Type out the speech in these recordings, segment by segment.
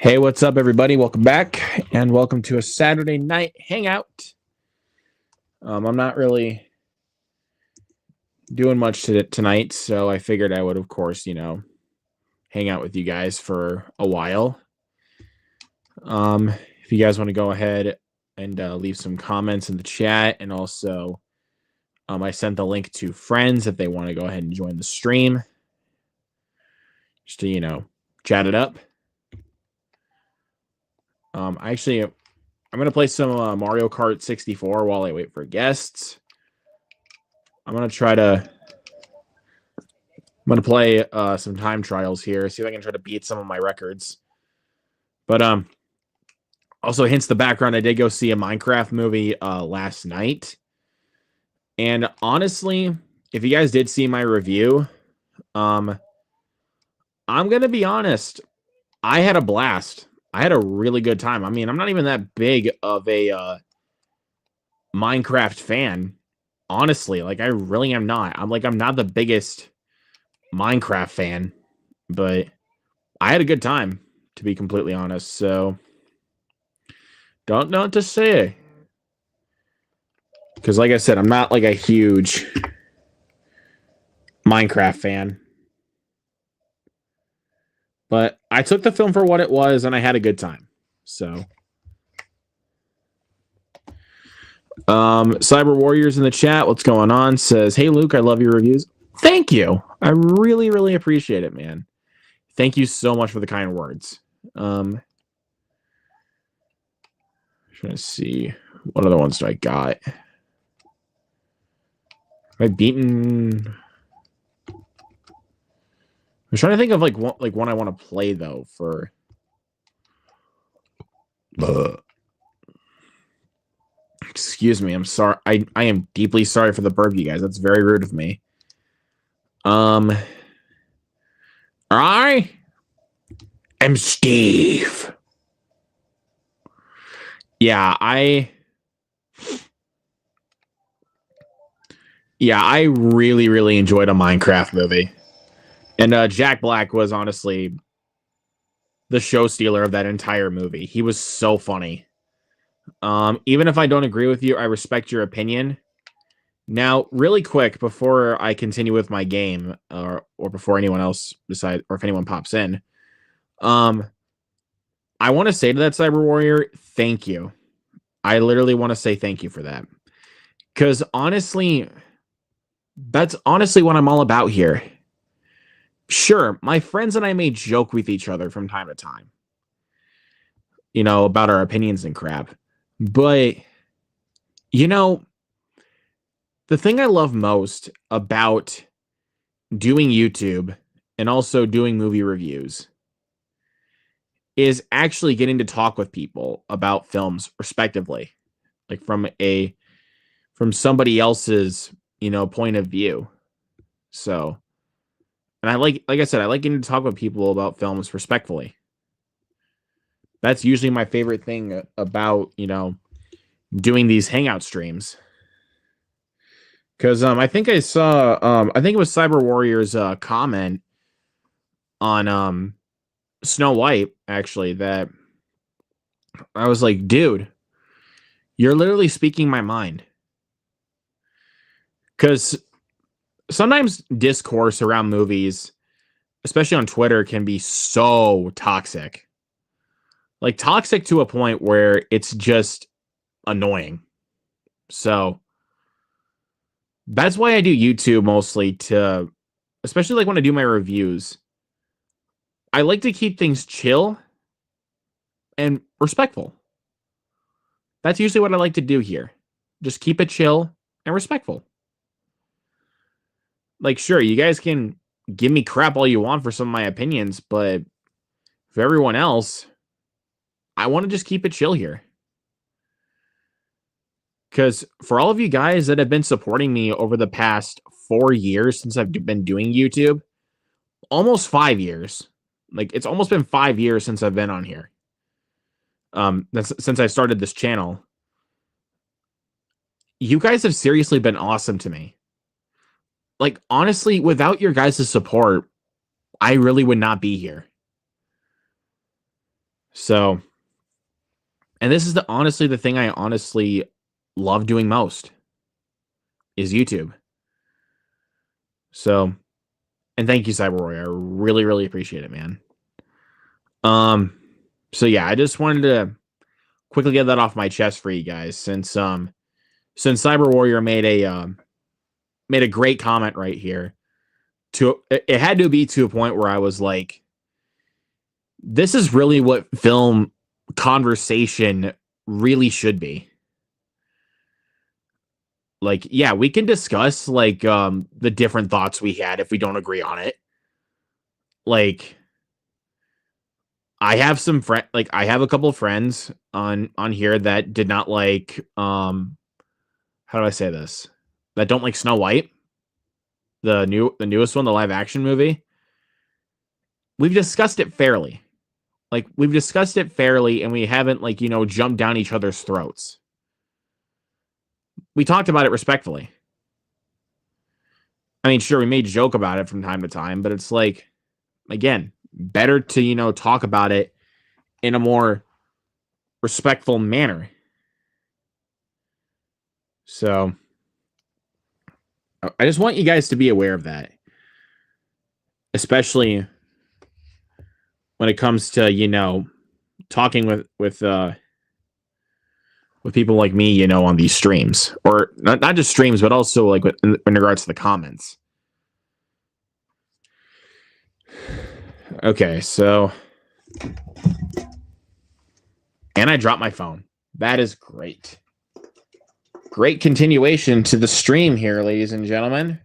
Hey, what's up, everybody? Welcome back, and welcome to a Saturday night hangout. I'm not really doing much tonight, so I figured I would, of course, hang out with you guys for a while. If you guys want to go ahead and leave some comments in the chat, and also I sent the link to friends if they want to go ahead and join the stream, just to, chat it up. I'm going to play some Mario Kart 64 while I wait for guests. I'm going to play some time trials here, see if I can try to beat some of my records. But also hints the background, I did go see a Minecraft movie last night. And honestly, if you guys did see my review, I'm going to be honest, I had a blast. I had a really good time. I mean, I'm not even that big of a Minecraft fan, honestly. Like, I really am not. I'm not the biggest Minecraft fan, but I had a good time, to be completely honest. So, don't know what to say. Because, like I said, I'm not like a huge Minecraft fan. But I took the film for what it was, and I had a good time. So, Cyber Warriors in the chat, what's going on? Says, hey, Luke, I love your reviews. Thank you. I really, really appreciate it, man. Thank you so much for the kind words. Trying to see. What other ones do I got? Have I beaten... I'm trying to think of one I want to play though for. Excuse me, I'm sorry. I am deeply sorry for the burp, you guys. That's very rude of me. I am Steve. Yeah, I really, really enjoyed a Minecraft movie. And Jack Black was honestly the show stealer of that entire movie. He was so funny. Even if I don't agree with you, I respect your opinion. Now, really quick, before I continue with my game, or before anyone else decides, or if anyone pops in, I want to say to that Cyber Warrior, thank you. I literally want to say thank you for that. Because honestly, that's honestly what I'm all about here. Sure, my friends and I may joke with each other from time to time, about our opinions and crap. But, the thing I love most about doing YouTube and also doing movie reviews is actually getting to talk with people about films respectively, like from somebody else's, point of view. So, and I like I said, I like getting to talk with people about films respectfully. That's usually my favorite thing about, doing these hangout streams. Because I think I saw, I think it was Cyber Warrior's comment on Snow White, actually, that I was like, dude, you're literally speaking my mind. Because sometimes discourse around movies, especially on Twitter, can be so toxic. Like, toxic to a point where it's just annoying. So, that's why I do YouTube mostly, especially like when I do my reviews. I like to keep things chill and respectful. That's usually what I like to do here. Just keep it chill and respectful. Like, sure, you guys can give me crap all you want for some of my opinions, but for everyone else, I want to just keep it chill here. Because for all of you guys that have been supporting me over the past 4 years since I've been doing YouTube, almost 5 years. Like, it's almost been 5 years since I've been on here. Since I started this channel. You guys have seriously been awesome to me. Like, honestly, without your guys' support, I really would not be here. So, and this is honestly the thing I honestly love doing most is YouTube. So, and thank you, Cyberroy. I really, really appreciate it, man. So yeah, I just wanted to quickly get that off my chest for you guys, since Cyber Warrior made a great comment right here. It had to be to a point where I was like, this is really what film conversation really should be. Like, yeah, we can discuss like the different thoughts we had if we don't agree on it. Like, I have I have a couple of friends on here that did not like how do I say this? That don't like Snow White, the newest one, the live action movie. We've discussed it fairly. Like, we've discussed it fairly, and we haven't, like, jumped down each other's throats. We talked about it respectfully. I mean, sure, we may joke about it from time to time, but it's like, again, better to, talk about it in a more respectful manner. So, I just want you guys to be aware of that. Especially when it comes to, talking with people like me, on these streams, or not just streams, but also like in regards to the comments. Okay, so, and I dropped my phone. That is great. Great continuation to the stream here, ladies and gentlemen.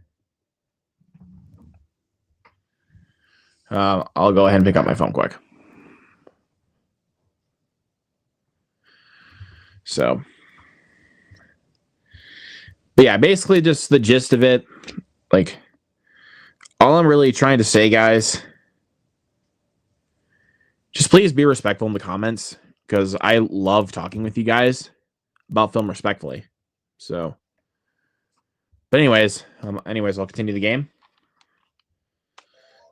I'll go ahead and pick up my phone quick. So, but yeah, basically just the gist of it. Like, all I'm really trying to say, guys, just please be respectful in the comments, because I love talking with you guys about film respectfully. So, but anyways, I'll continue the game.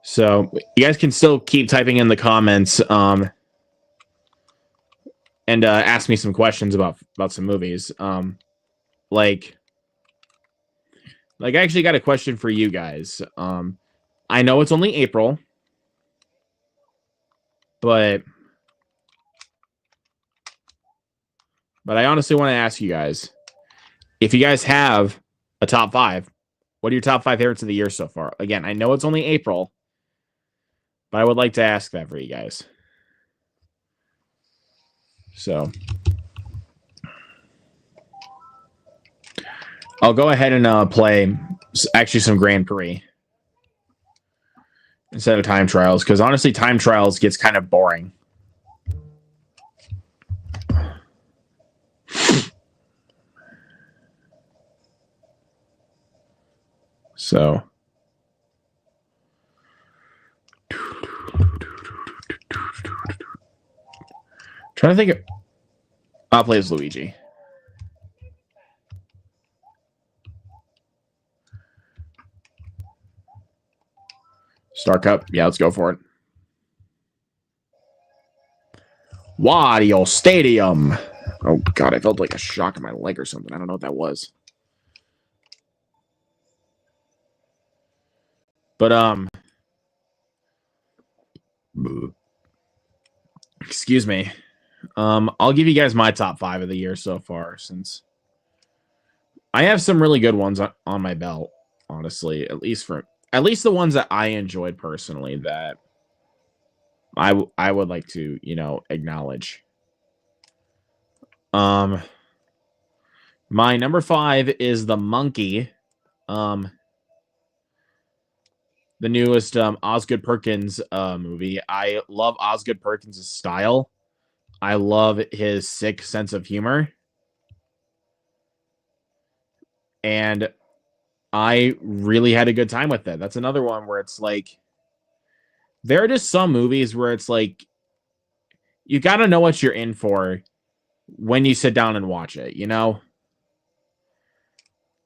So you guys can still keep typing in the comments, and ask me some questions about some movies. Like I actually got a question for you guys. I know it's only April, but I honestly want to ask you guys, if you guys have a top 5, what are your top 5 favorites of the year so far? Again, I know it's only April, but I would like to ask that for you guys. So, I'll go ahead and play actually some Grand Prix instead of time trials, because honestly, time trials gets kind of boring. So, trying to think of, I'll play as Luigi. Star Cup. Yeah, let's go for it. Wario Stadium. Oh, God, I felt like a shock in my leg or something. I don't know what that was. But, excuse me. I'll give you guys my top 5 of the year so far, since I have some really good ones on my belt, honestly, at least the ones that I enjoyed personally, that I would like to, acknowledge. My number 5 is The Monkey. The newest Osgood Perkins movie. I love Osgood Perkins' style. I love his sick sense of humor. And I really had a good time with it. That's another one where it's like, there are just some movies where it's like, you got to know what you're in for when you sit down and watch it,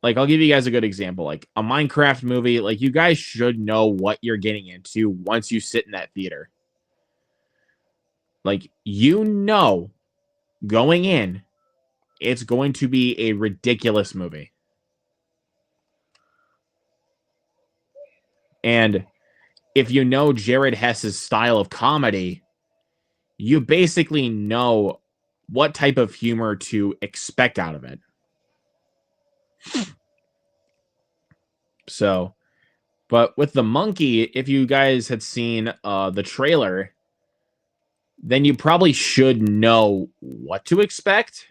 Like, I'll give you guys a good example. Like, a Minecraft movie, like, you guys should know what you're getting into once you sit in that theater. Like, you know, going in, it's going to be a ridiculous movie. And if you know Jared Hess's style of comedy, you basically know what type of humor to expect out of it. So, but with the monkey, if you guys had seen the trailer, then you probably should know what to expect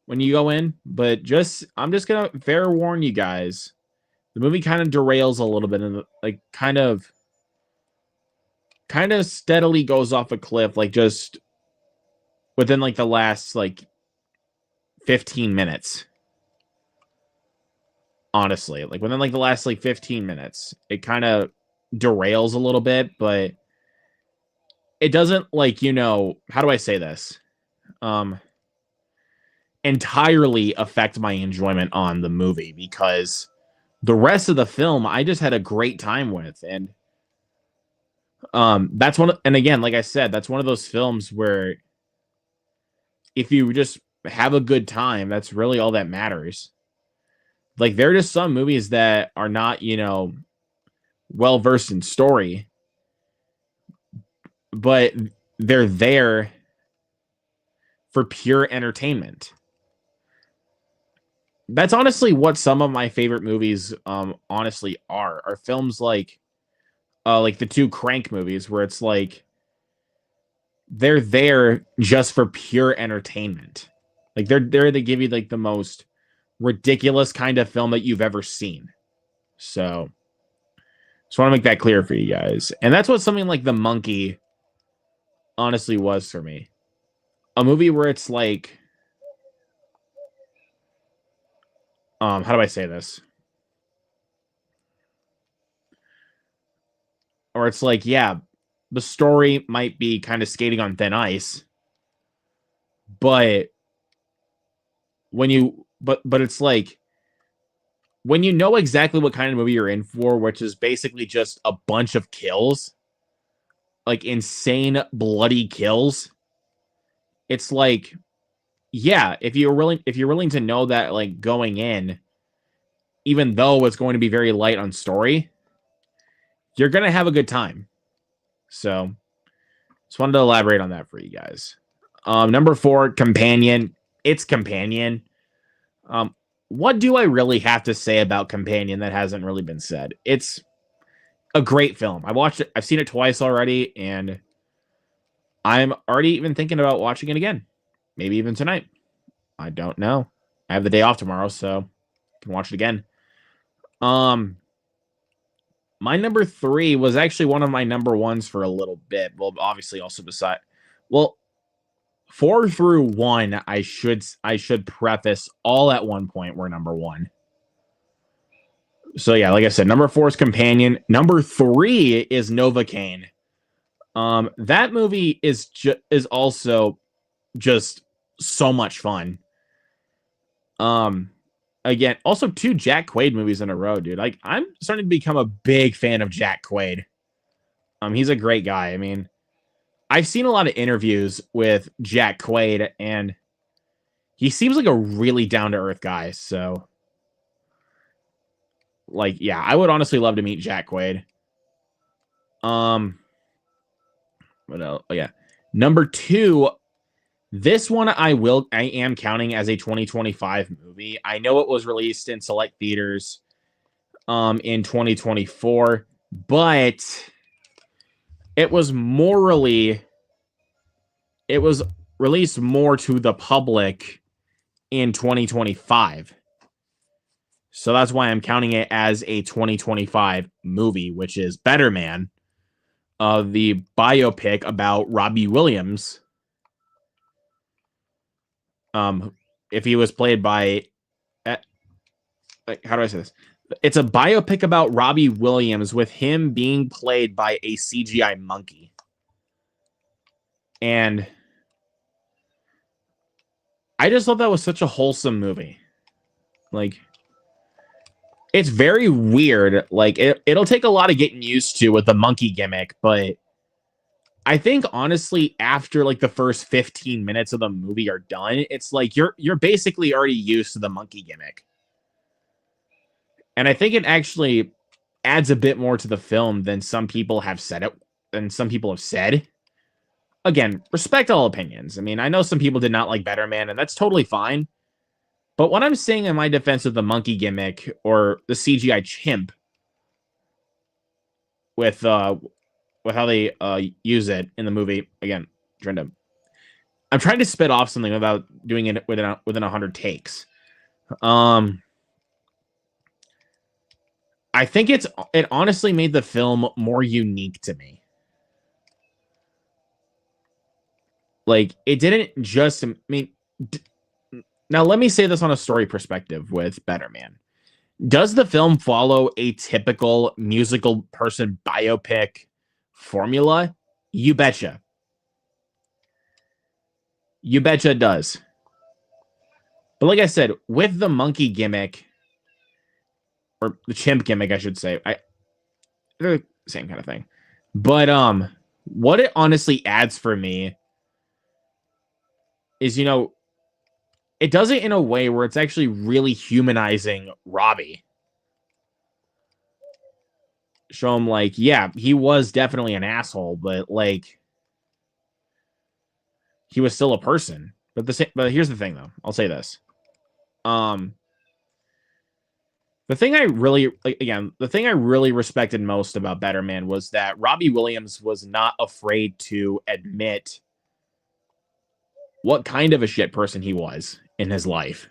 when you go in. But I'm just gonna fair warn you guys, the movie kind of derails a little bit and like kind of steadily goes off a cliff, like just within like the last like 15 minutes. Honestly, like within like the last like 15 minutes, it kind of derails a little bit, but it doesn't like, how do I say this? Entirely affect my enjoyment on the movie, because the rest of the film I just had a great time with. And that's and again, like I said, that's one of those films where if you just have a good time, that's really all that matters. Like, there are just some movies that are not, well versed in story, but they're there for pure entertainment. That's honestly what some of my favorite movies honestly are films like the two Crank movies, where it's like they're there just for pure entertainment. Like, they're there to give you like the most ridiculous kind of film that you've ever seen. So just want to make that clear for you guys. And that's what something like The Monkey honestly was for me. A movie where it's like, how do I say this? Or it's like, yeah, the story might be kind of skating on thin ice, but but it's like, when you know exactly what kind of movie you're in for, which is basically just a bunch of kills, like insane bloody kills, it's like, yeah, if you're willing to know that, like, going in, even though it's going to be very light on story, you're gonna have a good time. So just wanted to elaborate on that for you guys. Number 4, Companion. It's Companion. What do I really have to say about Companion that hasn't really been said? It's a great film. I watched it. I've seen it twice already, and I'm already even thinking about watching it again. Maybe even tonight. I don't know. I have the day off tomorrow, so I can watch it again. My number 3 was actually one of my number ones for a little bit. Well, obviously also 4 through 1, I should preface, all at one point were number 1. So yeah, like I said, number 4 is Companion. Number 3 is Novocaine. That movie is also just so much fun. Again, also 2 Jack Quaid movies in a row, dude. Like, I'm starting to become a big fan of Jack Quaid. He's a great guy. I mean, I've seen a lot of interviews with Jack Quaid, and he seems like a really down-to-earth guy. So, like, yeah, I would honestly love to meet Jack Quaid. What else? Oh, yeah. Number 2, this one I am counting as a 2025 movie. I know it was released in select theaters in 2024, but it was released more to the public in 2025. So that's why I'm counting it as a 2025 movie, which is Better Man, the biopic about Robbie Williams. If he was played by, how do I say this? It's a biopic about Robbie Williams with him being played by a CGI monkey. And I just thought that was such a wholesome movie. Like, it's very weird. Like, it'll take a lot of getting used to with the monkey gimmick, but I think honestly, after like the first 15 minutes of the movie are done, it's like you're basically already used to the monkey gimmick. And I think it actually adds a bit more to the film than some people have said it than some people have said. Again, respect all opinions. I mean, I know some people did not like Better Man, and that's totally fine. But what I'm saying in my defense of the monkey gimmick or the CGI chimp with how they use it in the movie, again, I'm trying to spit off something without doing it within 100 takes. I think it honestly made the film more unique to me. Like, it didn't just, I mean, now let me say this on a story perspective with Better Man. Does the film follow a typical musical person biopic formula? You betcha. You betcha it does. But like I said, with the monkey gimmick, or the chimp gimmick, I should say, they're the same kind of thing. But what it honestly adds for me is, it does it in a way where it's actually really humanizing Robbie. Show him like, yeah, he was definitely an asshole, but like he was still a person. But here's the thing though. I'll say this. The thing I really respected most about Better Man was that Robbie Williams was not afraid to admit what kind of a shit person he was in his life.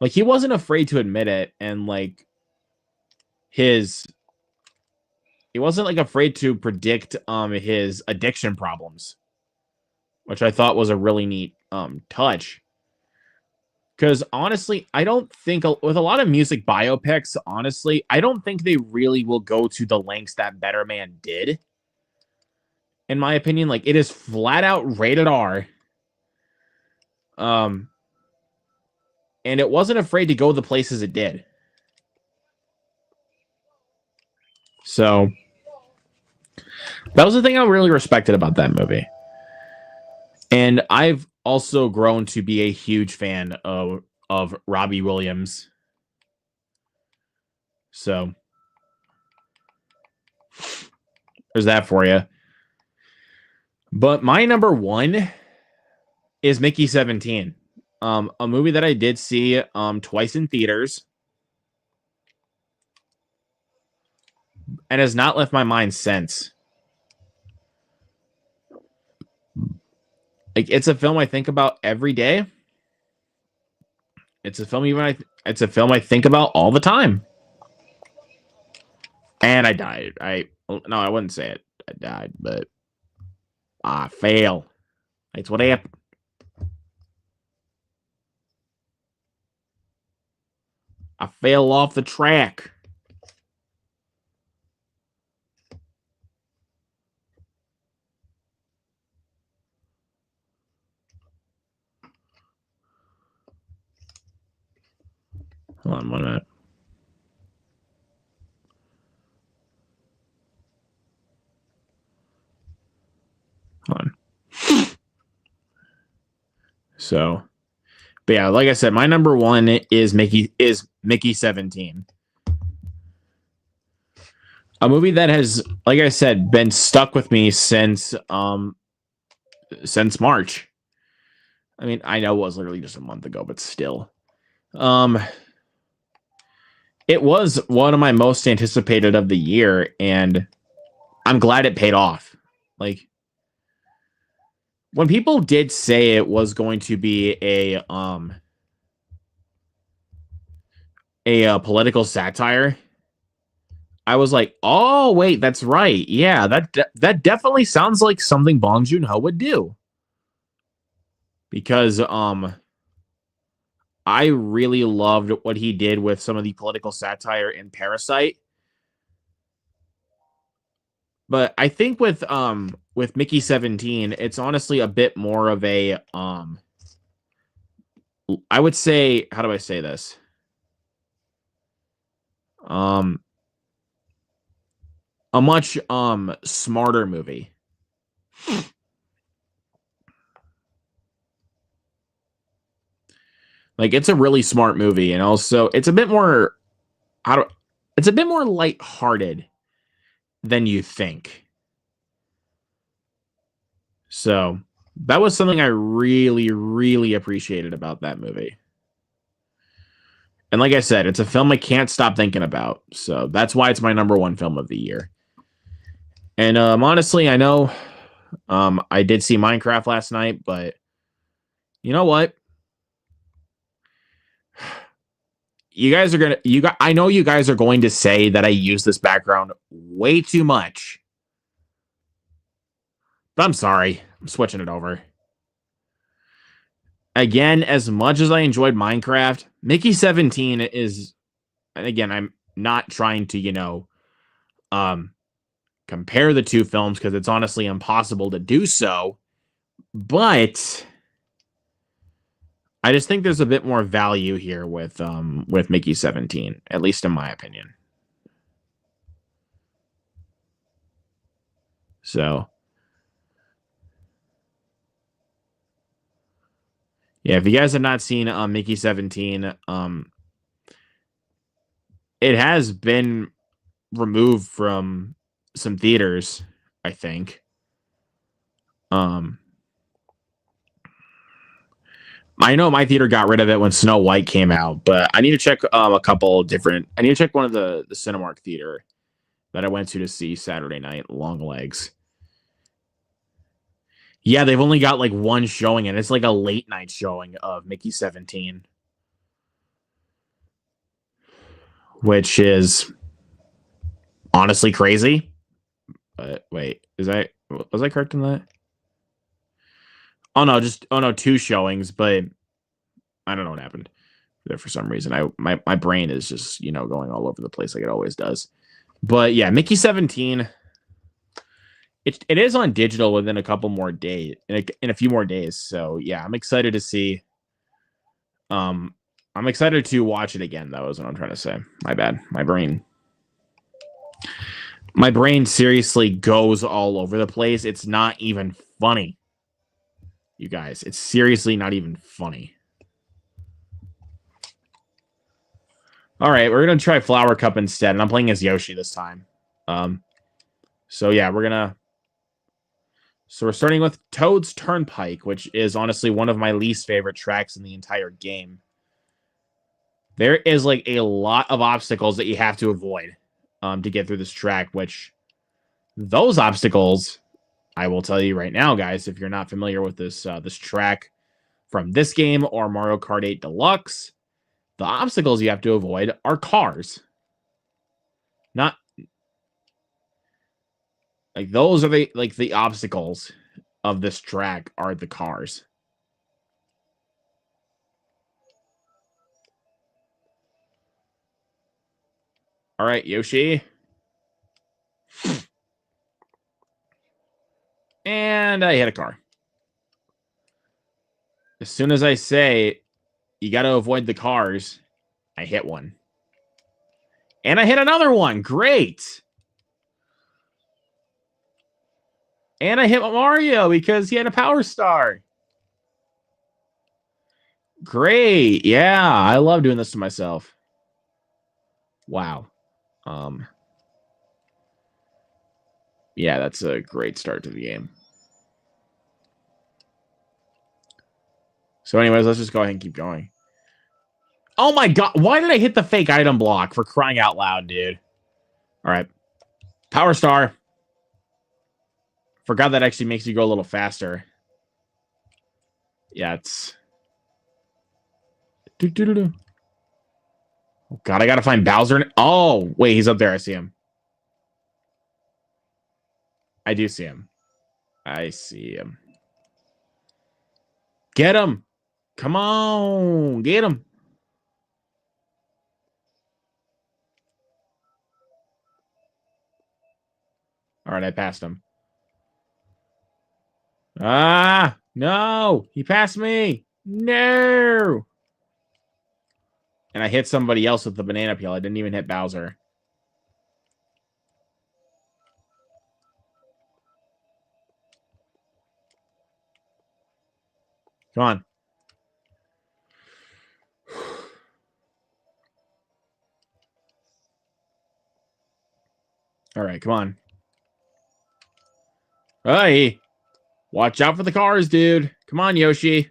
Like, he wasn't afraid to admit it, and like he wasn't like afraid to predict his addiction problems, which I thought was a really neat touch. Because honestly, I don't think with a lot of music biopics, honestly, I don't think they really will go to the lengths that Better Man did. In my opinion, like, it is flat out rated R. And it wasn't afraid to go the places it did. So that was the thing I really respected about that movie. And I've also grown to be a huge fan of Robbie Williams. So there's that for you. But my number one is Mickey 17. A movie that I did see twice in theaters and has not left my mind since. Like, it's a film I think about every day. It's a film I think about all the time. And I died. No, I wouldn't say it. I died, but I fail. That's what happened. I fell off the track. Hold on 1 minute. Hold on. So, but yeah, like I said, my number one is Mickey 17. A movie that has, like I said, been stuck with me since March. I mean, I know it was literally just a month ago, but still. It was one of my most anticipated of the year, and I'm glad it paid off. Like, when people did say it was going to be a political satire, I was like, "Oh, wait, that's right. Yeah, that definitely sounds like something Bong Joon-ho would do." Because I really loved what he did with some of the political satire in Parasite. But I think with Mickey 17, it's honestly a bit more of a I would say, how do I say this? A much smarter movie. Like, it's a really smart movie, and also it's a bit more it's a bit more lighthearted than you think. So that was something I really, really appreciated about that movie. And like I said, it's a film I can't stop thinking about. So that's why it's my number one film of the year. And honestly, I know I did see Minecraft last night, but you know what? You guys are gonna I know you guys are going to say that I use this background way too much. But I'm sorry. I'm switching it over. Again, as much as I enjoyed Minecraft, Mickey 17 is, and again, I'm not trying to, um compare the two films because it's honestly impossible to do so, but I just think there's a bit more value here with Mickey 17, at least in my opinion. So, yeah, if you guys have not seen Mickey 17, it has been removed from some theaters, I think. I know my theater got rid of it when Snow White came out, but I need to check a couple different. I need to check one of the Cinemark theater that I went to see Saturday night, Long Legs. Yeah, they've only got like one showing, and it's like a late night showing of Mickey 17, which is honestly crazy. But wait, was I correct in that? Oh no, two showings, but I don't know what happened there for some reason. My brain is just, going all over the place like it always does. But yeah, Mickey 17, it is on digital within a couple more days, in a few more days. So yeah, I'm excited to see. I'm excited to watch it again, though, is what I'm trying to say. My bad. My brain seriously goes all over the place. It's not even funny. You guys, it's seriously not even funny. All right, we're going to try Flower Cup instead, and I'm playing as Yoshi this time. So yeah, So we're starting with Toad's Turnpike, which is honestly one of my least favorite tracks in the entire game. There is like a lot of obstacles that you have to avoid to get through this track, which those obstacles, I will tell you right now, guys, if you're not familiar with this track from this game or Mario Kart 8 Deluxe, the obstacles you have to avoid are cars. Not like those are the obstacles of this track are the cars. All right, Yoshi. And I hit a car. As soon as I say you got to avoid the cars, I hit one. And I hit another one. Great. And I hit Mario because he had a power star. Great. Yeah, I love doing this to myself. Wow. Yeah, that's a great start to the game. So anyways, let's just go ahead and keep going. Oh my god, why did I hit the fake item block, for crying out loud, dude? All right. Power star. Forgot that actually makes you go a little faster. Yeah, it's... Oh god, I gotta find Bowser. Oh, wait, he's up there. I see him. I do see him. I see him. Get him! Come on! Get him! All right, I passed him. Ah! No! He passed me! No! And I hit somebody else with the banana peel. I didn't even hit Bowser. Come on. All right, come on. Hey, watch out for the cars, dude. Come on, Yoshi.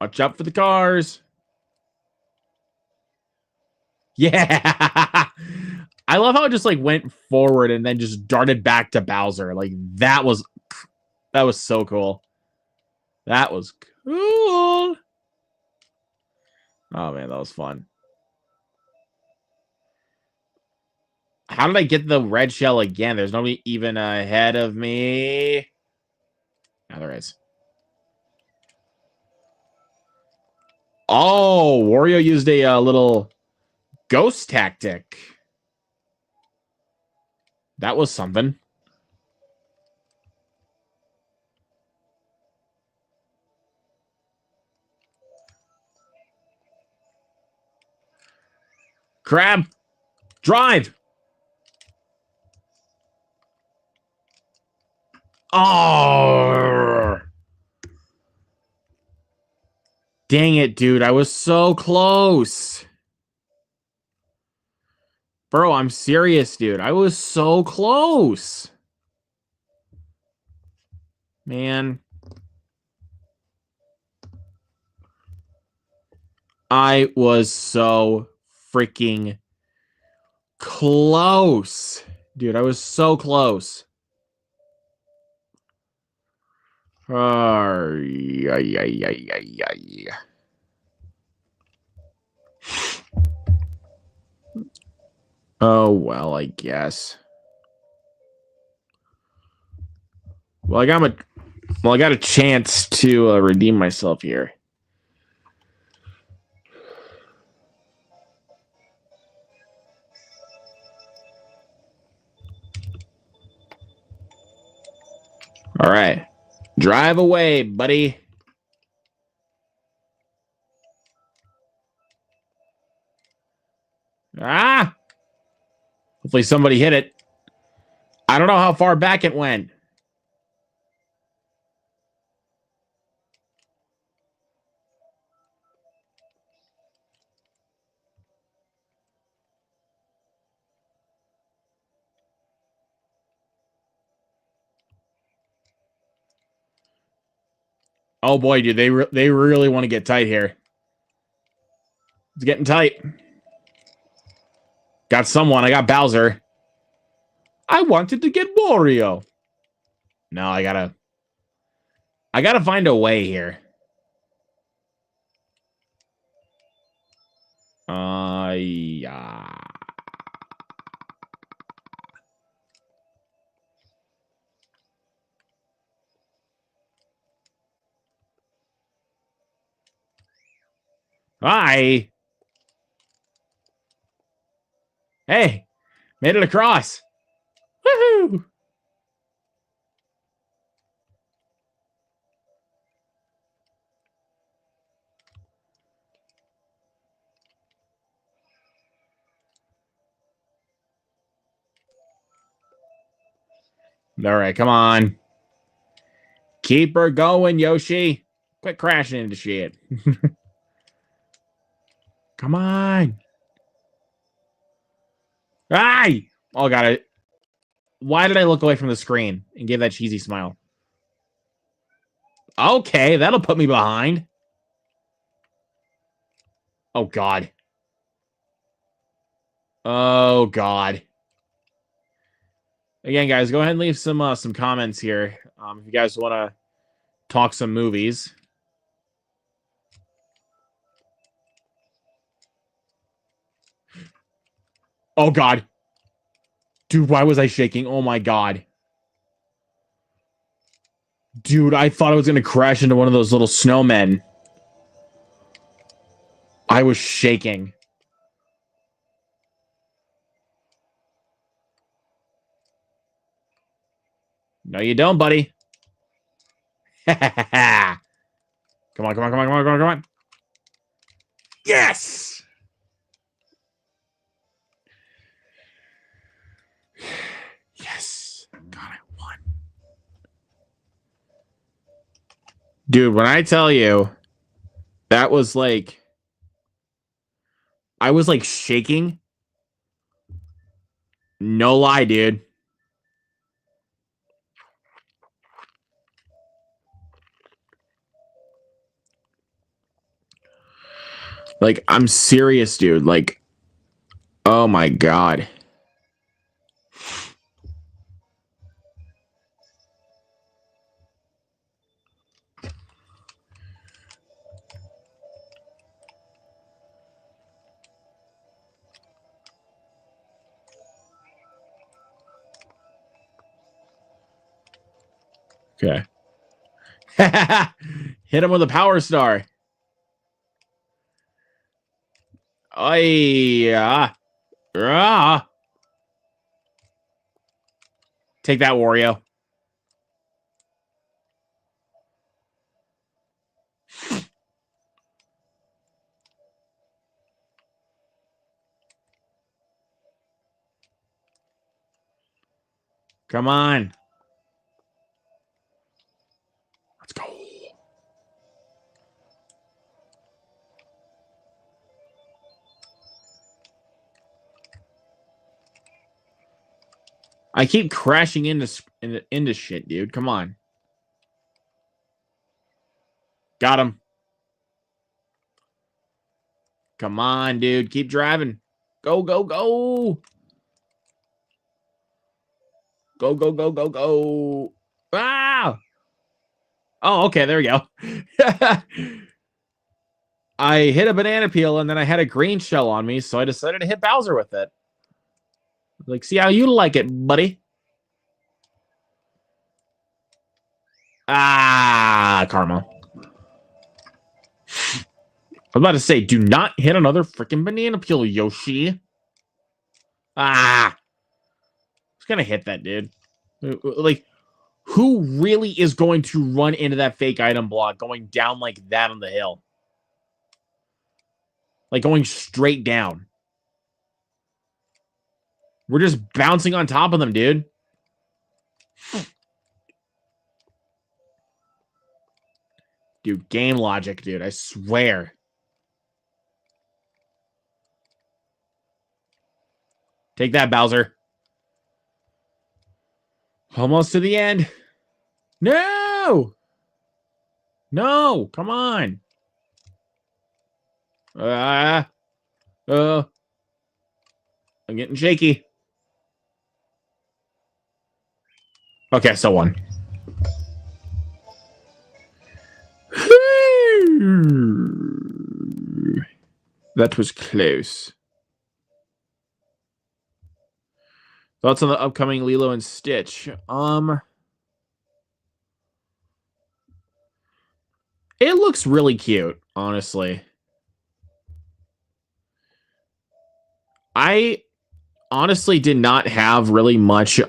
Watch out for the cars. Yeah. I love how it just like went forward and then just darted back to Bowser. Like that was so cool. That was cool. Oh man, that was fun. How did I get the red shell again? There's nobody even ahead of me. Now there is. Oh, Wario used a little ghost tactic. That was something. Crab, drive. Oh. Dang it, dude. I was so close. Bro, I'm serious, dude. I was so close. Man. I was so freaking close. Dude, I was so close. Oh, well, I guess. Well, I got a chance to redeem myself here. All right. Drive away, buddy. Ah! Hopefully somebody hit it. I don't know how far back it went. Oh boy, dude, they really want to get tight here. It's getting tight. Got someone. I got Bowser. I wanted to get Wario. No, I gotta find a way here. Yeah. Hi. Hey, made it across. Woohoo! All right, come on. Keep her going, Yoshi. Quit crashing into shit. Come on. Hi. Oh, got it. Why did I look away from the screen and give that cheesy smile? Okay, that'll put me behind. Oh, God. Oh, God. Again, guys, go ahead and leave some comments here. If you guys want to talk some movies. Oh, God. Dude, why was I shaking? Oh, my God. Dude, I thought I was going to crash into one of those little snowmen. I was shaking. No, you don't, buddy. Come on, come on, come on, come on, come on, come on. Yes! Yes. God, I won. Dude, when I tell you, that was like, I was like shaking. No lie, dude. Like, I'm serious, dude. Like, oh my God. Okay. Hit him with a power star. Oh, yeah. Take that, Wario. Come on. Let's go. I keep crashing into shit, dude. Come on. Got him. Come on, dude. Keep driving. Go, go, go. Go, go, go, go, go. Ah! Oh, okay. There we go. I hit a banana peel and then I had a green shell on me, so I decided to hit Bowser with it. Like, see how you like it, buddy. Ah, karma. I was about to say, do not hit another freaking banana peel, Yoshi. Ah. I was gonna hit that, dude. Like, who really is going to run into that fake item block going down like that on the hill? Like, going straight down. We're just bouncing on top of them, dude. Dude, game logic, dude. I swear. Take that, Bowser. Almost to the end. No! No! Come on. I'm getting shaky. Okay, so one. That was close. Thoughts on the upcoming Lilo and Stitch? It looks really cute, honestly. I honestly did not have really much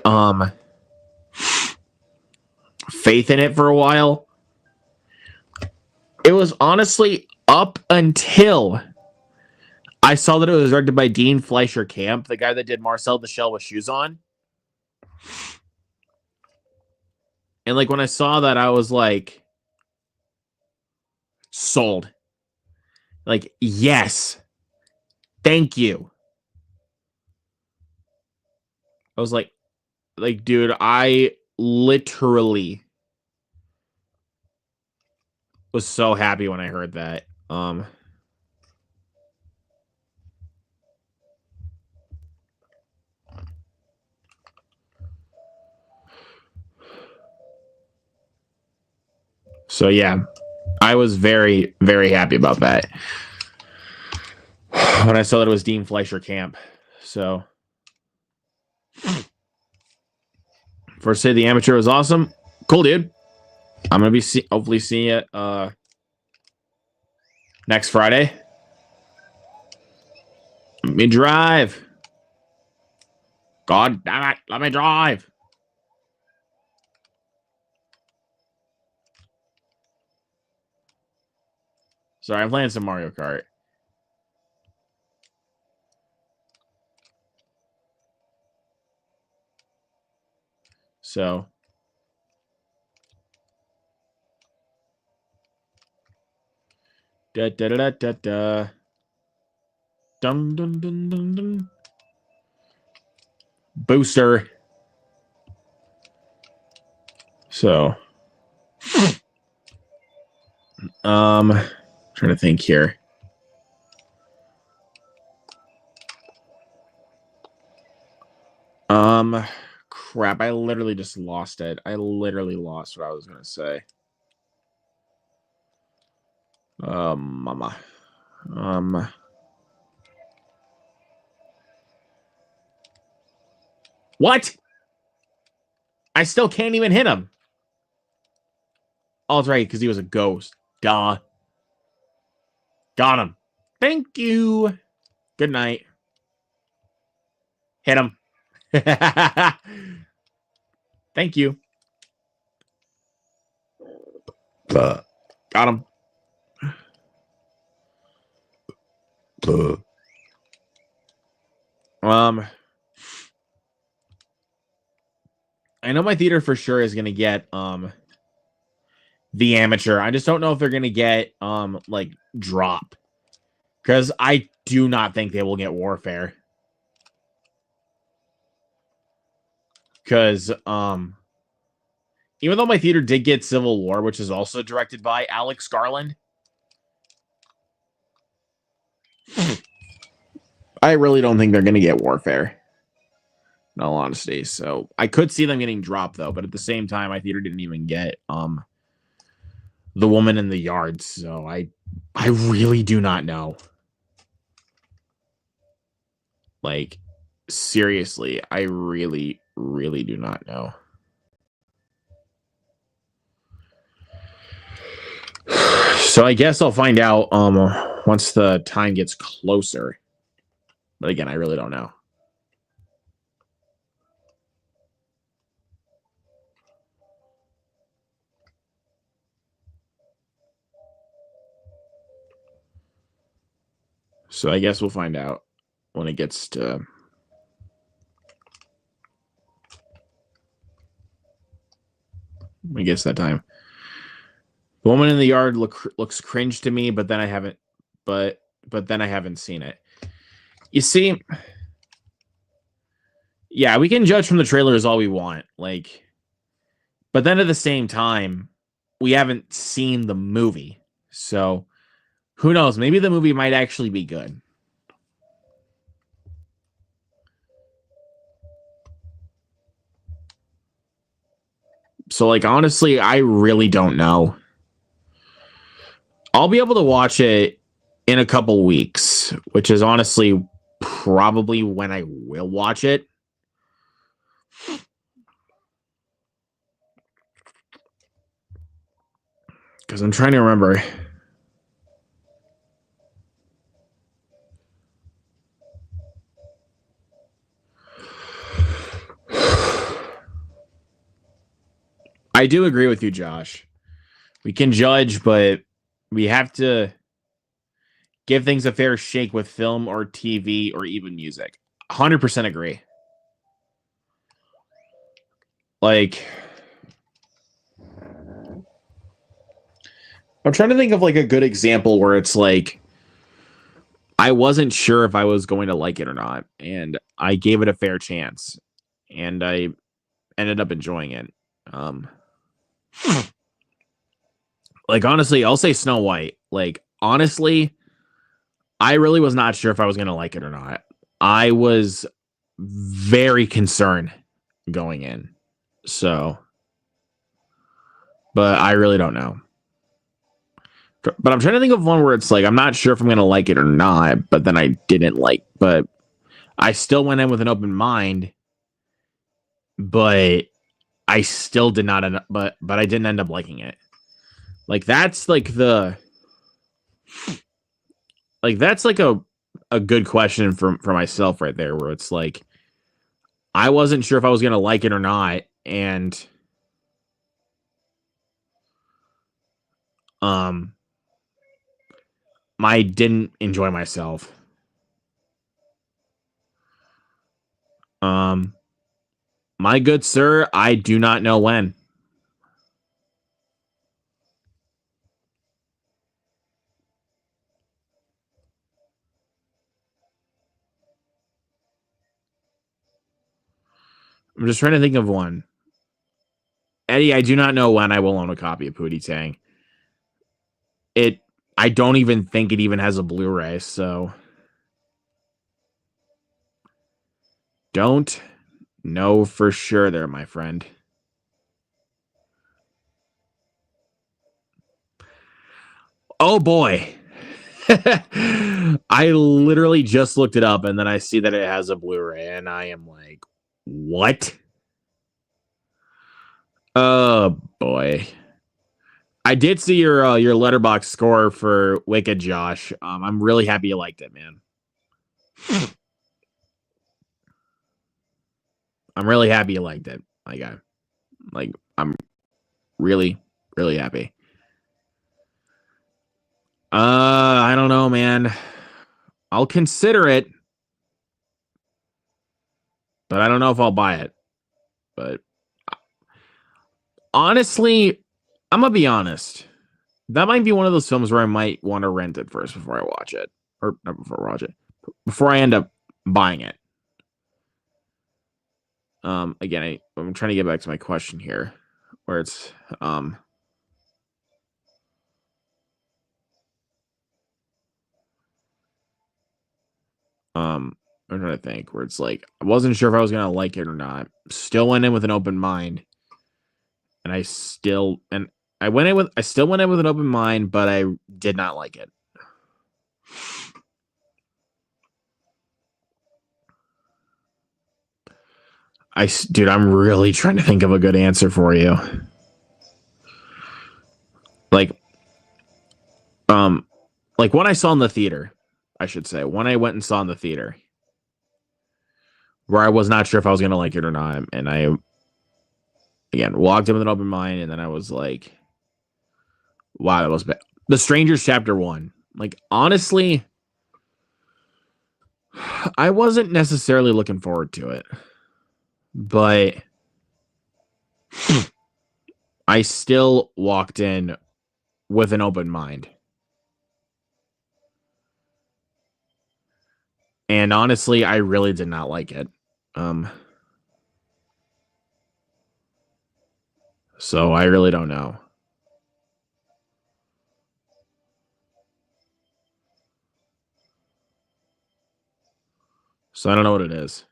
faith in it for a while. It was honestly up until I saw that it was directed by Dean Fleischer Camp, the guy that did Marcel the Shell with Shoes On. And like when I saw that, I was like, sold. Like, yes. Thank you. I was like, dude, I literally was so happy when I heard that. So yeah, I was very, very happy about that when I saw that it was Dean Fleischer Camp. So first say the amateur was awesome. Cool, dude. I'm gonna be hopefully seeing it next Friday. Let me drive. God damn it, let me drive. Sorry, I'm playing some Mario Kart. So Da da da da da da. Dun dun dun dun dun. Booster. So, trying to think here. Crap, I literally just lost it. I literally lost what I was gonna say. Mama. What? I still can't even hit him. Oh, that's right, because he was a ghost. Duh. Got him. Thank you. Good night. Hit him. Thank you. Got him. I know my theater for sure is gonna get the amateur. I just don't know if they're gonna get like drop. Because I do not think they will get Warfare. Because even though my theater did get Civil War, which is also directed by Alex Garland, I really don't think they're going to get Warfare. In all honesty. So I could see them getting dropped, though. But at the same time, my theater didn't even get The Woman in the Yard. So I really do not know. Like, seriously, I really, really do not know. So I guess I'll find out once the time gets closer. But again, I really don't know. So I guess we'll find out when it gets to... when it gets that time. The Woman in the Yard looks cringe to me, but then I haven't... But then I haven't seen it. You see... Yeah, we can judge from the trailers all we want. Like... But then at the same time, we haven't seen the movie. So... Who knows? Maybe the movie might actually be good. So, like, honestly, I really don't know. I'll be able to watch it in a couple weeks, which is honestly probably when I will watch it. Because I'm trying to remember. I do agree with you, Josh. We can judge, but we have to give things a fair shake with film or TV or even music. 100% agree. Like, I'm trying to think of like a good example where it's like I wasn't sure if I was going to like it or not, and I gave it a fair chance, and I ended up enjoying it. Like, honestly, I'll say Snow White. Like, honestly, I really was not sure if I was going to like it or not. I was very concerned going in. So, but I really don't know. But I'm trying to think of one where it's like, I'm not sure if I'm going to like it or not, but then I didn't like, but I still went in with an open mind, but I still did not end up, but I didn't end up liking it. Like, that's like that's like a good question for myself right there, where it's like, I wasn't sure if I was going to like it or not. And, I didn't enjoy myself. My good sir, I do not know when. I'm just trying to think of one. Eddie, I do not know when I will own a copy of Pootie Tang. I don't even think it even has a Blu-ray, so don't know for sure there, my friend. Oh boy. I literally just looked it up and then I see that it has a Blu-ray and I am like, what? Oh boy. I did see your Letterboxd score for Wicked, Josh. I'm really happy you liked it, man. I'm really happy you liked it. I'm really, really happy. I don't know, man. I'll consider it, but I don't know if I'll buy it. But honestly, I'm gonna be honest. That might be one of those films where I might want to rent it first before I watch it, or not before I watch it, before I end up buying it. Again, I'm trying to get back to my question here, where it's I'm trying to think where it's like I wasn't sure if I was gonna like it or not. Still went in with an open mind, and I still went in with an open mind, but I did not like it. Dude, I'm really trying to think of a good answer for you. Like when I saw in the theater, I should say, when I went and saw in the theater, where I was not sure if I was gonna like it or not, and I again walked in with an open mind, and then I was like, wow, that was bad. The Strangers Chapter 1. Like, honestly, I wasn't necessarily looking forward to it, but I still walked in with an open mind. And honestly, I really did not like it. So I really don't know. So I don't know what it is.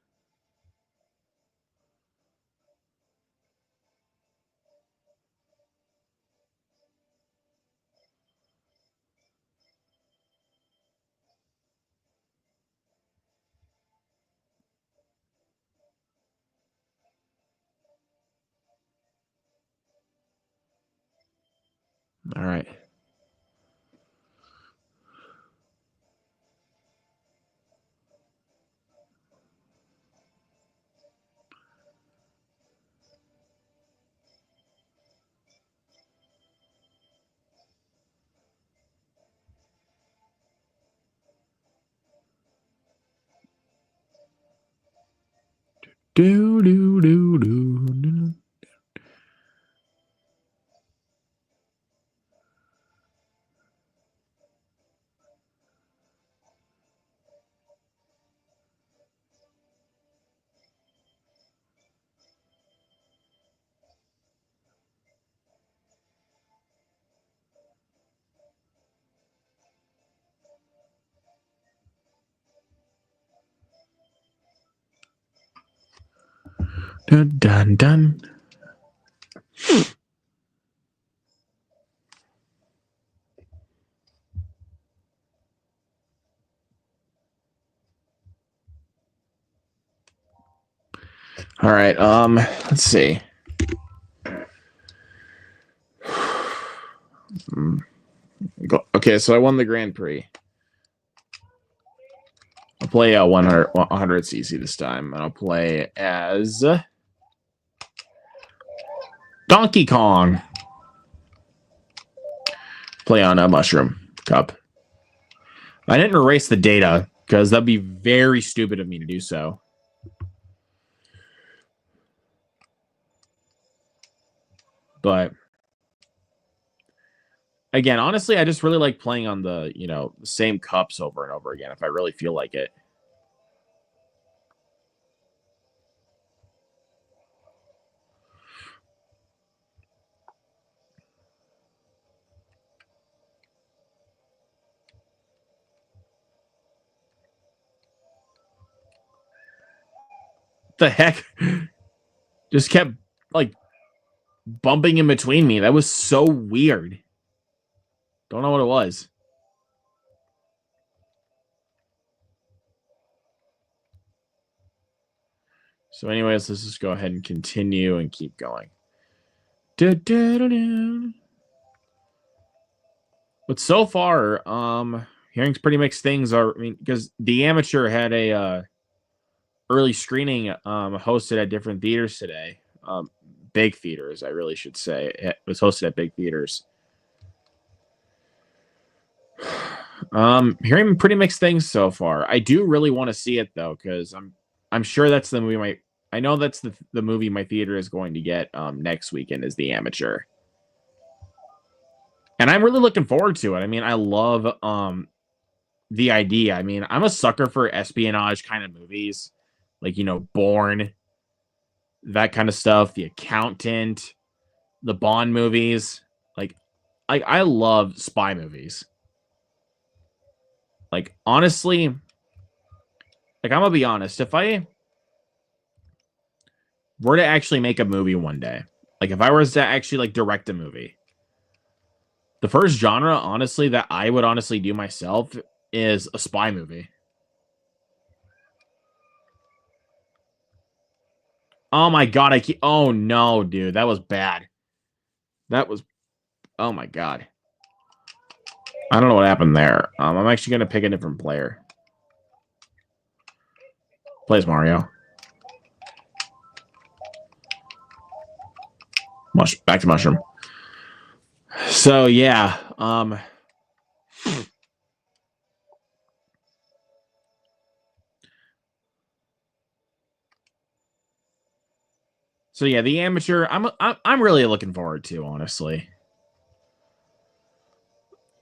All right. Do do do do. Dun dun dun. All right. Let's see. Okay, so I won the Grand Prix. I'll play 100cc this time, and I'll play as Donkey Kong. Play on a Mushroom Cup. I didn't erase the data because that'd be very stupid of me to do so. But again, honestly, I just really like playing on the, the same cups over and over again if I really feel like it. the heck? Just kept, like, bumping in between me. That was so weird. Don't know what it was. So anyways, let's just go ahead and continue and keep going. But so far, hearing pretty mixed things. Because the Amateur had a early screening hosted at different theaters today. Big theaters, I really should say. It was hosted at big theaters. Hearing pretty mixed things so far. I do really want to see it though, because I'm sure that's the movie I know that's the movie my theater is going to get next weekend is The Amateur. And I'm really looking forward to it. I mean, I love the idea. I mean, I'm a sucker for espionage kind of movies. Like, Bourne, that kind of stuff, The Accountant, the Bond movies. Like I love spy movies. Like, honestly, like, I'm gonna be honest, if I were to actually make a movie one day, like if I was to actually like direct a movie, the first genre, honestly, that I would honestly do myself is a spy movie. Oh my god, oh no, dude, that was bad. Oh my god. I don't know what happened there. I'm actually gonna pick a different player. Plays Mario. Back to Mushroom. So yeah, so yeah, The Amateur. I'm really looking forward to, honestly,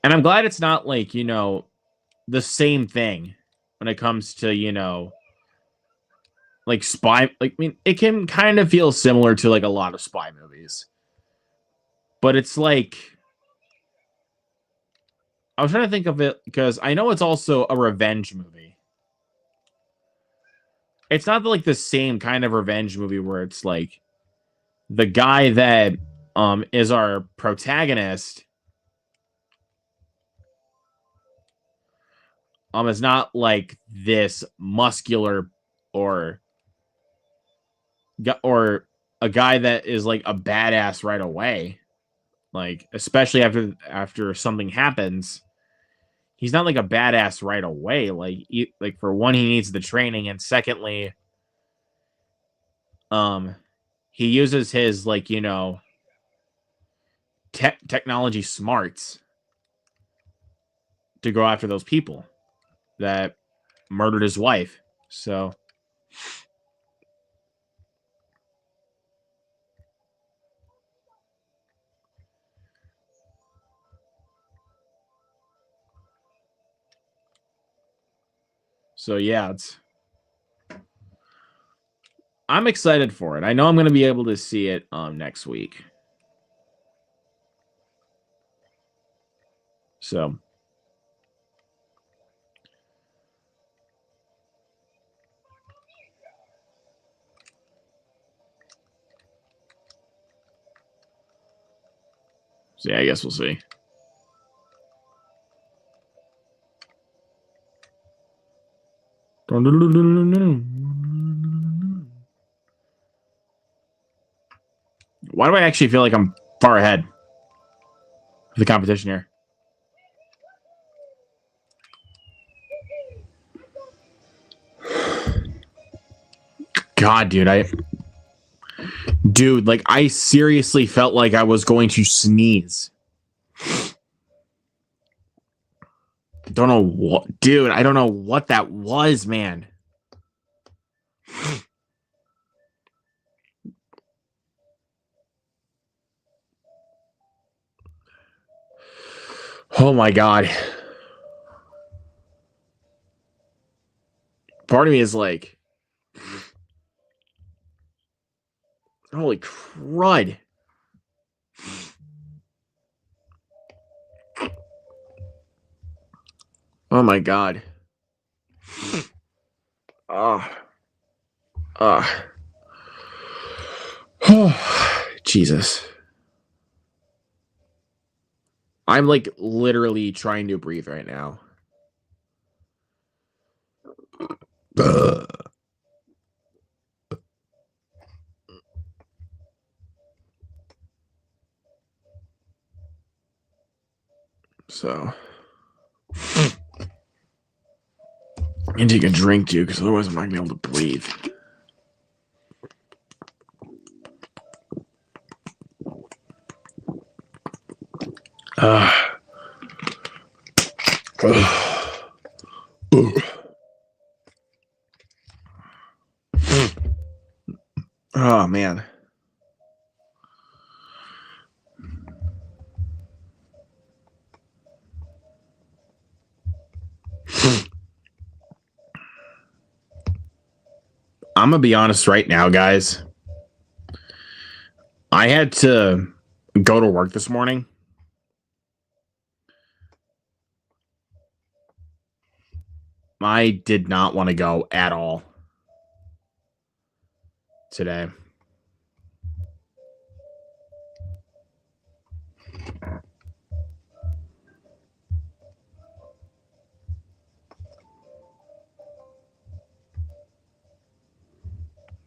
and I'm glad it's not like the same thing when it comes to like spy. Like, I mean, it can kind of feel similar to like a lot of spy movies, but it's like I was trying to think of it because I know it's also a revenge movie. It's not like the same kind of revenge movie where it's like the guy that is our protagonist is not like this muscular or a guy that is like a badass right away. Like, especially after something happens, he's not like a badass right away. Like for one, he needs the training, and secondly, he uses his like technology smarts to go after those people that murdered his wife. So yeah, I'm excited for it. I know I'm going to be able to see it next week. So yeah, I guess we'll see. Why do I actually feel like I'm far ahead of the competition here? God, dude, like I seriously felt like I was going to sneeze. Don't know what, dude. I don't know what that was, man. Oh my god. Part of me is like, holy crud. Oh my god. Oh. Jesus. I'm like literally trying to breathe right now. So I need to take a drink too, because otherwise I'm not gonna be able to breathe. Oh man. I'm gonna be honest right now, guys. I had to go to work this morning. I did not want to go at all today.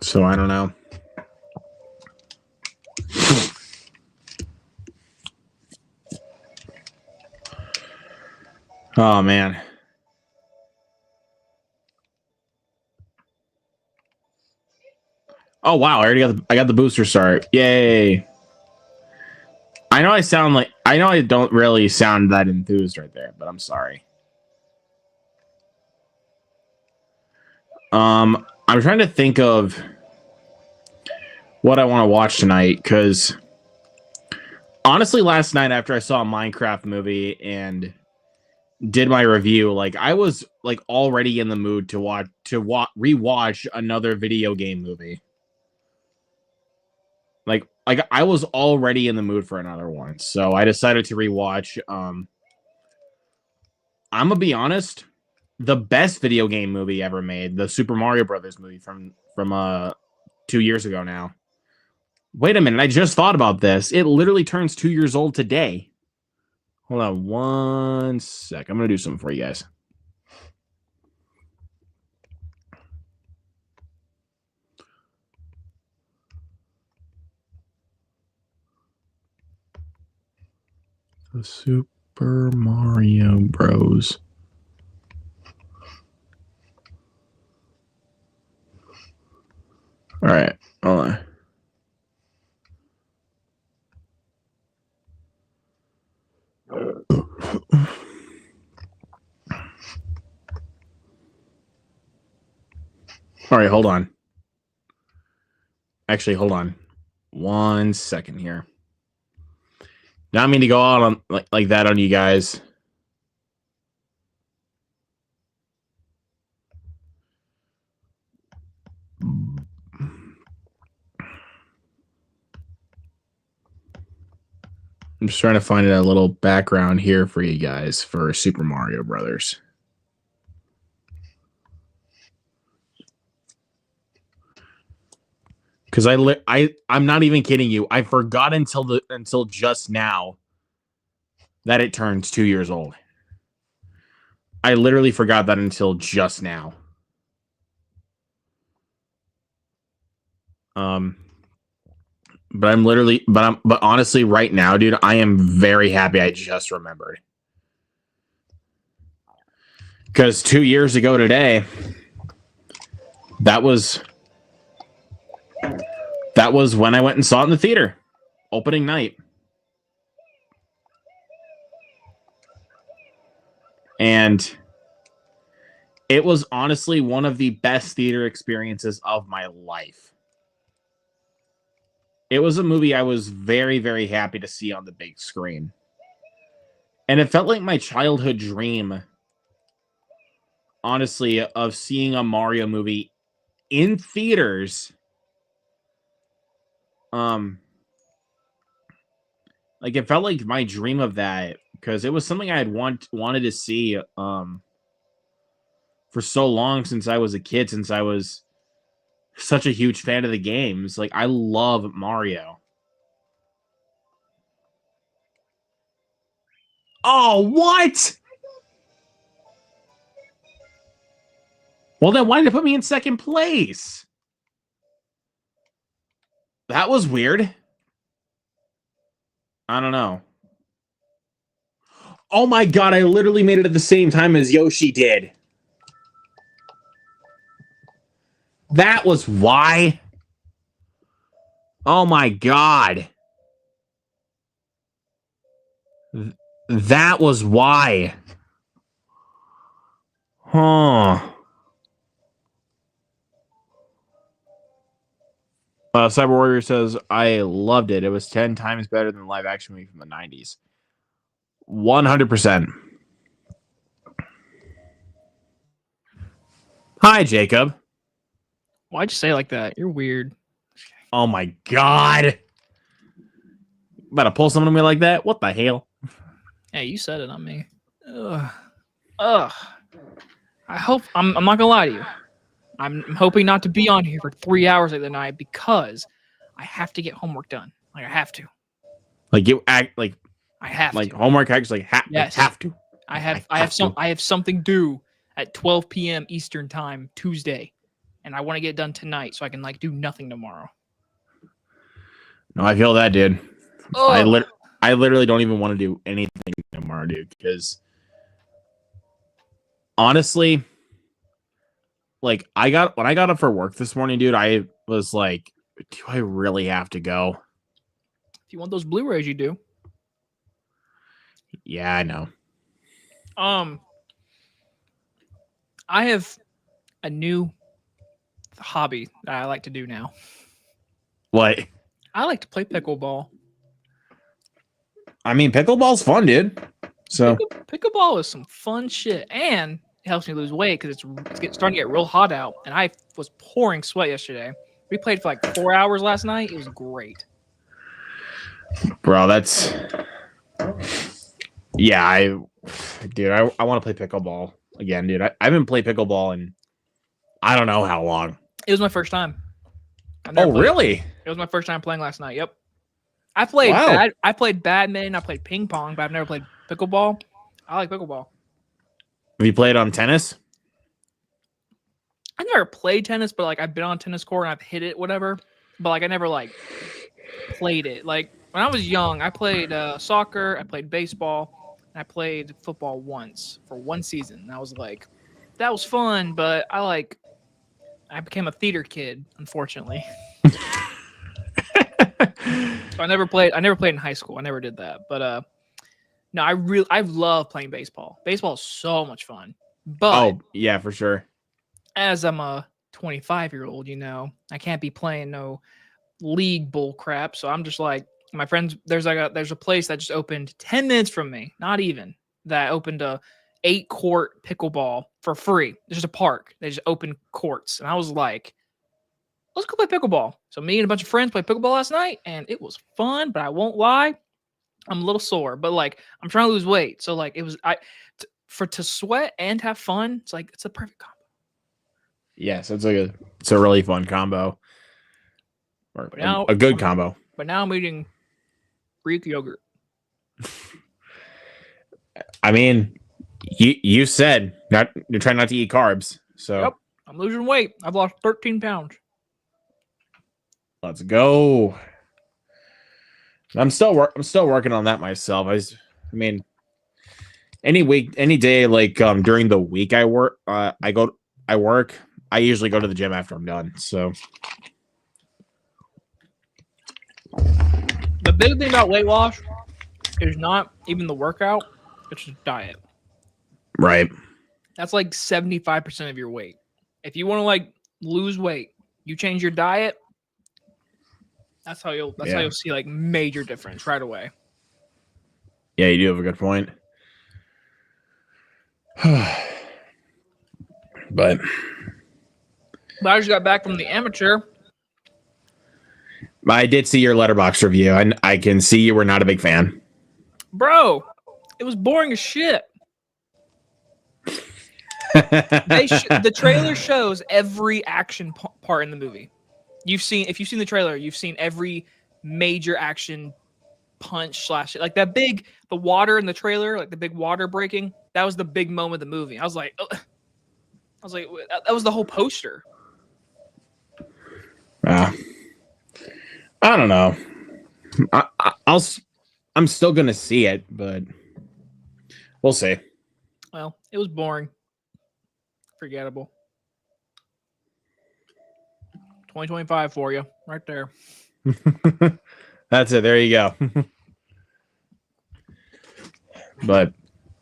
So I don't know. Oh man. Oh wow, I got the booster start. Yay. I know I don't really sound that enthused right there, but I'm sorry. I'm trying to think of what I want to watch tonight, because honestly, last night after I saw a Minecraft movie and did my review, like I was like already in the mood to rewatch another video game movie. Like I was already in the mood for another one, so I decided to rewatch. I'm gonna be honest, the best video game movie ever made, the Super Mario Brothers movie from 2 years ago now. Wait a minute, I just thought about this. It literally turns 2 years old today. Hold on 1 sec. I'm gonna do something for you guys. The Super Mario Bros. All right, hold on. All right, hold on. Actually, hold on 1 second here. Not mean to go out on like that on you guys. I'm just trying to find a little background here for you guys for Super Mario Brothers. Because I'm not even kidding you. I forgot until just now that it turns 2 years old. I literally forgot that until just now. But honestly, right now, dude, I am very happy I just remembered. Because 2 years ago today, that was when I went and saw it in the theater, opening night. And it was honestly one of the best theater experiences of my life. It was a movie I was very, very happy to see on the big screen. And it felt like my childhood dream, honestly, of seeing a Mario movie in theaters. Like it felt like my dream of that, because it was something I had wanted to see for so long, since I was a kid, since I was such a huge fan of the games. Like, I love Mario. Oh, what? Well, then why did they put me in second place? That was weird. I don't know. Oh my god, I literally made it at the same time as Yoshi did. That was why. Oh my god. That was why. Huh. Cyber Warrior says, I loved it. It was 10 times better than the live action movie from the 90s. 100%. Hi, Jacob. Why'd you say it like that? You're weird. Oh my god. About to pull someone on me like that? What the hell? Hey, you said it, not me. Ugh. I hope I'm not gonna lie to you. I'm hoping not to be on here for 3 hours of the night because I have to get homework done. Like I have to. Like you act like I have like to. homework actually Yes. have to. I have something due at 12 p.m. Eastern time Tuesday, and I want to get it done tonight so I can like do nothing tomorrow. No, I feel that, dude. Ugh. I literally don't even want to do anything tomorrow, dude, because honestly, like when I got up for work this morning, dude, I was like, do I really have to go? If you want those Blu-rays, you do. Yeah, I know. I have a new hobby that I like to do now. What? I like to play pickleball. I mean, pickleball's fun, dude. So Pickleball is some fun shit, and it helps me lose weight because it's starting to get real hot out, and I was pouring sweat yesterday. We played for like 4 hours last night. It was great. Bro, that's... Yeah, I want to play pickleball again, dude. I haven't played pickleball in I don't know how long. It was my first time. Oh, really? It was my first time playing last night. Yep. I played badminton, I played ping pong, but I've never played pickleball. I like pickleball. Have you played on tennis? I never played tennis, but like I've been on tennis court and I've hit it, whatever. But like I never like played it. Like when I was young, I played soccer, I played baseball, and I played football once for one season. And I was like, that was fun, but I became a theater kid, unfortunately. So I never played in high school. I never did that. But no, I love playing baseball. Baseball is so much fun. But yeah, for sure. As I'm a 25-year-old, I can't be playing no league bull crap. So I'm just like, my friends, there's a place that just opened 10 minutes from me, not even, that opened a 8-court pickleball for free. There's just a park. They just opened courts. And I was like, let's go play pickleball. So me and a bunch of friends played pickleball last night, and it was fun, but I won't lie, I'm a little sore. But like, I'm trying to lose weight. So like, it was to sweat and have fun, it's a perfect combo. Yes, it's a really fun combo. Or a good combo. But now I'm eating Greek yogurt. I mean, you said you're trying not to eat carbs. So yep, I'm losing weight. I've lost 13 pounds. Let's go. I'm still working on that myself. I mean, any day like during the week I work, I usually go to the gym after I'm done. So the big thing about weight loss is not even the workout, it's just diet. Right. That's like 75% of your weight. If you want to like lose weight, you change your diet. That's how you'll see like major difference right away. Yeah, you do have a good point. But I just got back from the amateur. I did see your Letterboxd review, and I can see you were not a big fan. Bro, it was boring as shit. The trailer shows every action part in the movie. If you've seen the trailer, you've seen every major action punch slash like the water in the trailer, like the big water breaking. That was the big moment of the movie. I was like, that was the whole poster. I don't know. I'm still gonna see it, but we'll see. Well, it was boring, forgettable. 2025 for you, right there. That's it. There you go. But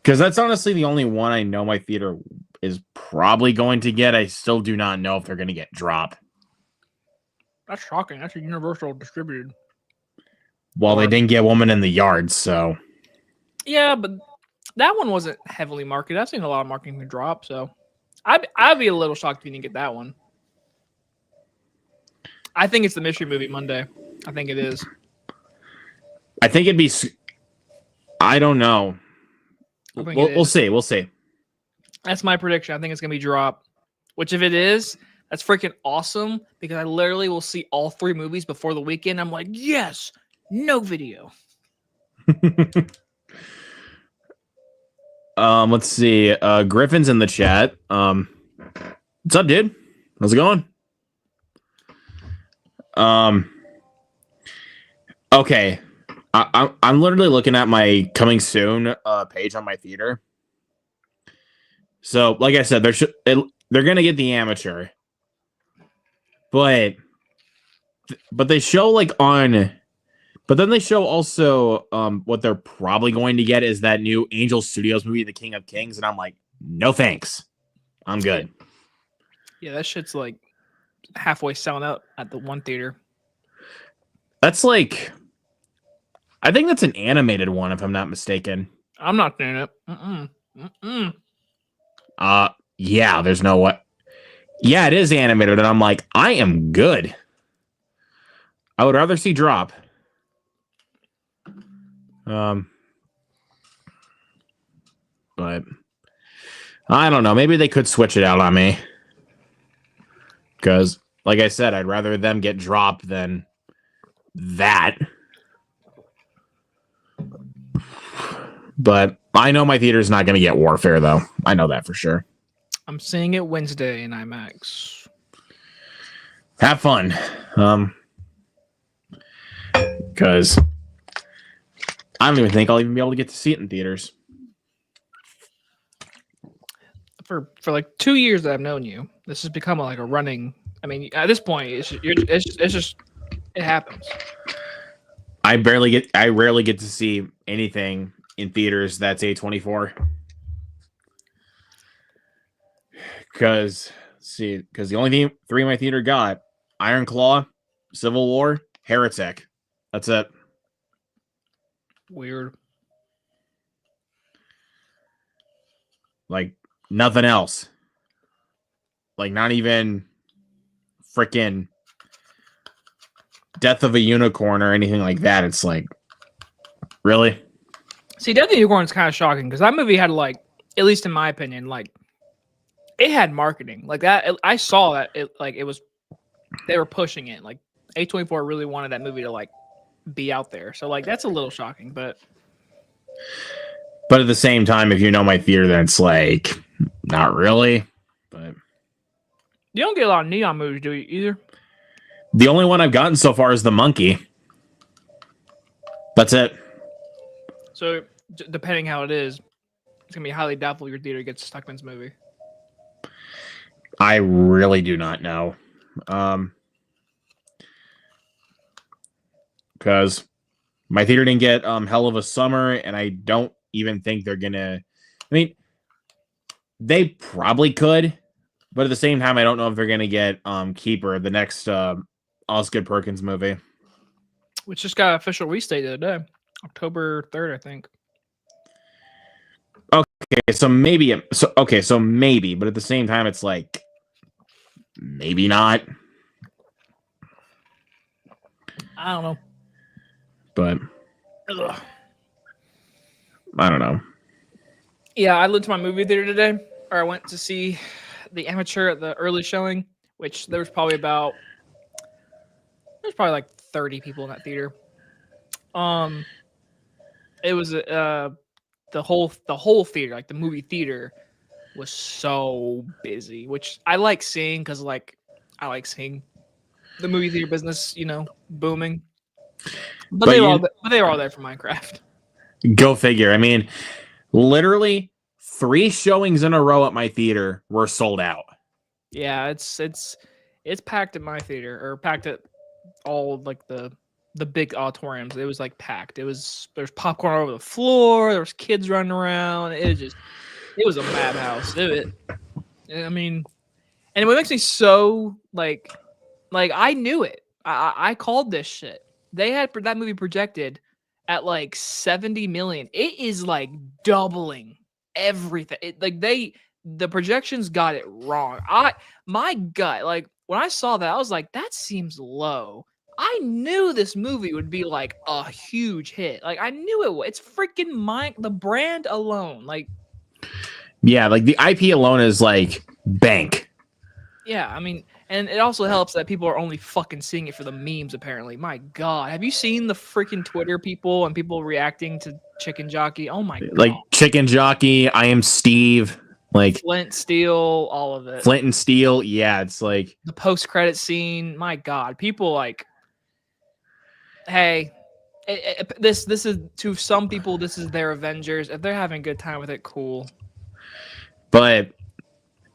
because that's honestly the only one I know my theater is probably going to get. I still do not know if they're going to get Drop. That's shocking. That's a Universal distributed. Well, they didn't get Woman in the Yard, so. Yeah, but that one wasn't heavily marketed. I've seen a lot of marketing to Drop, so I'd be a little shocked if you didn't get that one. I think it's the Mystery Movie Monday. I think it is. I think it'd be. I don't know. We'll see. We'll see. That's my prediction. I think it's gonna be Drop. Which, if it is, that's freaking awesome because I literally will see all 3 movies before the weekend. I'm like, yes, no video. Let's see. Griffin's in the chat. What's up, dude? How's it going? Okay. I'm literally looking at my coming soon page on my theater. So, like I said, they're gonna get the amateur, but they show but then they show also what they're probably going to get is that new Angel Studios movie, The King of Kings, and I'm like, no thanks, I'm good. Yeah, that shit's like halfway selling out at the one theater. That's like, I think that's an animated one, if I'm not mistaken. I'm not doing it. Yeah, there's no what. Yeah, it is animated, and I'm like, I am good. I would rather see Drop. But I don't know. Maybe they could switch it out on me. Because, like I said, I'd rather them get Drop than that. But I know my theater's not going to get Warfare, though. I know that for sure. I'm seeing it Wednesday in IMAX. Have fun. Because I don't even think I'll even be able to get to see it in theaters. For like 2 years that I've known you, this has become like a running. I mean, at this point, it's just it happens. I rarely get to see anything in theaters that's A24. Because the only 3 my theater got: Iron Claw, Civil War, Heretic. That's it. Weird. Like nothing else. Like not even freaking Death of a Unicorn or anything like that. It's like, really? See, Death of the Unicorn is kind of shocking because that movie had like, at least in my opinion, like it had marketing like that. I saw that it was they were pushing it. Like A24 really wanted that movie to like be out there. So like that's a little shocking, but at the same time, if you know my theater, then it's like not really. But you don't get a lot of neon movies, do you? Either. The only one I've gotten so far is The Monkey. That's it. So depending how it is, it's gonna be highly doubtful your theater gets Stuckman's movie. I really do not know. Because my theater didn't get Hell of a Summer, and I don't even think they're gonna. I mean, they probably could, but at the same time, I don't know if they're gonna get Keeper, the next Osgood Perkins movie, which just got official release-date the other day, October 3rd, I think. Okay, so maybe. So maybe, but at the same time, it's like maybe not. I don't know. But Ugh. I don't know. Yeah, I went to my movie theater today. or I went to see the amateur at the early showing, which there was probably like 30 people in that theater. Um, it was the whole theater, like the movie theater, was so busy, which I like seeing because like I like seeing the movie theater business, booming. But But they were all you but they were all there for Minecraft. go figure. I mean, literally 3 showings in a row at my theater were sold out. Yeah, it's packed at my theater, or packed at all of, like the big auditoriums. It was like packed. There's popcorn all over the floor. There was kids running around. It was a madhouse. I mean, and what makes me so like I knew it. I called this shit. They had that movie projected at like 70 million. It is like doubling everything. The projections got it wrong. My gut, like when I saw that, I was like, that seems low. I knew this movie would be like a huge hit. Like I knew it would. It's freaking the brand alone. Like, Yeah, like the IP alone is like bank. yeah, I mean, and it also helps that people are only fucking seeing it for the memes, apparently. My God. Have you seen the freaking Twitter people and people reacting to Chicken Jockey? Oh my Like God. Chicken Jockey, I Am Steve, like Flint, Steel, all of it. Flint and Steel. Yeah, it's like The post-credit scene. My God. People like, hey, this is, to some people, this is their Avengers. If they're having a good time with it, cool. but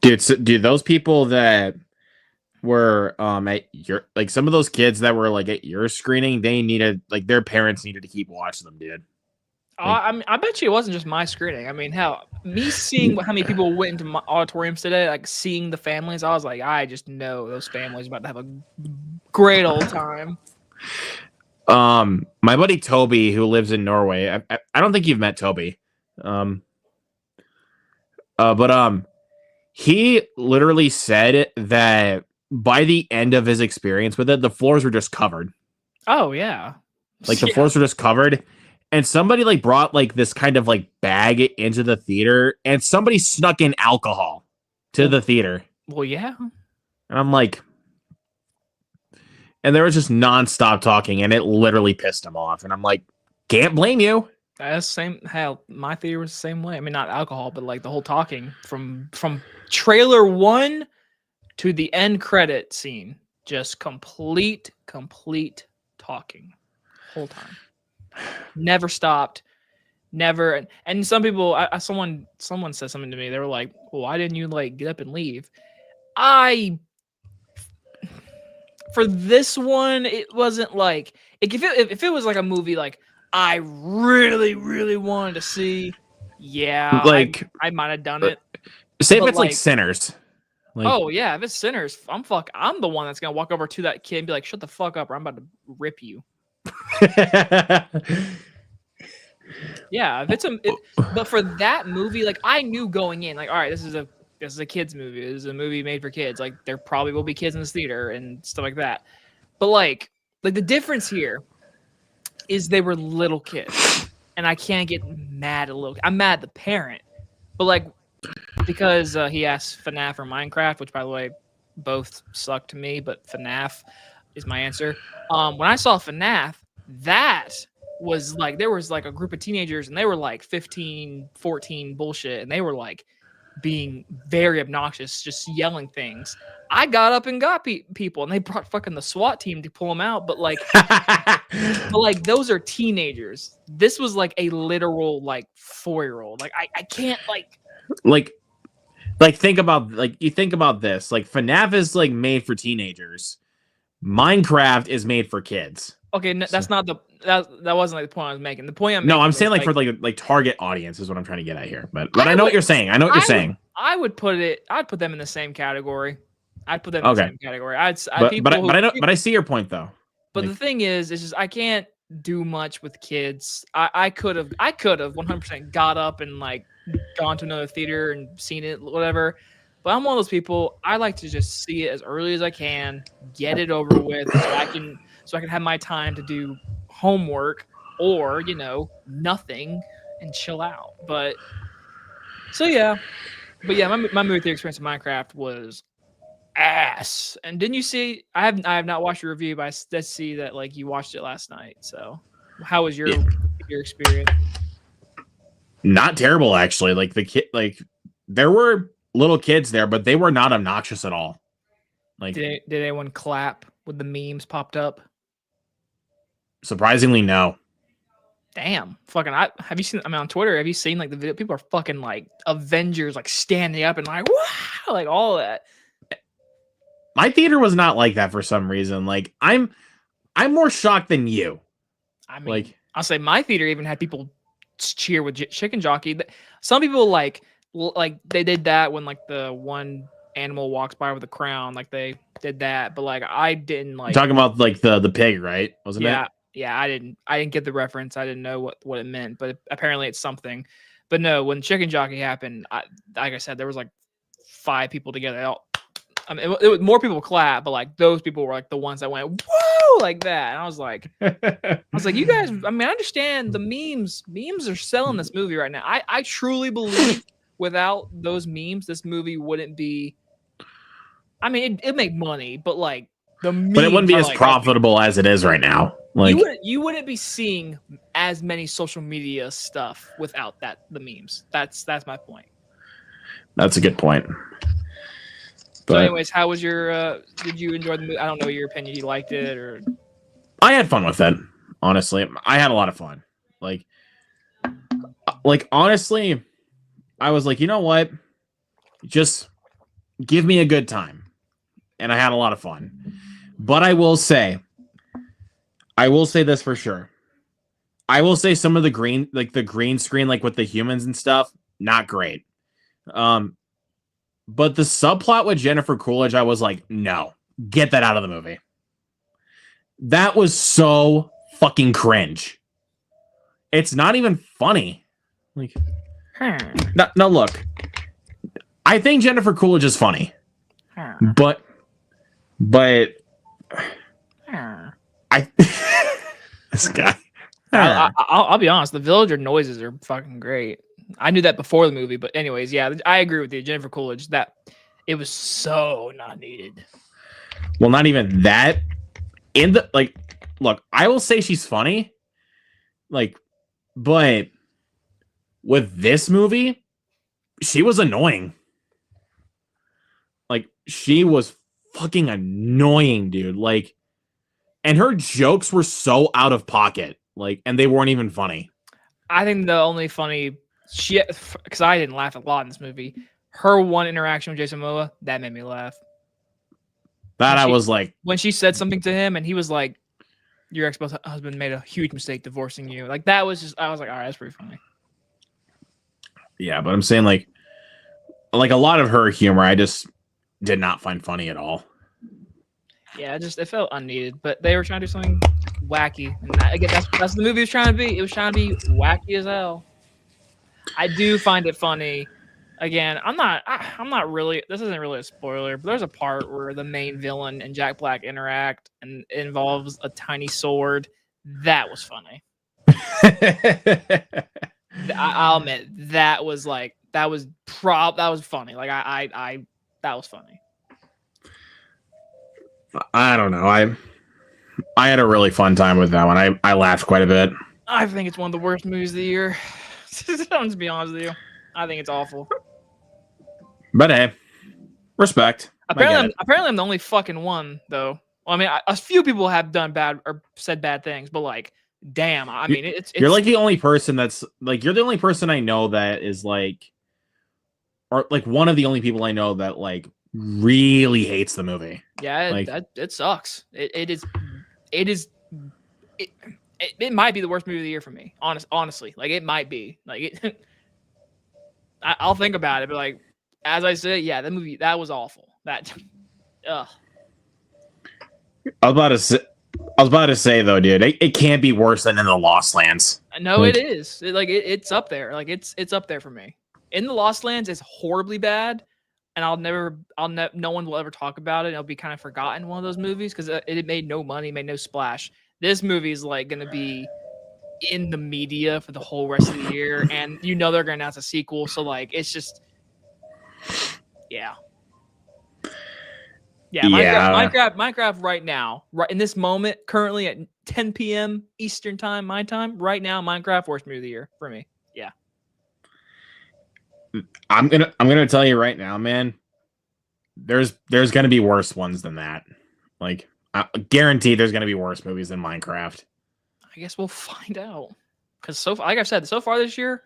dude, those people that were at your, like, some of those kids that were like at your screening, they needed, like, their parents needed to keep watching them, dude. I mean, I bet you it wasn't just my screening. I mean, hell, me seeing how many people went into my auditoriums today, like seeing the families, I was like, I just know those families about to have a great old time. My buddy Toby, who lives in Norway, I don't think you've met Toby. But he literally said that by the end of his experience with it, the floors were just covered. Oh yeah, Like the floors were just covered. And somebody like brought like this kind of like bag into the theater, and somebody snuck in alcohol to the theater. Well, yeah. And I'm like, and there was just nonstop talking, and it literally pissed him off. And I'm like, can't blame you. That's same. Hell, my theater was the same way. I mean, not alcohol, but like the whole talking from trailer 1 to the end credit scene, just complete talking, whole time. Never stopped. Never. And some people, someone said something to me. They were like, well, why didn't you like get up and leave? For this one, it wasn't like if it was like a movie like I really wanted to see, yeah, Like, I might have done it. say if But it's like Sinners. Like, oh yeah, if it's Sinners, I'm the one that's gonna walk over to that kid and be like, shut the fuck up, or I'm about to rip you. Yeah, but for that movie, like I knew going in, like, all right, this is a kids movie. This is a movie made for kids. Like there probably will be kids in this theater and stuff like that. But like the difference here is they were little kids, and I can't get mad at I'm mad at the parent, but like because he asked FNAF or Minecraft, which by the way both suck to me, but FNAF is my answer. When I saw FNAF, that was like there was like a group of teenagers, and they were like 15, 14 bullshit, and they were like being very obnoxious, just yelling things. I got up and got people, and they brought fucking the SWAT team to pull them out. But like, those are teenagers. This was like a literal like 4-year-old. Like I can't like think about you think about this. Like FNAF is like made for teenagers. Minecraft is made for kids. Okay, that's not that wasn't like the point I was making. The point I'm saying like for like target audience is what I'm trying to get at here. But I know what you're saying. I know what you're saying. I'd put them in the same category. I'd put them in the same category. But I see your point though. But the thing is, it's just I can't do much with kids. I could have 100% got up and like gone to another theater and seen it, whatever. But I'm one of those people. I like to just see it as early as I can, get it over with, so I can have my time to do homework or nothing and chill out. But so yeah, But yeah, my movie theater experience in Minecraft was ass. And didn't you see? I have not watched your review, but I did see that like you watched it last night. So how was Yeah. your experience? Not terrible, actually. Like the kid, like there were little kids there, but they were not obnoxious at all. Like Did anyone clap when the memes popped up? surprisingly, no. Damn, fucking! Have you seen? I mean, on Twitter, have you seen like the video? People are fucking like Avengers, like standing up and like wow, like all that. My theater was not like that for some reason. Like I'm more shocked than you. I mean, Like I'll say my theater even had people cheer with chicken jockey. Some people like they did that when like the one animal walks by with a crown, like they did that. But like I didn't like. talking about like the pig, right? Wasn't Yeah, it? yeah. I didn't get the reference. I didn't know what it meant, but apparently it's something. But no, when chicken jockey happened, like I said, there was like 5 people together. I mean, it was more people clap, but like those people were like the ones that went whoa like that, and I was like, you guys. I mean, I understand the memes. Memes are selling this movie right now. I truly believe without those memes, this movie wouldn't be. I mean, it'd make money, but like the memes, But it wouldn't be are, as like, profitable as it is right now. Like you wouldn't be seeing as many social media stuff without the memes. That's my point. that's a good point. So, But anyways, how was your? Did you enjoy the movie? I don't know your opinion. You liked it, or I had fun with it. Honestly, I had a lot of fun. Like honestly, I was like, you know what? Just give me a good time, and I had a lot of fun. But I will say this for sure. I will say some of the green screen, like with the humans and stuff, not great. But the subplot with Jennifer Coolidge, I was like, no, get that out of the movie. That was so fucking cringe. It's not even funny. Like, no, look, I think Jennifer Coolidge is funny, but I this guy. I'll be honest. The villager noises are fucking great. I knew that before the movie, but anyways, yeah, I agree with you, Jennifer Coolidge. That it was so not needed. Well, not even that. In the like, look, I will say she's funny, like, but with this movie, she was annoying. Like, she was fucking annoying, dude. Like, and her jokes were so out of pocket, like, and they weren't even funny. I think the only funny because I didn't laugh a lot in this movie. Her one interaction with Jason Momoa that made me laugh. That I was like, when she said something to him, and he was like, "Your ex-husband made a huge mistake divorcing you." Like that was just, I was like, all right, that's pretty funny. Yeah, but I'm saying like a lot of her humor, I just did not find funny at all. Yeah, it felt unneeded, but they were trying to do something wacky, and again, that's what the movie was trying to be. It was trying to be wacky as hell. I do find it funny. Again, I'm not really. This isn't really a spoiler, but there's a part where the main villain and Jack Black interact, and it involves a tiny sword. That was funny. I'll admit that was funny. Like that was funny. I don't know. I had a really fun time with that one. I laughed quite a bit. I think it's one of the worst movies of the year. I'm just be honest with you. I think it's awful. But hey, respect. Apparently I'm the only fucking one though. Well, I mean, a few people have done bad or said bad things, but like, damn. I mean, it's you're like the only person that's like you're the only person I know that is like, or like one of the only people I know that like really hates the movie. Yeah, like, it sucks. It might be the worst movie of the year for me. Honestly, like it might be. Like it. I'll think about it, but like as I said, yeah, that was awful. That, ugh. I was about to say though, dude, it can't be worse than In the Lost Lands. No, like, it is. It's up there. Like it's up there for me. In the Lost Lands is horribly bad, and no one will ever talk about it. It'll be kind of forgotten, one of those movies, because it made no money, made no splash. This movie is like going to be in the media for the whole rest of the year, and they're going to announce a sequel. So like, it's just, Yeah. Yeah, Yeah. Minecraft right now, right in this moment, currently at 10 p.m. Eastern time, my time, right now, Minecraft worst movie of the year for me. Yeah. I'm gonna tell you right now, man. There's gonna be worse ones than that. Like, I guarantee there's gonna be worse movies than Minecraft. I guess we'll find out. Because like I've said, so far this year,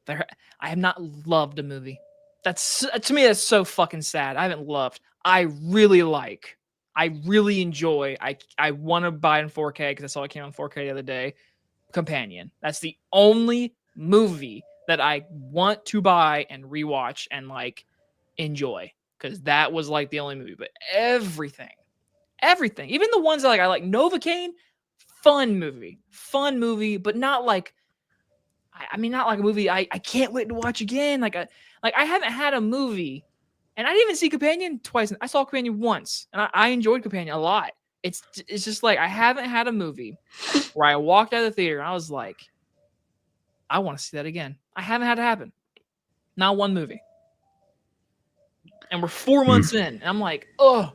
I have not loved a movie. That's to me, that's so fucking sad. I haven't loved. I really like. I really enjoy. I want to buy it in 4K because I saw it came on 4K the other day. Companion. That's the only movie that I want to buy and rewatch and like enjoy because that was like the only movie. But everything, even the ones that I like Novocaine, fun movie, but not like I mean, not like a movie I can't wait to watch again. Like I haven't had a movie, and I didn't even see Companion twice. I saw Companion once, and I enjoyed Companion a lot. It's just like I haven't had a movie where I walked out of the theater and I was like, I want to see that again. I haven't had it happen. Not one movie. And we're 4 months in, and I'm like, oh.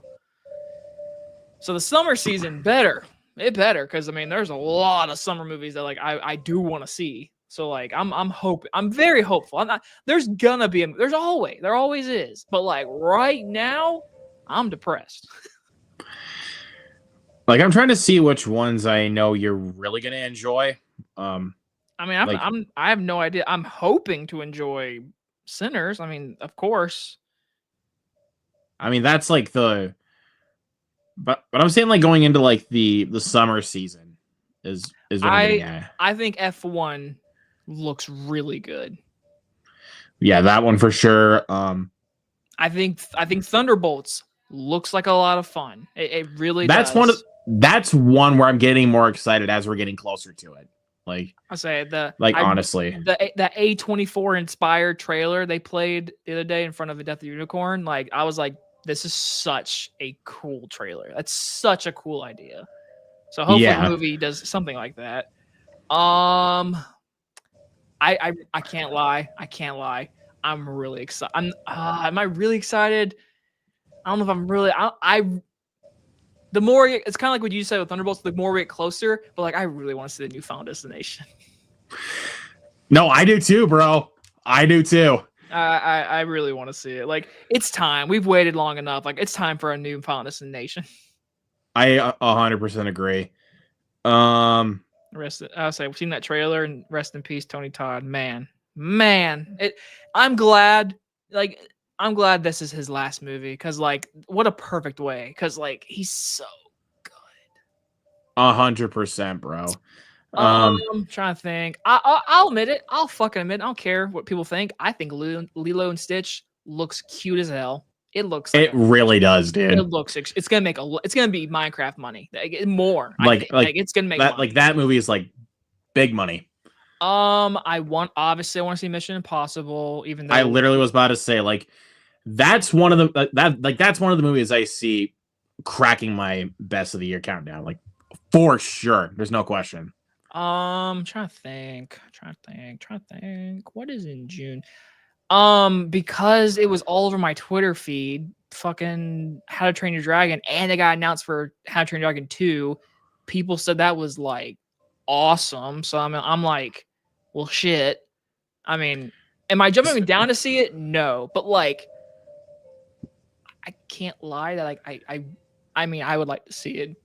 So the summer season better. It better, because I mean, there's a lot of summer movies that like I do want to see. So like I'm hoping, I'm very hopeful. I'm not, there's gonna be there always is. But like right now, I'm depressed. Like, I'm trying to see which ones I know you're really gonna enjoy. I mean, I have no idea. I'm hoping to enjoy Sinners. I mean, of course. I mean, that's like but I'm saying like going into like the summer season is what I'm getting at. I think F1 looks really good. Yeah, that one for sure. I think Thunderbolts looks like a lot of fun. It really that's does. That's one where I'm getting more excited as we're getting closer to it. Like, I say honestly, the A24 inspired trailer they played the other day in front of the Death of the Unicorn. Like, I was like, this is such a cool trailer. That's such a cool idea. So hopefully the movie does something like that. I can't lie. I'm really excited. Am I really excited? I don't know if I'm really. The more it's kind of like what you said with Thunderbolts. The more we get closer, but like I really want to see the new Final Destination. No, I do too, bro. I do too. I really want to see it. Like, it's time. We've waited long enough. Like, it's time for a new Final Destination. I 100% agree. I'll say we've seen that trailer, and rest in peace, Tony Todd. Man. I'm glad this is his last movie, because like, what a perfect way. Because like, he's so good. 100%, bro. I'm trying to think. I'll admit it. I'll fucking admit it. I don't care what people think. I think Lilo and Stitch looks cute as hell. It looks like really does, dude. It looks, it's gonna be Minecraft money. More. Like it's gonna make that money. like that movie is like big money. I want to see Mission Impossible, even though I literally was about to say, like, that's one of the that's one of the movies I see cracking my best of the year countdown, like, for sure. There's no question. Trying to think. What is in June? Because it was all over my Twitter feed, fucking How to Train Your Dragon, and it got announced for How to Train Your Dragon 2. People said that was like awesome. So I'm like, well, shit. I mean, am I jumping down to see it? No, but like, I can't lie that like I mean, I would like to see it.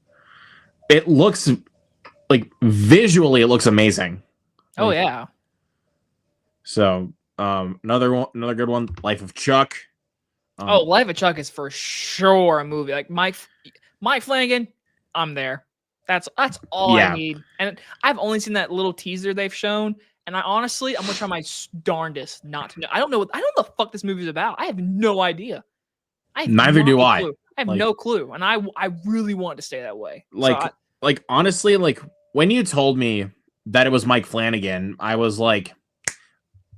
It looks like, visually, it looks amazing. Oh, like, yeah. So another good one, Life of Chuck. Life of Chuck is for sure a movie. Like Mike Flanagan, I'm there. That's all I need. And I've only seen that little teaser they've shown. And I'm gonna try my darndest not to know. I don't know what the fuck this movie is about. I have no idea. Neither do I. I have no clue. And I really want to stay that way. Like, honestly, like, when you told me that it was Mike Flanagan, I was like,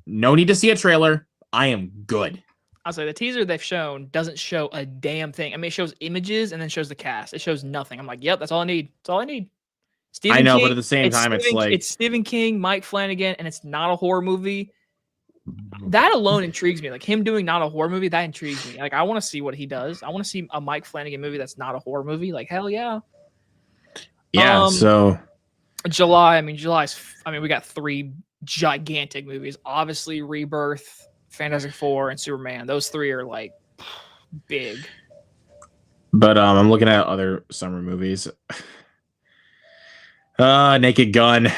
no need to see a trailer. I am good. I'll say the teaser they've shown doesn't show a damn thing. I mean, it shows images and then shows the cast. It shows nothing. I'm like, yep, that's all I need. That's all I need. I know, but at the same time, it's like, it's Stephen King, Mike Flanagan, and it's not a horror movie. That alone intrigues me. Like him doing not a horror movie, that intrigues me. Like I want to see what he does. I want to see a Mike Flanagan movie that's not a horror movie. Like hell yeah. Yeah, so July. We got 3 gigantic movies. Obviously, Rebirth, Fantastic Four, and Superman. Those 3 are like big. but I'm looking at other summer movies. Naked Gun.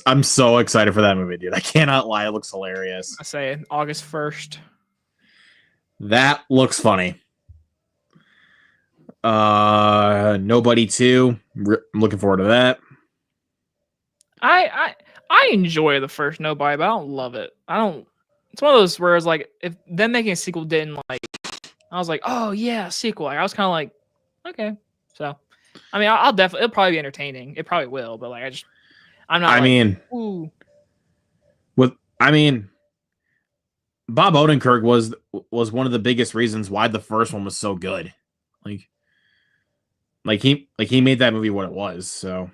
I'm so excited for that movie, dude. I cannot lie. It looks hilarious. I say August 1st. That looks funny. Nobody 2. I'm looking forward to that. I enjoy the first Nobody, but I don't love it. I don't. It's one of those where it's like if them making a sequel didn't like, I was like, oh yeah, sequel. Like, I was kind of like, okay. So, I mean, I'll definitely. It'll probably be entertaining. It probably will, but like, I'm not. I like, mean, ooh. Bob Odenkirk was one of the biggest reasons why the first one was so good. Like he made that movie what it was. So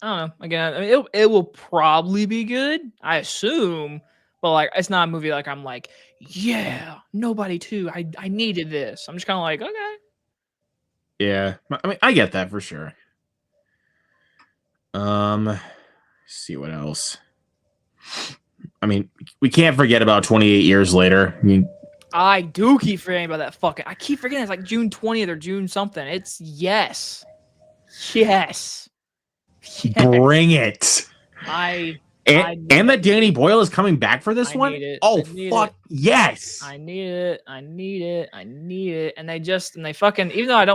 I don't know. Again, I mean, it will probably be good, I assume. But like, it's not a movie like I'm like, yeah, Nobody 2. I needed this. I'm just kind of like, okay. yeah, I mean, I get that for sure. See what else. I mean, we can't forget about 28 years later. I mean, I do keep forgetting about that fucking. I keep forgetting it's like June 20th or June something. It's yes. Yes. Bring it. And that Danny Boyle is coming back for this one? Oh, fuck yes. I need it. And they fucking, even though I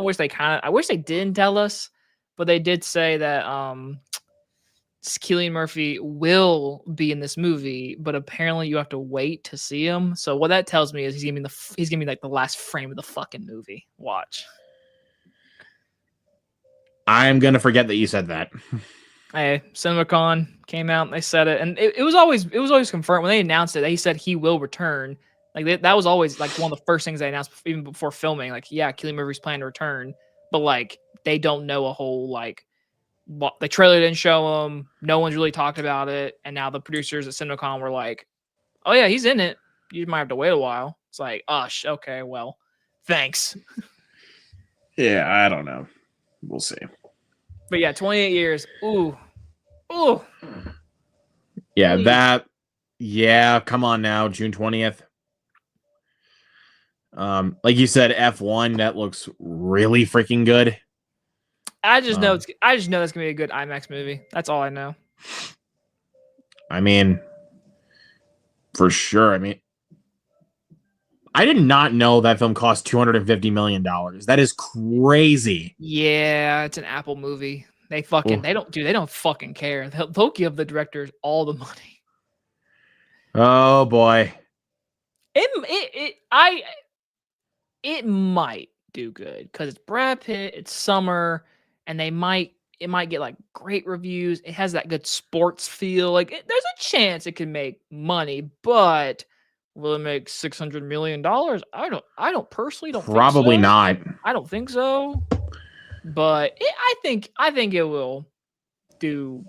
wish they didn't tell us, but they did say that Cillian Murphy will be in this movie, but apparently you have to wait to see him. So what that tells me is he's gonna be like the last frame of the fucking movie. Watch. I'm gonna forget that you said that. Hey, CinemaCon came out and they said it, and it was always confirmed when they announced it. They said he will return. Like that was always like one of the first things they announced even before filming. Like, yeah, Cillian Murphy's planning to return, but like they don't know a whole like. The trailer didn't show him. No one's really talked about it, and now the producers at CinemaCon were like, "Oh yeah, he's in it. You might have to wait a while." It's like, okay, well, thanks. Yeah, I don't know. We'll see. But yeah, 28 years. Ooh. Yeah, please. Yeah, come on now, June 20th. Like you said, F1, that looks really freaking good. I just know that's gonna be a good IMAX movie. That's all I know. I mean, for sure. I mean, I did not know that film cost $250 million. That is crazy. Yeah, it's an Apple movie. They don't fucking care. They'll give the directors all the money. Oh boy. It might do good because it's Brad Pitt, it's summer, and it might get like great reviews. It has that good sports feel. Like there's a chance it can make money, but will it make $600 million? I don't personally don't probably think so. not. I don't think so. But I think it will do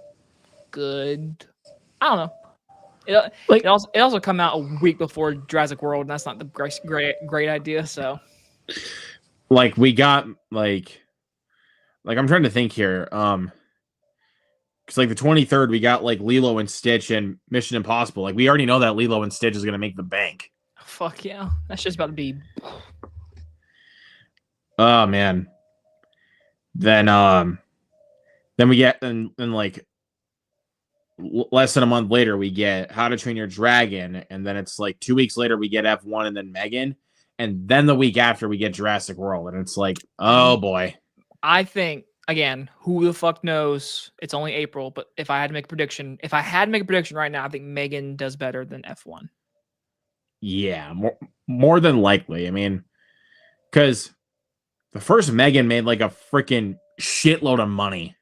good. I don't know. It also come out a week before Jurassic World, and that's not the great idea. So, like we got like I'm trying to think here. Because like the 23rd, we got like Lilo and Stitch and Mission Impossible. Like we already know that Lilo and Stitch is gonna make the bank. Fuck yeah, that's just about to be. Oh man. Then we get and like less than a month later we get How to Train Your Dragon, and then it's like 2 weeks later we get F1 and then Megan, and then the week after we get Jurassic World, and it's like, oh boy. I think again, who the fuck knows? It's only April, but if I had to make a prediction right now, I think Megan does better than F1. Yeah, more than likely. I mean, because the first Megan made like a freaking shitload of money.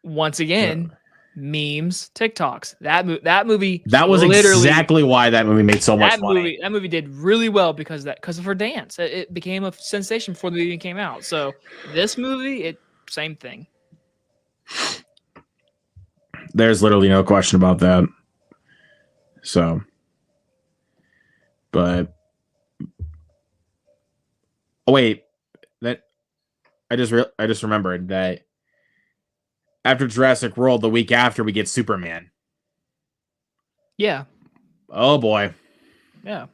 Once again, memes, TikToks. That movie. That was exactly why that movie made so much money. That movie did really well because of her dance. It became a sensation before the movie came out. So this movie, same thing. There's literally no question about that. So, But oh wait, that I just remembered that after Jurassic World, the week after we get Superman. Yeah, Oh boy. yeah.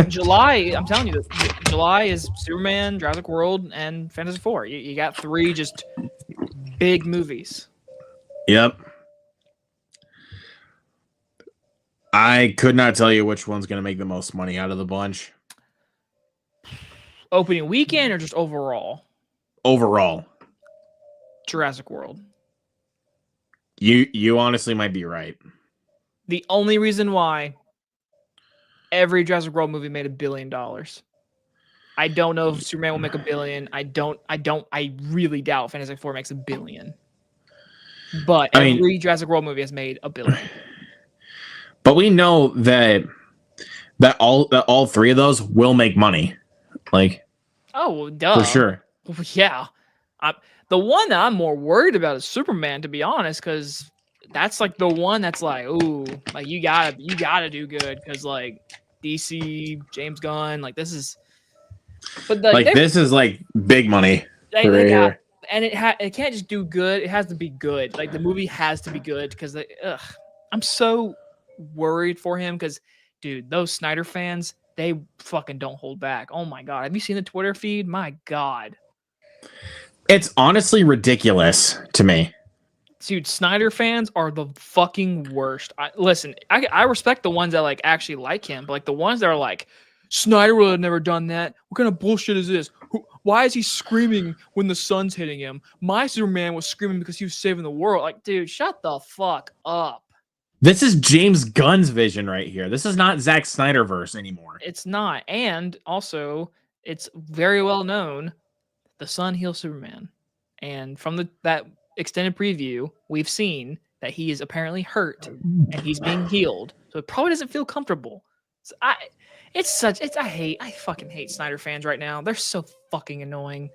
July, I'm telling you, July is Superman, Jurassic World, and Fantasy Four. You got three just big movies. Yep. I could not tell you which one's going to make the most money out of the bunch. Opening weekend or just overall? Overall. Jurassic World. You honestly might be right. The only reason why every Jurassic World movie made $1 billion. I don't know if Superman will make $1 billion. I really doubt Fantastic Four makes $1 billion. But every Jurassic World movie has made $1 billion. But we know that all three of those will make money. Like, oh, duh. For sure. Yeah. The one that I'm more worried about is Superman, to be honest, because that's like the one that's like, ooh, like you gotta do good because like DC, James Gunn, like this is, but like this is like big money. They got, and it can't just do good; it has to be good. Like the movie has to be good because I'm so worried for him because, dude, those Snyder fans, they fucking don't hold back. Oh my god, have you seen the Twitter feed? My god. It's honestly ridiculous to me. Dude, Snyder fans are the fucking worst. Listen, I respect the ones that like actually like him, but like the ones that are like, Snyder would have never done that. What kind of bullshit is this? Why is he screaming when the sun's hitting him? My Superman was screaming because he was saving the world. Like, dude, shut the fuck up. This is James Gunn's vision right here. This is not Zack Snyderverse anymore. It's not. And also, it's very well known the sun heals Superman. And from that extended preview, we've seen that he is apparently hurt and he's being healed. So it probably doesn't feel comfortable. So I fucking hate Snyder fans right now. They're so fucking annoying.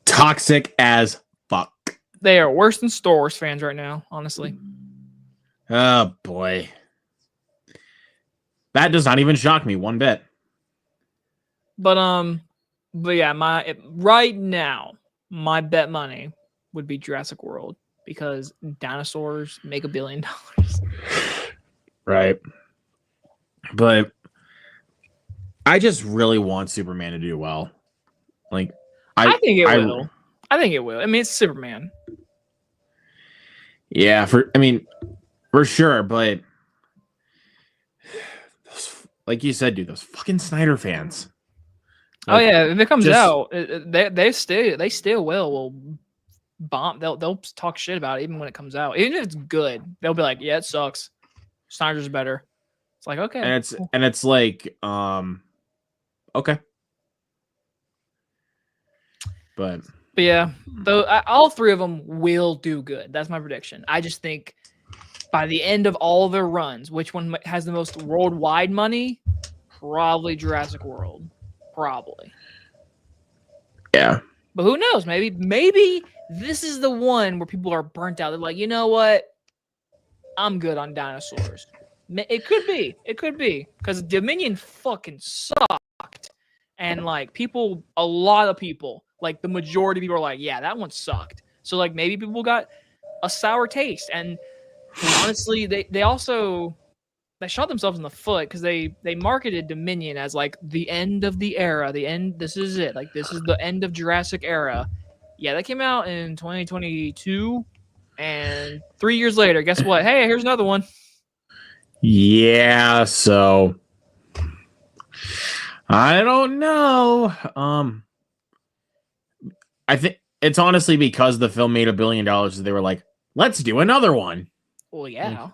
Toxic as fuck. They are worse than Star Wars fans right now, honestly. Oh boy. That does not even shock me one bit. But yeah, right now, my bet money would be Jurassic World because dinosaurs make $1 billion. Right. But I just really want Superman to do well. Like, I think it will. I think it will. I mean, it's Superman. Yeah, for sure. But like you said, dude, those fucking Snyder fans. Like, oh yeah, if it comes out, they still will bomb. They'll talk shit about it even when it comes out. Even if it's good, they'll be like, "Yeah, it sucks. Snyder's better." It's like, okay, and it's like, okay, but yeah, though all three of them will do good. That's my prediction. I just think by the end of all their runs, which one has the most worldwide money? Probably Jurassic World. Probably. Yeah. But who knows? Maybe this is the one where people are burnt out. They're like, you know what? I'm good on dinosaurs. It could be. It could be. Because Dominion fucking sucked. And like a lot of people, like the majority of people are like, yeah, that one sucked. So like maybe people got a sour taste. And honestly, they also shot themselves in the foot because they marketed Dominion as like the end of the era, this is it, like this is the end of Jurassic era. Yeah, that came out in 2022, and 3 years later, guess what? Hey, here's another one. Yeah, so I don't know. I think it's honestly because the film made $1 billion that they were like, let's do another one. Well, yeah.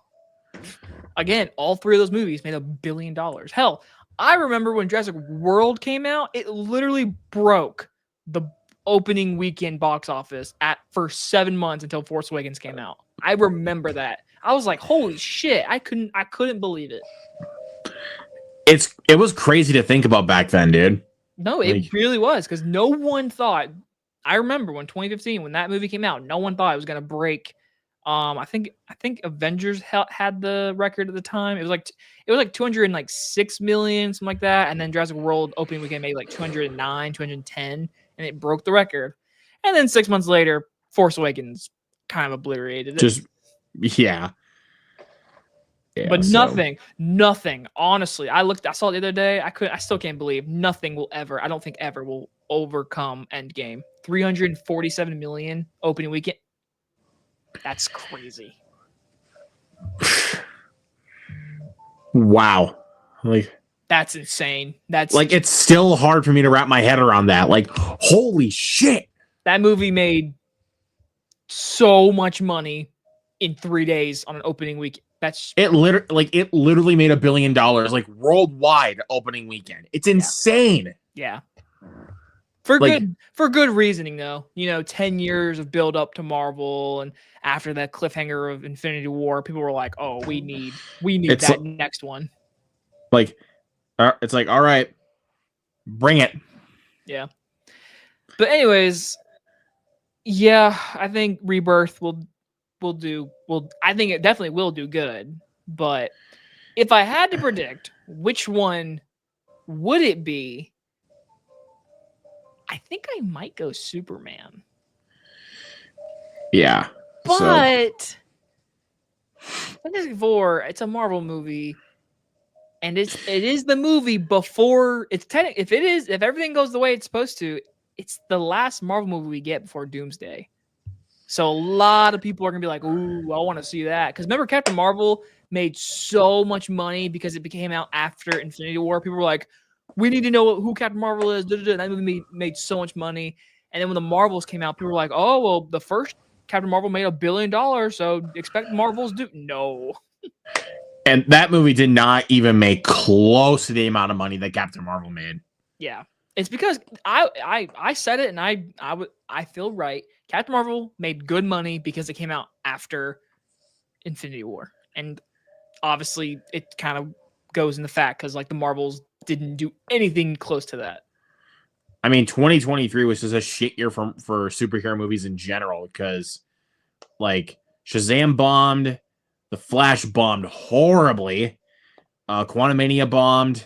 Again, all three of those movies made $1 billion. Hell, I remember when Jurassic World came out, it literally broke the opening weekend box office for 7 months until Force Awakens came out. I remember that. I was like, holy shit. I couldn't believe it. It was crazy to think about back then, dude. No, it really was, because no one thought. I remember when 2015, when that movie came out, no one thought it was going to break I think Avengers had the record at the time. It was like 206 million, something like that. And then Jurassic World opening weekend made like 209, 210, and it broke the record. And then 6 months later, Force Awakens kind of obliterated it. Just yeah. But nothing. Honestly, I saw it the other day. I still can't believe nothing will ever. I don't think ever will overcome Endgame. 347 million opening weekend. That's crazy. Wow. Like that's insane. That's like it's still hard for me to wrap my head around that. Like, holy shit. That movie made so much money in 3 days on an opening week. It literally made $1 billion like worldwide opening weekend. It's insane. Yeah. For good reasoning though. 10 years of build up to Marvel, and after that cliffhanger of Infinity War, people were like, "Oh, we need that next one." Like it's like, all right, bring it. Yeah. But anyways, yeah, I think Rebirth will do well. I think it definitely will do good. But if I had to predict which one would it be, I think I might go Superman. Yeah. But Fantastic Four, it's a Marvel movie. And it is the movie before it's if everything goes the way it's supposed to, it's the last Marvel movie we get before Doomsday. So a lot of people are gonna be like, "Ooh, I want to see that." Because remember, Captain Marvel made so much money because it came out after Infinity War. People were like, "We need to know who Captain Marvel is." That movie made so much money. And then when the Marvels came out, people were like, "Oh, well, the first Captain Marvel made $1 billion, so expect Marvels do." No. And that movie did not even make close to the amount of money that Captain Marvel made. Yeah, it's because I said it, and I feel right. Captain Marvel made good money because it came out after Infinity War, and obviously it kind of goes in the fact because like the Marvels didn't do anything close to that. I mean, 2023 was just a shit year for superhero movies in general because like Shazam bombed. The Flash bombed horribly. Quantumania bombed.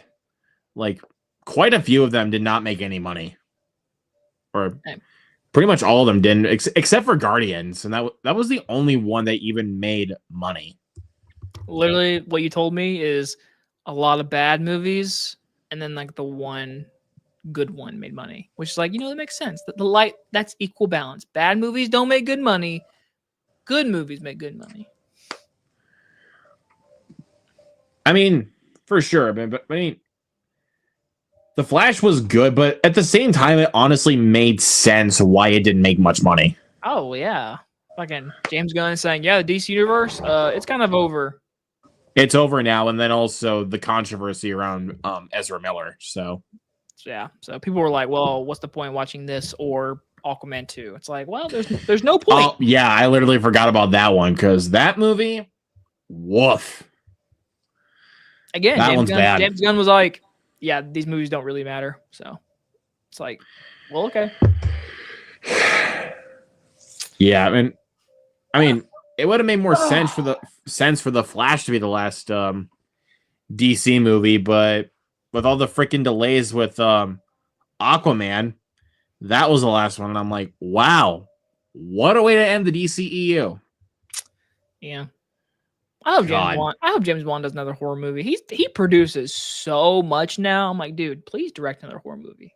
Like, quite a few of them did not make any money. Or pretty much all of them didn't, except for Guardians. And that was the only one that even made money. Literally, what you told me is a lot of bad movies, and then like the one good one made money. Which is like, that makes sense. That's equal balance. Bad movies don't make good money. Good movies make good money. I mean, for sure. But I mean, The Flash was good, but at the same time, it honestly made sense why it didn't make much money. Oh, yeah. Fucking James Gunn saying, yeah, the DC universe, it's kind of over. It's over now, and then also the controversy around Ezra Miller. So people were like, well, what's the point watching this or Aquaman 2? It's like, well, there's no point. Oh, yeah, I literally forgot about that one because that movie, woof. Again, James Gunn was like, yeah, these movies don't really matter. So it's like, well, okay. Yeah, I mean, it would have made more sense for the Flash to be the last DC movie, but with all the freaking delays with Aquaman, that was the last one, and I'm like, wow, what a way to end the DCEU. Yeah. I hope James Wan does another horror movie. He produces so much now. I'm like, dude, please direct another horror movie,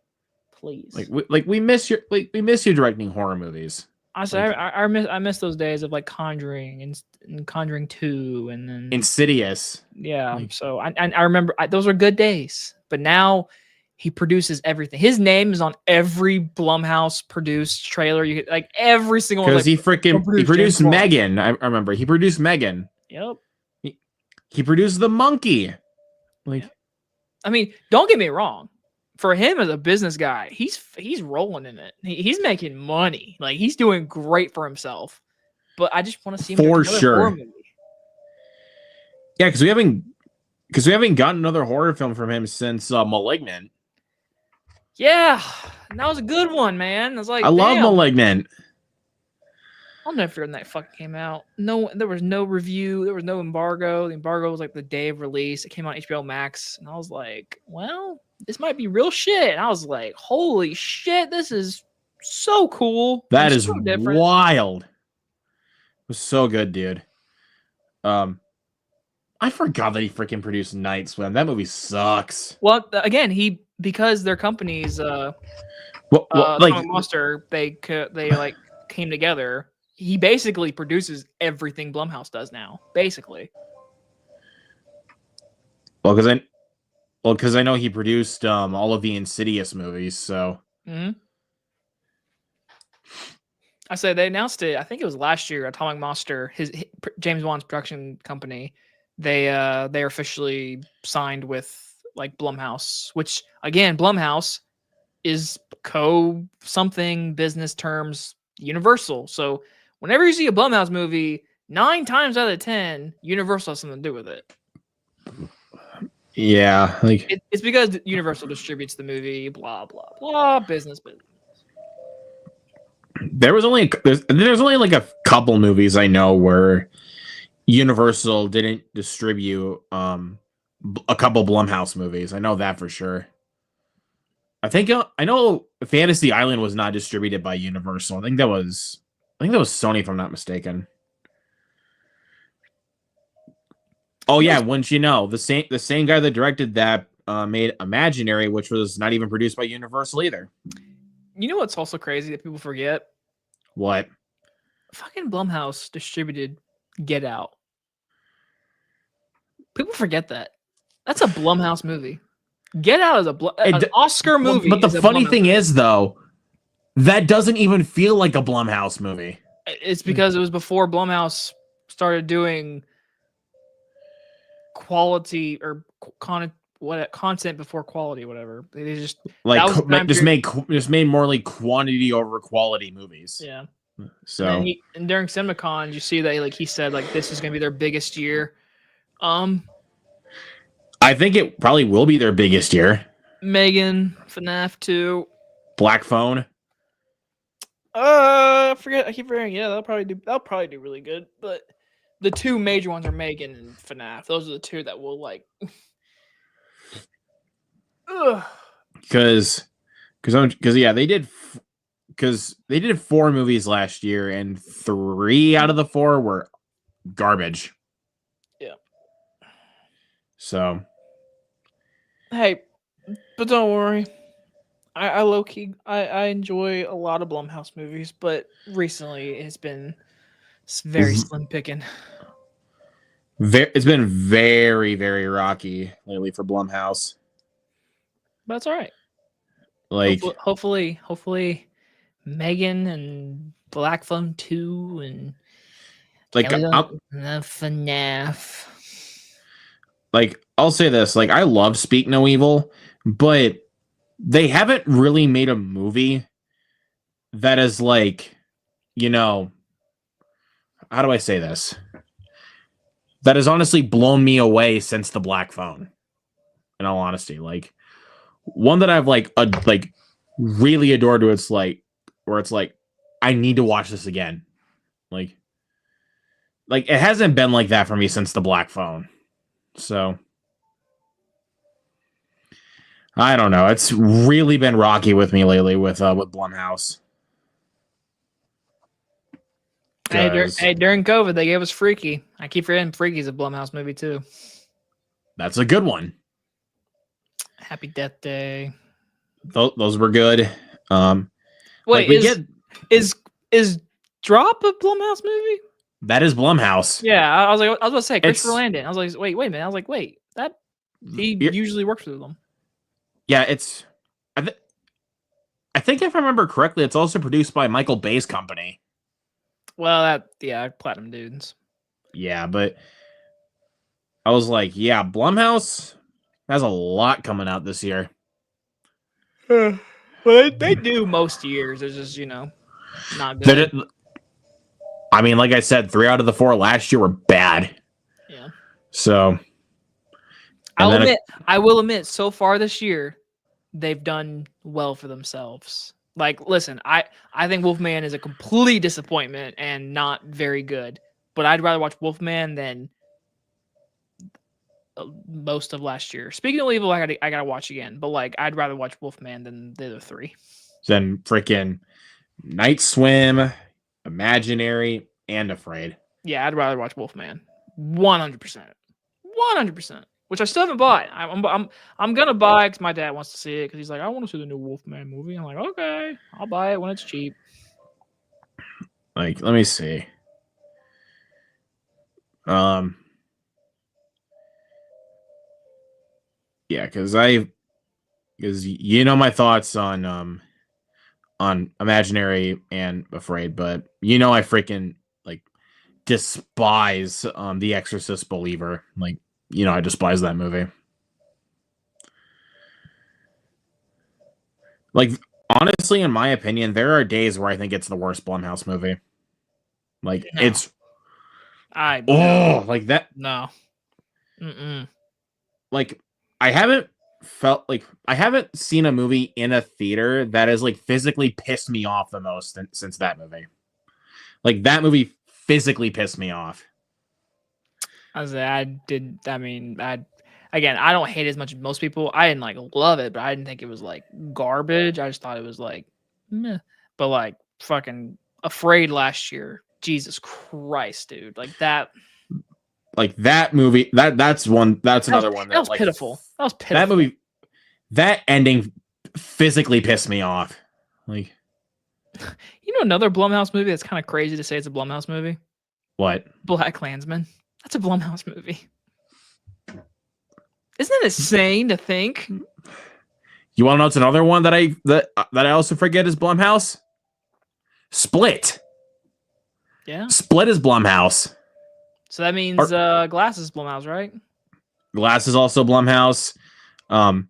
please. We miss you directing horror movies. Honestly, I miss those days of like Conjuring and Conjuring 2 and then Insidious. Yeah, so I remember those were good days. But now he produces everything. His name is on every Blumhouse produced trailer. You like every single one. Because he produced Megan. I remember he produced Megan. Yep. He produced The Monkey. I mean, don't get me wrong. For him as a business guy, he's rolling in it. He's making money. Like he's doing great for himself. But I just want to see him for sure. Yeah, because we haven't gotten another horror film from him since Malignant. Yeah, that was a good one, man. I was like, I love Malignant. I'll never forget when that fucking came out. No, there was no review. There was no embargo. The embargo was like the day of release. It came on HBO Max, and I was like, "Well, this might be real shit." And I was like, "Holy shit, this is so cool and That is so different." wild. It was so good, dude. I forgot that he freaking produced Night Swim. That movie sucks. Well, again, because their companies, Like, Atomic Monster, they like came together. He basically produces everything Blumhouse does now, basically. because I know he produced all of the Insidious movies. So I said they announced it. I think it was last year. Atomic Monster, his James Wan's production company, they're officially signed with like Blumhouse, which again, Blumhouse is co something business terms Universal. So whenever you see a Blumhouse movie, 9 times out of 10, Universal has something to do with it. yeah, like It's because Universal distributes the movie. Blah blah blah. Business. there's only like a couple movies I know where Universal didn't distribute a couple Blumhouse movies. I know that for sure. I know Fantasy Island was not distributed by Universal. I think that was Sony, if I'm not mistaken. Oh yeah, wouldn't you know, the same guy that directed that made Imaginary, which was not even produced by Universal either. You know what's also crazy that people forget? What? Fucking Blumhouse distributed Get Out. People forget that. That's a Blumhouse movie. Get Out is an Oscar movie. But the funny thing is, though, that doesn't even feel like a Blumhouse movie. It's because it was before Blumhouse started doing quality or content before quality, whatever. They just like just made more like quantity over quality movies. Yeah. So and during CinemaCon, you see that like he said like this is gonna be their biggest year. I think it probably will be their biggest year. Megan, FNAF 2, Black Phone. I keep forgetting. Yeah, that'll probably do really good. But the two major ones are Megan and FNAF. Those are the two that will like. Because yeah, they did 4 movies last year, and 3 out of the 4 were garbage. Yeah. So. Hey, but don't worry. I low key I enjoy a lot of Blumhouse movies, but recently it's been very slim picking. It's been very, very rocky lately for Blumhouse. But it's all right. Like hopefully Megan and Black Phone 2 and like FNAF. Like, I'll say this, like, I love Speak No Evil, but they haven't really made a movie that is like, you know, how do I say this? That has honestly blown me away since The Black Phone. In all honesty, like one that I've like really adored, where it's like I need to watch this again. Like it hasn't been like that for me since The Black Phone. So I don't know. It's really been rocky with me lately with Blumhouse. Hey, during COVID, they gave us Freaky. I keep forgetting Freaky's a Blumhouse movie too. That's a good one. Happy Death Day. Those were good. Wait, is Drop a Blumhouse movie? That is Blumhouse. Yeah, I was about to say Christopher Landon. I was like, wait a minute. I was like, wait, that he usually works with them. Yeah, it's. I think if I remember correctly, it's also produced by Michael Bay's company. Well, Platinum Dudes. Yeah, but I was like, yeah, Blumhouse has a lot coming out this year. Well, they do most years. It's just not good. I mean, like I said, 3 out of the 4 last year were bad. Yeah. So I will admit, so far this year, they've done well for themselves. Like, listen, I think Wolfman is a complete disappointment and not very good. But I'd rather watch Wolfman than most of last year. Speaking of Evil, I gotta watch again. But like, I'd rather watch Wolfman than the other three. Then freaking Night Swim, Imaginary, and Afraid. Yeah, I'd rather watch Wolfman. 100%. 100%. Which I still haven't bought. I'm gonna buy because my dad wants to see it because he's like, I want to see the new Wolfman movie. I'm like, okay, I'll buy it when it's cheap. Like, let me see. Yeah, because you know my thoughts on Imaginary and Afraid, but you know I freaking like despise The Exorcist Believer. Like, you know, I despise that movie. Like, honestly, in my opinion, there are days where I think it's the worst Blumhouse movie. Like, No. it's no. like that. No. Mm-mm. Like, I haven't seen a movie in a theater that has like physically pissed me off the most since that movie. Like, that movie physically pissed me off. I mean, again, I don't hate it as much as most people. I didn't like love it, but I didn't think it was like garbage. I just thought it was like meh. But like fucking Afraid last year. Jesus Christ, dude. Like that Movie, that's another one that was like, pitiful. That was pitiful. That movie, that ending physically pissed me off. Like, you know, another Blumhouse movie that's kind of crazy to say it's a Blumhouse movie. What? Black Klansman. That's a Blumhouse movie. Isn't it insane to think? You want to know it's another one that I also forget is Blumhouse? Split. Yeah. Split is Blumhouse. So that means Glass is Blumhouse, right? Glass is also Blumhouse. I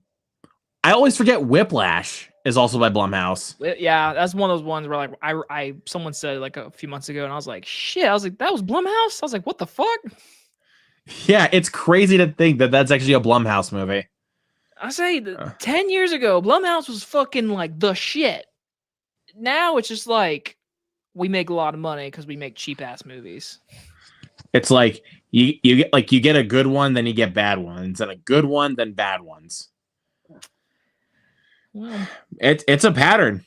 always forget Whiplash is also by Blumhouse. Yeah, that's one of those ones where like I someone said like a few months ago, and I was like, shit. I was like, that was Blumhouse. I was like, what the fuck? Yeah, it's crazy to think that that's actually a Blumhouse movie. I say 10 years ago, Blumhouse was fucking like the shit. Now it's just like we make a lot of money because we make cheap ass movies. It's like you get a good one, then you get bad ones, and a good one, then bad ones. Well, it's a pattern.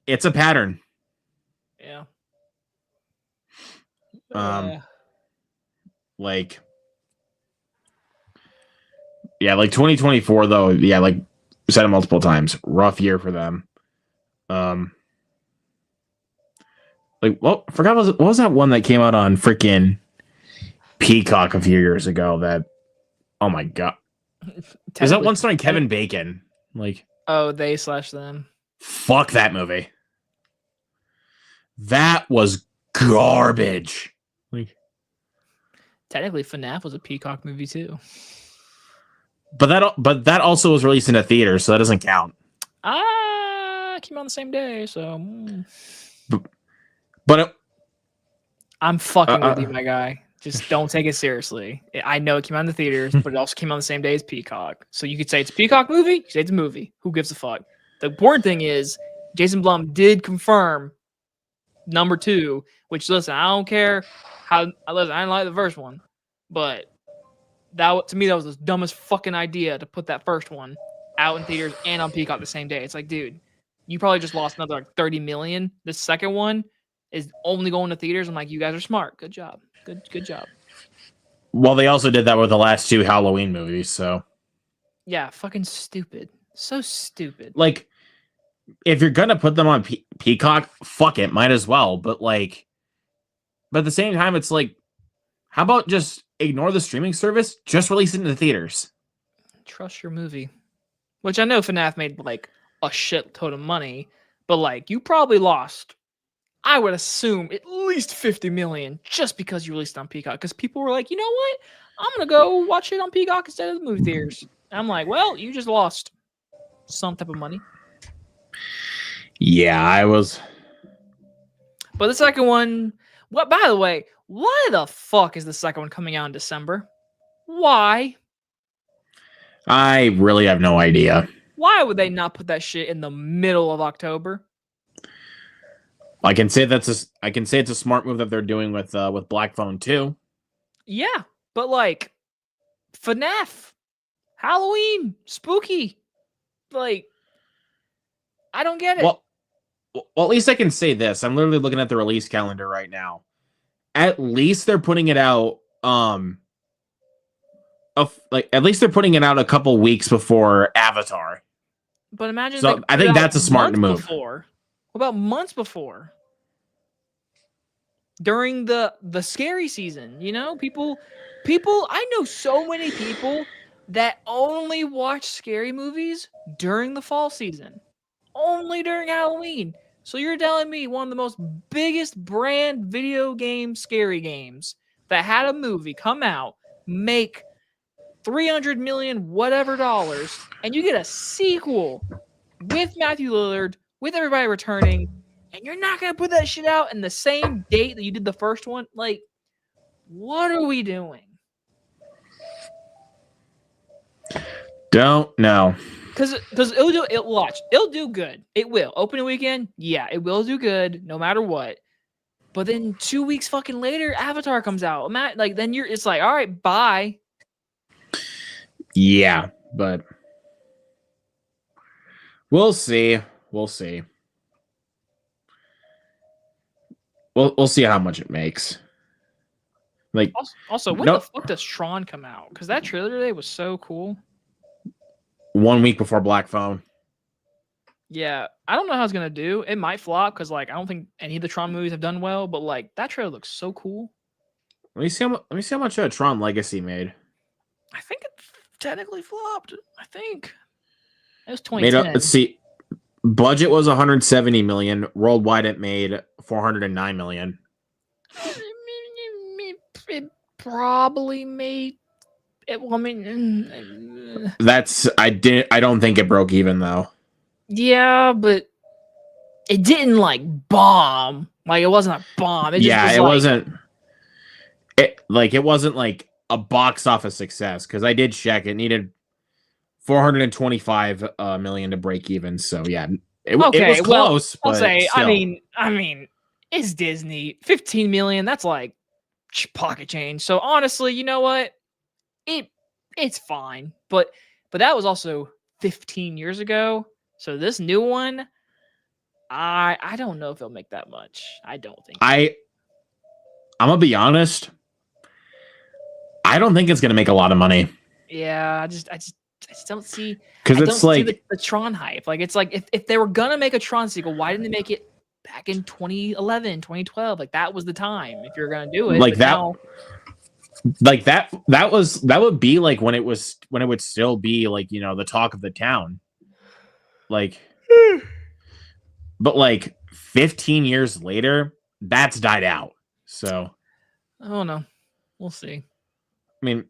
It's a pattern. Yeah. Like, yeah, like 2024 though. Yeah, like we said it multiple times. Rough year for them. Like, well, I forgot what was that one that came out on freaking Peacock a few years ago? That, oh my god, is that one starring Kevin Bacon? Like, oh, they/them. Fuck that movie. That was garbage. Like, technically, FNAF was a Peacock movie too. But that also was released in a theater, so that doesn't count. Came out on the same day, so. But I'm fucking with you, my guy. Just don't take it seriously. I know it came out in the theaters, but it also came out on the same day as Peacock. So you could say it's a Peacock movie. You could say it's a movie. Who gives a fuck? The important thing is Jason Blum did confirm number 2. Which, listen, I don't care how. Listen, I didn't like the first one, but that to me that was the dumbest fucking idea to put that first one out in theaters and on Peacock the same day. It's like, dude, you probably just lost another like 30 million. The second one is only going to theaters. I'm like, you guys are smart. Good job. Good job. Well, they also did that with the last 2 Halloween movies, so. Yeah, fucking stupid. So stupid. Like, if you're gonna put them on Peacock, fuck it, might as well. But at the same time, it's like, how about just ignore the streaming service? Just release it in the theaters. Trust your movie. Which I know FNAF made like a shit ton of money, but like you probably lost, I would assume, at least 50 million just because you released it on Peacock. Because people were like, you know what? I'm gonna go watch it on Peacock instead of the movie theaters. And I'm like, well, you just lost some type of money. Yeah, I was. But the second one, what? By the way, why the fuck is the second one coming out in December? Why? I really have no idea. Why would they not put that shit in the middle of October? I can say it's a smart move that they're doing with Black Phone too. Yeah, but like FNAF, Halloween, spooky. Like, I don't get it. Well, at least I can say this. I'm literally looking at the release calendar right now. At least they're putting it out at least they're putting it out a couple weeks before Avatar. But imagine So I think that's a smart move. Before. What about months before? During the scary season, you know, people I know so many people that only watch scary movies during the fall season. Only during Halloween. So you're telling me one of the most biggest brand video game scary games that had a movie come out, make 300 million whatever dollars, and you get a sequel with Matthew Lillard, with everybody returning, and you're not going to put that shit out in the same date that you did the first one? Like, what are we doing? Don't know. Because it'll do good. It will. Opening weekend, yeah, it will do good no matter what. But then 2 weeks fucking later, Avatar comes out. Like, then it's like, all right, bye. Yeah, but we'll see. We'll see. We'll see how much it makes. Like, also when the fuck does Tron come out? Because that trailer today was so cool. 1 week before Black Phone. Yeah, I don't know how it's gonna do. It might flop because like I don't think any of the Tron movies have done well. But like that trailer looks so cool. Let me see how much Tron Legacy made. I think it technically flopped. I think it was 2010. Let's see. Budget was 170 million. Worldwide, it made 409 million. It probably made it. Well, I mean, I don't think it broke even though. Yeah, but it didn't like bomb. Like it wasn't a bomb. It wasn't. It wasn't like a box office success because I did check. It needed 425 million to break even. So yeah, it was close. I'll say. Still. I mean, it's Disney. 15 million. That's like pocket change. So honestly, you know what? It's fine. But that was also 15 years ago. So this new one, I don't know if it'll make that much. I don't think. I'm gonna be honest. I don't think it's gonna make a lot of money. Yeah, I just don't see. Because it's like the Tron hype. Like it's like if they were gonna make a Tron sequel, why didn't they make it back in 2011, 2012? Like that was the time if you're gonna do it. Like that. Now, like that would be like when it would still be like, you know, the talk of the town. Like, but like 15 years later, that's died out. So I don't know. We'll see. I mean,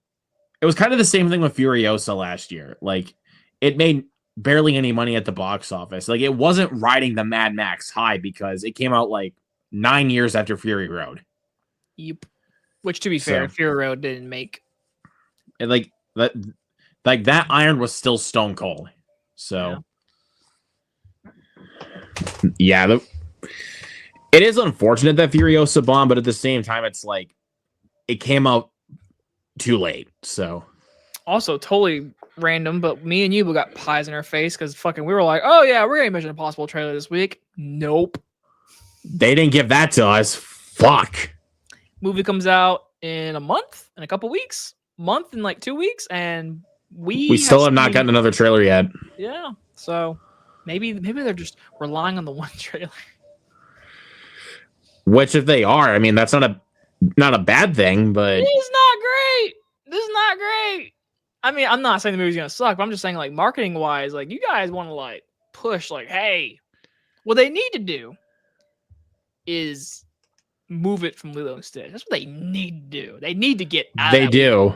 it was kind of the same thing with Furiosa last year. Like, it made barely any money at the box office. Like, it wasn't riding the Mad Max high because it came out like 9 years after Fury Road. Yep. Which, to be fair, Fury Road didn't make. And like that iron was still stone cold. So, yeah it is unfortunate that Furiosa bombed, but at the same time, it's like it came out too late. So, also totally random, but me and you got pies in our face because fucking we were like, oh yeah, we're gonna Mission Impossible trailer this week. Nope, they didn't give that to us. Fuck. Movie comes out in a couple weeks, month in like 2 weeks, and we still have not gotten another trailer yet. Yeah, so maybe they're just relying on the one trailer. Which, if they are, I mean, that's not a bad thing, but it's not great. This is not great. I mean, I'm not saying the movie's gonna suck, but I'm just saying, like, marketing wise, like, you guys want to like push, like, hey, what they need to do is move it from Lilo and Stitch. That's what they need to do. They need to get out. They do.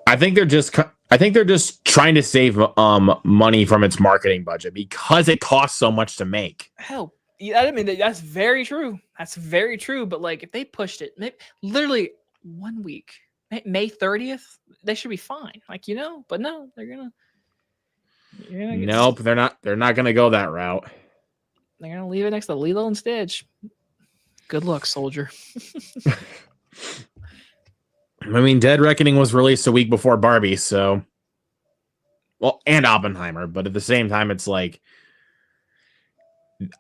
I think they're just trying to save money from its marketing budget because it costs so much to make. Hell, I mean, that's very true. That's very true. But like, if they pushed it, literally 1 week, May 30th, they should be fine. Like, you know, but no, they're gonna You're gonna get, Nope, they're not. They're not gonna go that route. they're gonna leave it next to Lilo and Stitch. Good luck, soldier. I mean, Dead Reckoning was released a week before Barbie, so well, and Oppenheimer, but at the same time, it's like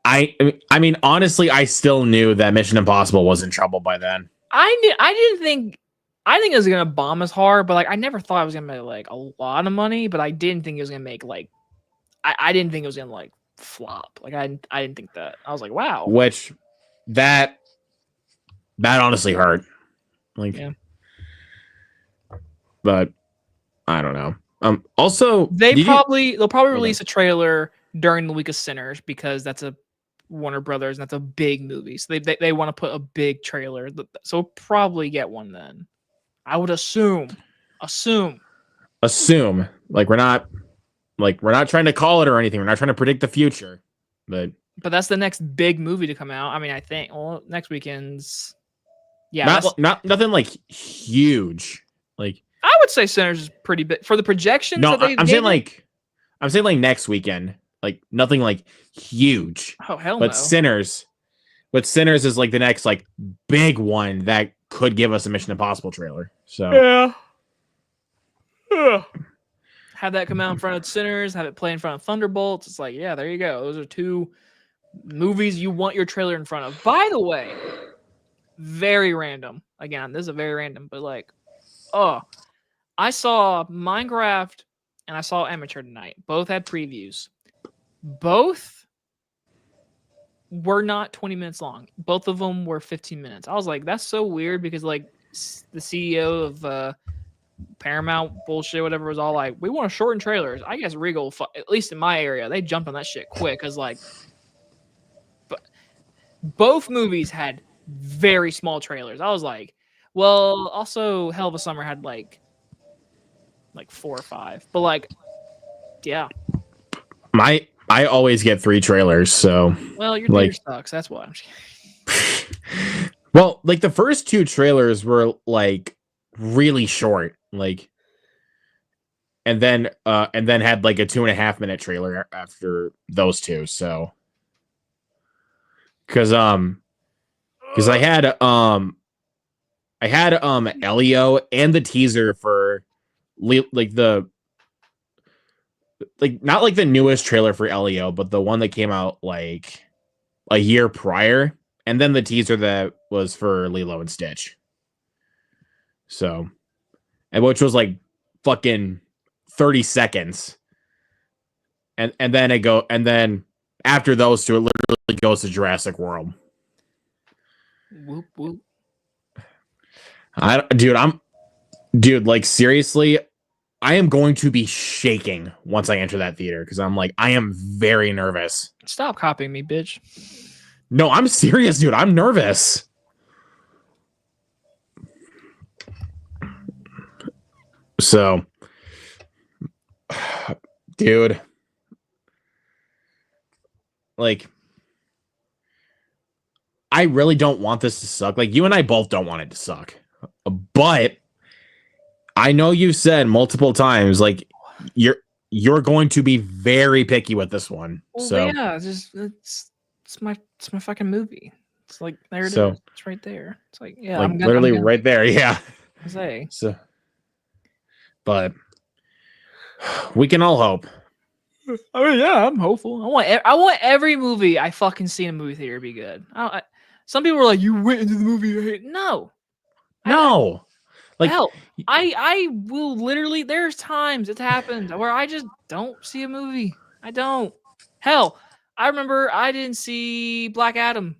I mean, honestly, I still knew that Mission Impossible was in trouble by then. I didn't think. I think it was gonna bomb as hard, but like I never thought it was gonna make like a lot of money. But I didn't think it was gonna make like. I didn't think it was gonna like flop. Like I didn't think that. I was like, wow. Which that honestly hurt. Like, Yeah. But I don't know. Also, They'll probably Okay. release a trailer during the week of Sinners because that's a Warner Brothers and that's a big movie. So they want to put a big trailer. So we'll probably get one then. I would assume. Like we're not trying to call it or anything. We're not trying to predict the future. But that's the next big movie to come out. I mean, I think next weekend's not nothing like huge. Like I would say Sinners is pretty big for the projections. no, that I'm saying like next weekend. Like nothing like huge. Oh hell but no. Sinners is like the next like big one that could give us a Mission Impossible trailer. So yeah. Have that come out in front of Sinners, have it play in front of Thunderbolts. It's like, yeah, there you go. Those are two movies you want your trailer in front of. By the way, very random. Again, this is a very random, but like, I saw Minecraft and I saw Amateur tonight. Both had previews. Both were not 20 minutes long. Both of them were 15 minutes. I was like, that's so weird because like the CEO of Paramount bullshit, whatever, was all like, we want to shorten trailers. I guess Regal, at least in my area, they jumped on that shit quick because like, but both movies had very small trailers. I was like, well, also Hell of a Summer had like 4 or 5, but like, yeah. I always get 3 trailers, so well, your theater sucks. That's why. Well, like the first 2 trailers were like really short, like, and then had like a 2.5-minute trailer after those 2. So, because I had Elio and the teaser for like the not like the newest trailer for Elio, but the one that came out like a year prior, and then the teaser that was for Lilo and Stitch. So, and which was like fucking 30 seconds. And then after those 2, it literally goes to Jurassic World. Whoop whoop. Dude, like seriously, I am going to be shaking once I enter that theater because I'm like, I am very nervous. Stop copying me, bitch. No, I'm serious, dude. I'm nervous. So, dude, like, I really don't want this to suck. Like, you and I both don't want it to suck. But I know you've said multiple times, like, you're going to be very picky with this one. Well, so yeah, it's my fucking movie. It's like there it is. It's right there. It's like, yeah, like literally right there. Yeah. I say. So, but we can all hope. I mean, yeah, I'm hopeful. I want every movie I fucking see in a movie theater to be good. Some people were like, "You went into the movie." No. Like, hell, I will literally. There's times it's happened where I just don't see a movie. I don't. Hell, I remember I didn't see Black Adam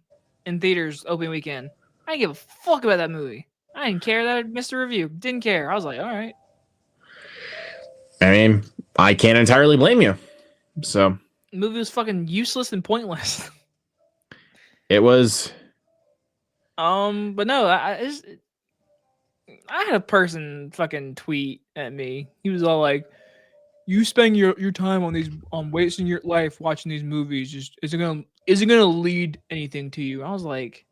in theaters opening weekend. I didn't give a fuck about that movie. I didn't care that I missed a review. Didn't care. I was like, all right. I mean, I can't entirely blame you. So the movie was fucking useless and pointless. It was. But no, I had a person fucking tweet at me. He was all like, "You spend your time on wasting your life watching these movies. Just isn't gonna lead anything to you." I was like,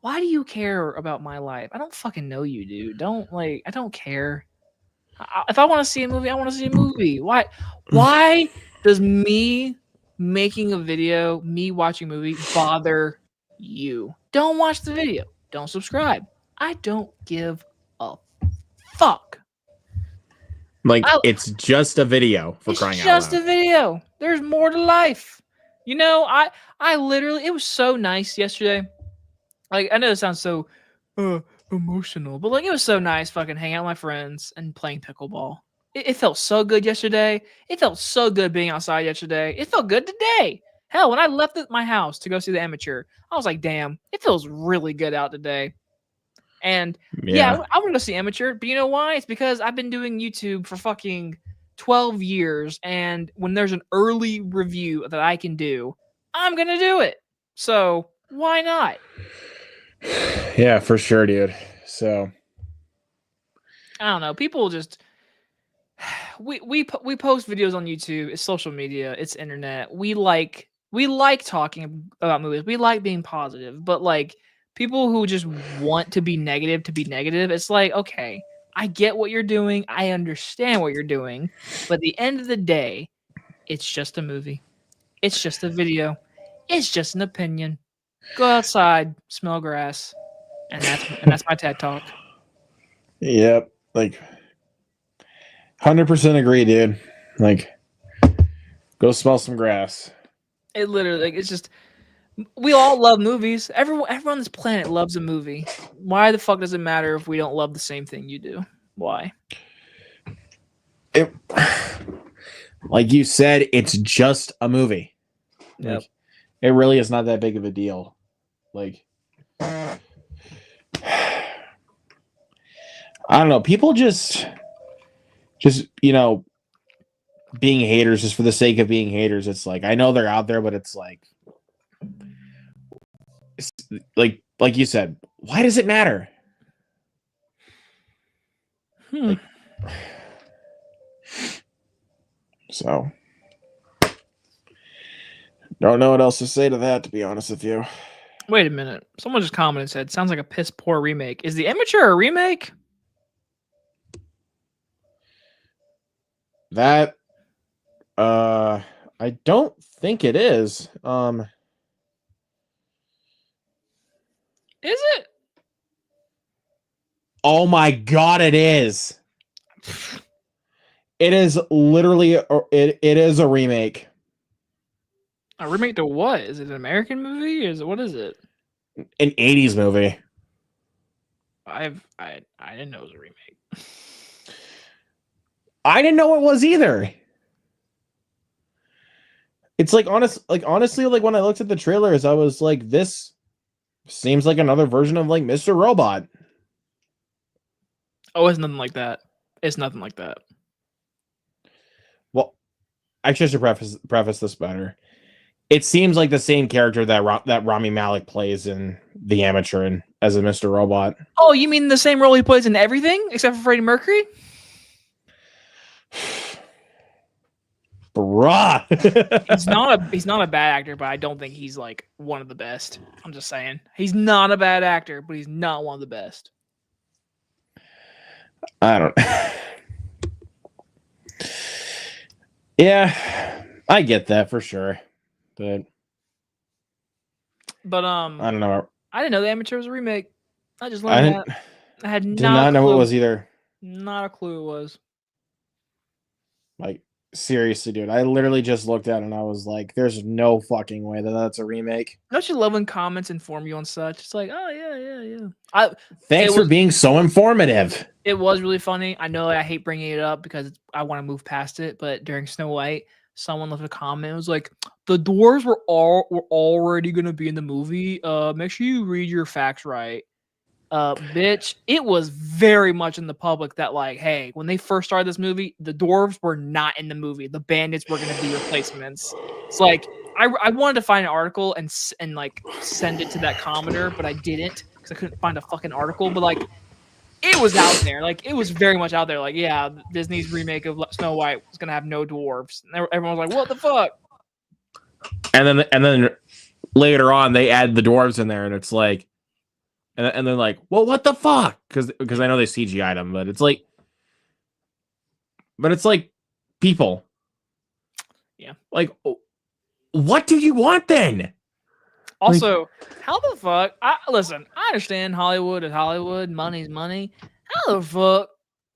"Why do you care about my life? I don't fucking know you, dude. I don't care. If I want to see a movie, I want to see a movie. Why Does me making a video, me watching a movie bother you? Don't watch the video. Don't subscribe. I don't give a fuck. Like, it's just a video for crying out loud. It's just a video. There's more to life. You know, I literally, it was so nice yesterday. Like, I know it sounds so emotional, but like, it was so nice fucking hanging out with my friends and playing pickleball. It felt so good yesterday. It felt so good being outside yesterday. It felt good today. Hell, when I left my house to go see the amateur, I was like, damn, it feels really good out today. And yeah, I want to go see amateur, but you know why? It's because I've been doing YouTube for fucking 12 years, and when there's an early review that I can do, I'm gonna do it. So why not? Yeah, for sure, dude. So I don't know. People just we post videos on YouTube. It's social media. It's internet. We like talking about movies. We like being positive, but like people who just want to be negative, it's like, okay, I get what you're doing. I understand what you're doing, but at the end of the day, it's just a movie. It's just a video. It's just an opinion. Go outside, smell grass, and that's my TED talk. Yep, like 100% agree, dude. Like, go smell some grass. It literally, like, it's just, we all love movies. Everyone on this planet loves a movie. Why the fuck does it matter if we don't love the same thing you do? Why? Like you said, it's just a movie. Yep. Like, it really is not that big of a deal. Like, I don't know. People just being haters just for the sake of being haters. It's like, I know they're out there, but it's like you said, why does it matter? Like, so don't know what else to say to that, to be honest with you. Wait a minute. Someone just commented and said, sounds like a piss poor remake. Is The Amateur a remake? That I don't think it is. Is it? Oh my god, it is. It is literally it is a remake. A remake to what? Is it an American movie? What is it? An 80s movie. I didn't know it was a remake. I didn't know it was either. It's like honestly, like when I looked at the trailers, I was like, this seems like another version of like Mr. Robot. Oh, it's nothing like that. It's nothing like that. Well, actually, I should preface this better. It seems like the same character that Rami Malek plays in The Amateur and as a Mr. Robot. Oh, you mean the same role he plays in everything except for Freddie Mercury? Bruh. He's not a bad actor, but I don't think he's like one of the best. I'm just saying. He's not a bad actor, but he's not one of the best. I don't. Yeah, I get that for sure, but I don't know. I didn't know The Amateur was a remake. I just learned that. I had did not know it was either. Not a clue it was. Like, seriously, dude, I literally just looked at it and I was like, "There's no fucking way that that's a remake." Don't you love when comments inform you on such? It's like, oh yeah. Thanks for being so informative. It was really funny. I know I hate bringing it up because I want to move past it, but during Snow White, someone left a comment. It was like, the dwarves were already going to be in the movie. Make sure you read your facts right. Bitch, it was very much in the public that, like, hey, when they first started this movie, the dwarves were not in the movie. The bandits were going to be replacements. It's like, I wanted to find an article and like send it to that commenter, but I didn't because I couldn't find a fucking article. But like, it was out there. Like, it was very much out there. Like, yeah, Disney's remake of Snow White was going to have no dwarves. And everyone was like, what the fuck? And then later on, they add the dwarves in there, and it's like, and they're like, well, what the fuck? Because I know they CGI'd them, but it's like people. Like, what do you want then? Also, how the fuck? Listen, I understand Hollywood is Hollywood, money's money. How the fuck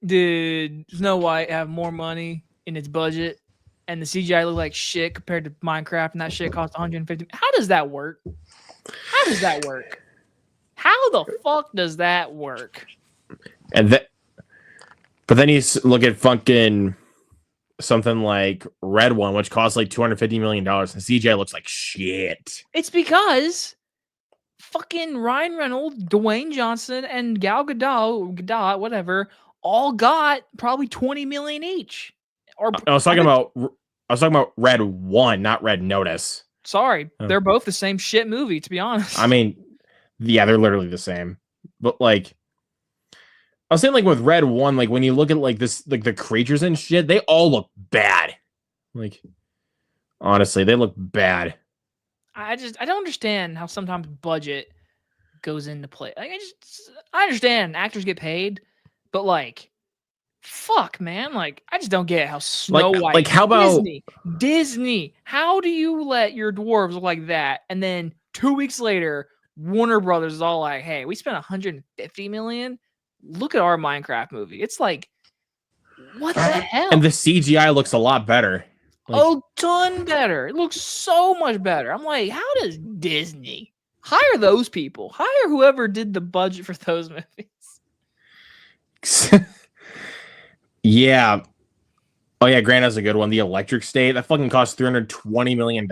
did Snow White have more money in its budget and the CGI look like shit compared to Minecraft and that shit cost 150? How does that work? How does that work? How the fuck does that work? But then you look at fucking something like Red One, which costs like $250 million, and CGI looks like shit. It's because fucking Ryan Reynolds, Dwayne Johnson, and Gal Gadot, whatever, all got probably 20 million each. Or I was talking about Red One, not Red Notice. Sorry, they're both the same shit movie, to be honest. I mean, yeah, they're literally the same. But like, I was saying, like with Red One, like when you look at like this, like the creatures and shit, they all look bad. Like, honestly, they look bad. I don't understand how sometimes budget goes into play. Like, I understand actors get paid, but like, fuck, man, like I just don't get how Snow White. Like, how about Disney? How do you let your dwarves look like that, and then 2 weeks later, Warner Brothers is all like, "Hey, we spent 150 million. Look at our Minecraft movie." It's like, what the hell? And the CGI looks a lot better. Like, ton better. It looks so much better. I'm like, how does Disney hire those people? Hire whoever did the budget for those movies. Yeah. Oh yeah, Grant has a good one. The Electric State, that fucking cost $320 million.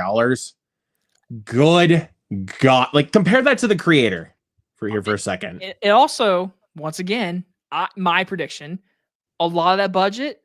Good God. Like, compare that to The Creator for a second. It also, once again, my prediction, a lot of that budget,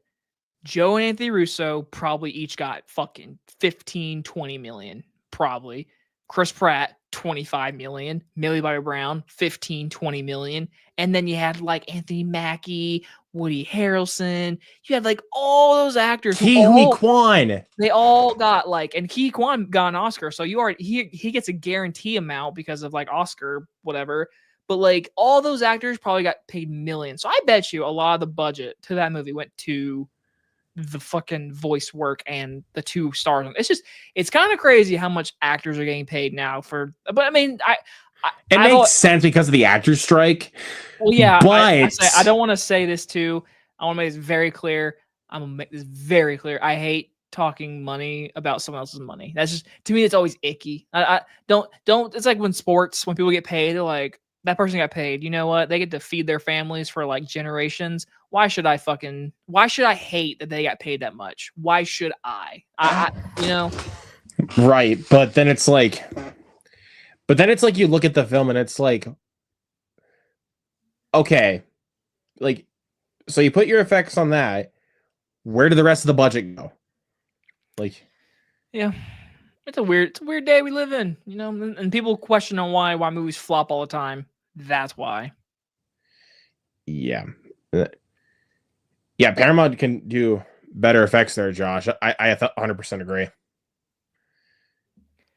Joe and Anthony Russo probably each got fucking 15, 20 million, probably. Chris Pratt, 25 million. Millie Bobby Brown, 15, 20 million. And then you had like Anthony Mackie, Woody Harrelson. You had like all those actors. Ke Huy Quan. They all got like, and Ke Huy Quan got an Oscar. So he gets a guarantee amount because of like Oscar, whatever. But like all those actors probably got paid millions. So I bet you a lot of the budget to that movie went to the fucking voice work and the 2 stars. It's kind of crazy how much actors are getting paid now but I mean, it makes sense because of the actors strike. Well, yeah, but I don't want to say this too. I want to make this very clear. I'm gonna make this very clear. I hate talking money about someone else's money. That's just, to me, it's always icky. I don't. It's like when people get paid, they're like, that person got paid. You know what? They get to feed their families for like generations. Why should I hate that they got paid that much? Why should I Right. But then it's like you look at the film and it's like, okay, like, so you put your effects on that. Where did the rest of the budget go? Like, yeah. It's a weird day we live in, and people question on why movies flop all the time. That's why. Yeah. Yeah, Paramount can do better effects there, Josh. I 100% agree.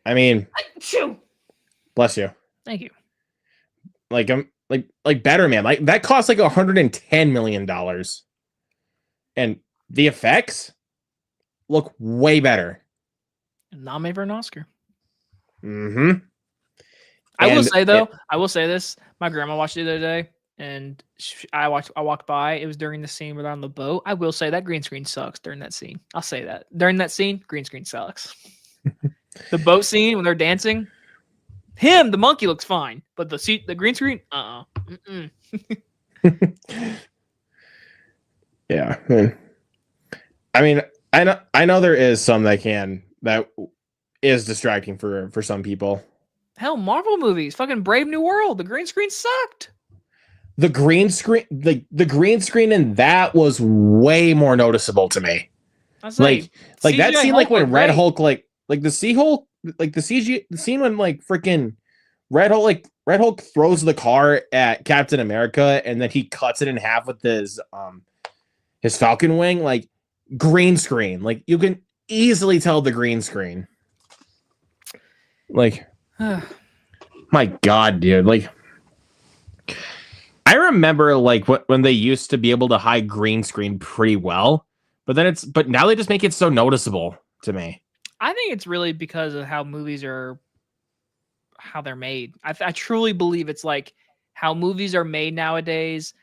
I mean, bless you. Thank you. Like, better, man. Like, that costs like $110 million. And the effects look way better. Nominated for an Oscar. Mm-hmm. I will say this. My grandma watched it the other day, and I walked by. It was during the scene where they're on the boat. I will say that green screen sucks during that scene. I'll say that. During that scene, green screen sucks. The boat scene when they're dancing, the monkey looks fine, but the green screen, Yeah. I mean, I know there is some that is distracting for some people. Hell, Marvel movies, fucking Brave New World, the green screen sucked. The green screen in that was way more noticeable to me. Like that scene, like when Red Hulk, like the Sea-Hulk, like the CG, the scene when like freaking Red Hulk throws the car at Captain America and then he cuts it in half with his Falcon wing, like green screen. Like you can easily tell the green screen. Like, my God, dude. Like, I remember like when they used to be able to hide green screen pretty well, but now they just make it so noticeable. to me. I think it's really because of how they're made. I truly believe it's like how movies are made nowadays.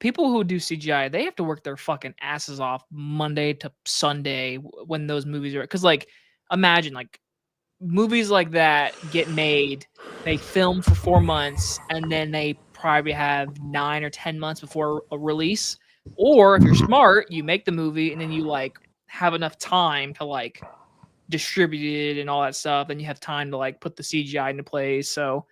People who do CGI, they have to work their fucking asses off Monday to Sunday when those movies are, because like imagine like movies like that get made, they film for 4 months, and then they probably have 9 or 10 months before a release. Or if you're smart, you make the movie and then you like have enough time to like distribute it and all that stuff, and you have time to like put the CGI into place. So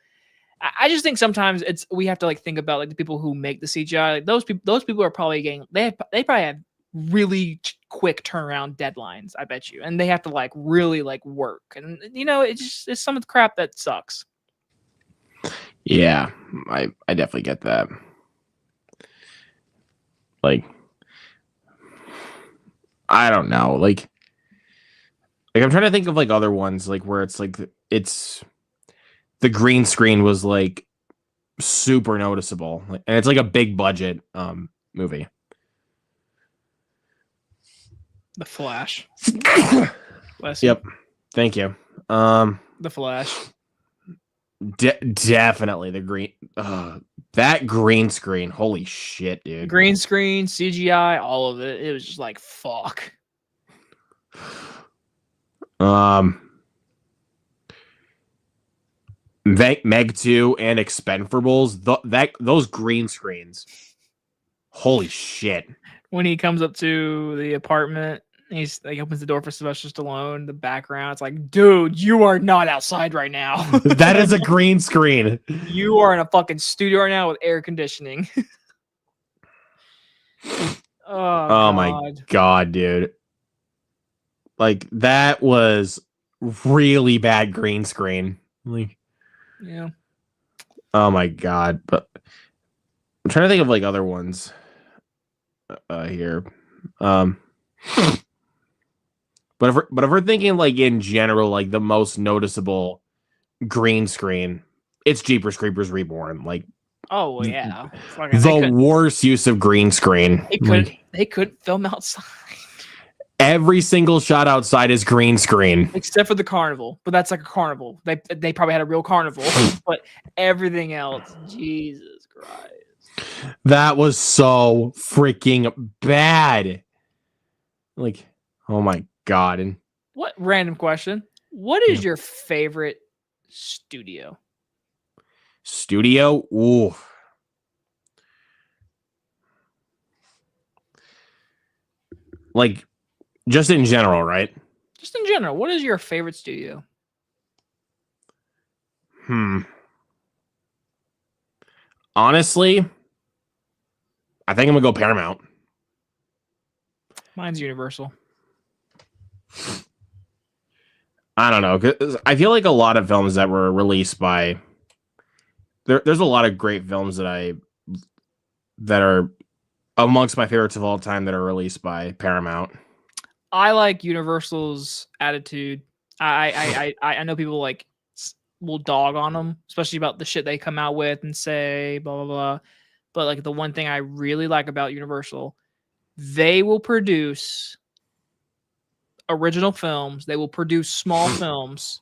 I just think sometimes we have to like think about like the people who make the CGI. Like those people are probably getting they probably have really quick turnaround deadlines, I bet you, and they have to like really like work, and it's some of the crap that sucks. Yeah, I definitely get that. Like, I don't know, like I'm trying to think of like other ones like where it's like it's the green screen was like super noticeable, and it's like a big budget movie. The Flash. Yep. Thank you. The Flash. Definitely the green. That green screen. Holy shit, dude. Green screen, CGI, all of it. It was just like fuck. Meg 2 and Expendables. Those green screens. Holy shit. When he comes up to the apartment, he's like opens the door for Sylvester Stallone. The background, it's like, dude, you are not outside right now. That is a green screen. You are in a fucking studio right now with air conditioning. Oh my god, dude. Like that was really bad green screen. Like, yeah. Oh my god. But I'm trying to think of like other ones here. But if we're thinking like in general, like the most noticeable green screen, it's Jeepers Creepers Reborn. Like, oh yeah, the worst use of green screen. They couldn't film outside. Every single shot outside is green screen, except for the carnival. But that's like a carnival. They probably had a real carnival, but everything else, Jesus Christ, that was so freaking bad. Like, oh my god! And what random question? What is your favorite studio? Studio? Ooh. Like, just in general, right? Just in general, what is your favorite studio? Honestly, I think I'm gonna go Paramount. Mine's Universal. I don't know, 'cause I feel like a lot of films that were released by there's a lot of great films that are amongst my favorites of all time that are released by Paramount. I like Universal's attitude. I know people like will dog on them, especially about the shit they come out with and say blah blah blah. But like the one thing I really like about Universal, they will produce original films. They will produce small films,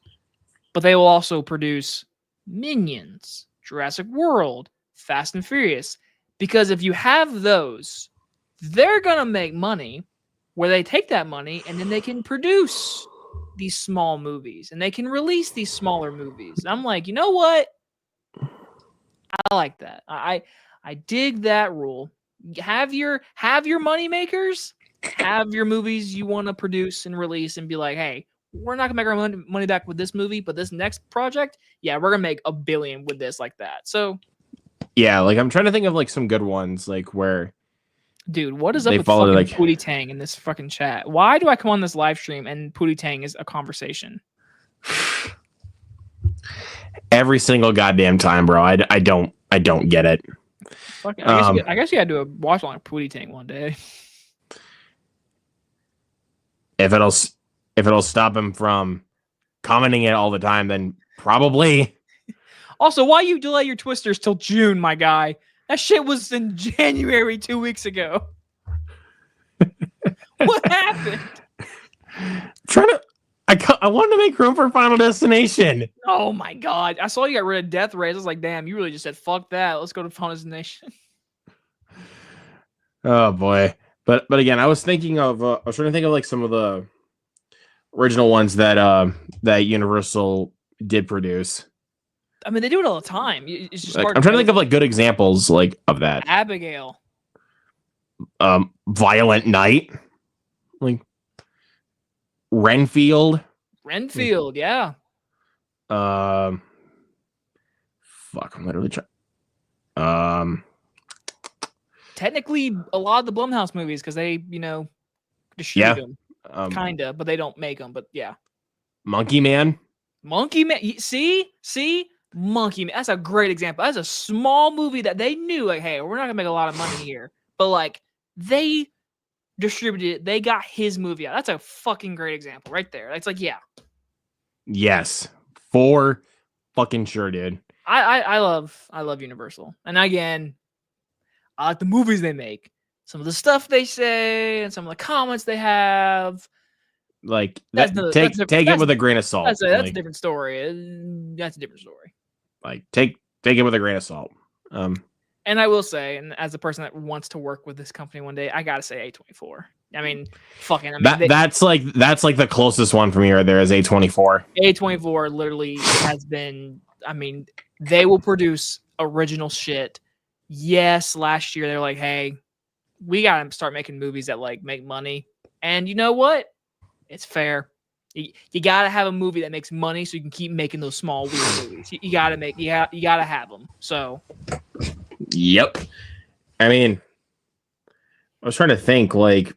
but they will also produce Minions, Jurassic World, Fast and Furious. Because if you have those, they're gonna make money where they take that money and then they can produce these small movies and they can release these smaller movies. I'm like, you know what? I like that. I dig that rule. Have your money makers, have your movies you want to produce and release, and be like, hey, we're not gonna make our money back with this movie, but this next project, yeah, we're gonna make $1 billion with this, like that. So yeah, like I'm trying to think of like some good ones, like where. Dude, what is up with fucking Pootie Tang in this fucking chat? Why do I come on this live stream and Pootie Tang is a conversation? Every single goddamn time, bro. I don't get it. Fucking, I guess you gotta do a watch along Pootie Tang one day. If it'll stop him from commenting it all the time, then probably. Also, why you delay your twisters till June, my guy? That shit was in January 2 weeks ago. What happened? Trying to, I wanted to make room for Final Destination. Oh my god! I saw you got rid of Death Race. I was like, damn, you really just said fuck that. Let's go to Final Destination. Oh boy. But again, I was thinking of I was trying to think of like some of the original ones that Universal did produce. I mean, they do it all the time. It's just Like hard. I'm trying to think of like good examples like of that. Abigail. Violent Night, like Renfield. Renfield, yeah. Fuck, I'm literally trying. Technically, a lot of the Blumhouse movies because they, distribute them, kinda, but they don't make them. But yeah, Monkey Man. Monkey Man. See, Monkey Man. That's a great example. That's a small movie that they knew, like, hey, we're not gonna make a lot of money here, but like they distributed it. They got his movie out. That's a fucking great example right there. It's like, yeah. Yes, for fucking sure, dude. I love Universal, and again, I like the movies they make, some of the stuff they say, and some of the comments they have. Like take it with a grain of salt. That's a different story. That's a different story. Like take it with a grain of salt. And I will say, and as a person that wants to work with this company one day, I gotta say A24. I mean, fucking. I mean, that's like the closest one for me right there is A24. A24 literally has been. I mean, they will produce original shit. Yes, last year they're like, hey, we gotta start making movies that like make money. And you know what? It's fair. You gotta have a movie that makes money so you can keep making those small weird movies. You gotta have them. So. Yep. I mean, I was trying to think, like,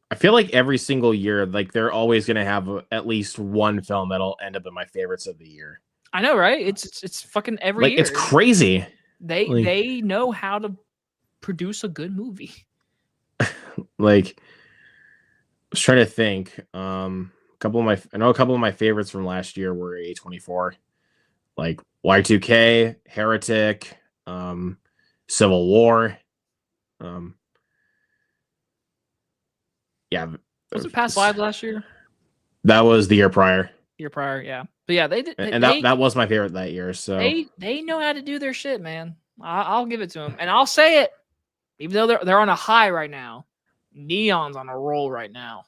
I feel like every single year, like, they're always going to have at least one film that'll end up in my favorites of the year. I know, right? It's fucking every year. It's crazy. They know how to produce a good movie. Like, I was trying to think. I know a couple of my favorites from last year were A24, like Y2K, Heretic, Civil War. Yeah. Was it Past Lives last year? That was the year prior. Yeah. But yeah, they did. And that was my favorite that year. So they know how to do their shit, man. I'll give it to them, and I'll say it, even though they're on a high right now. Neon's on a roll right now.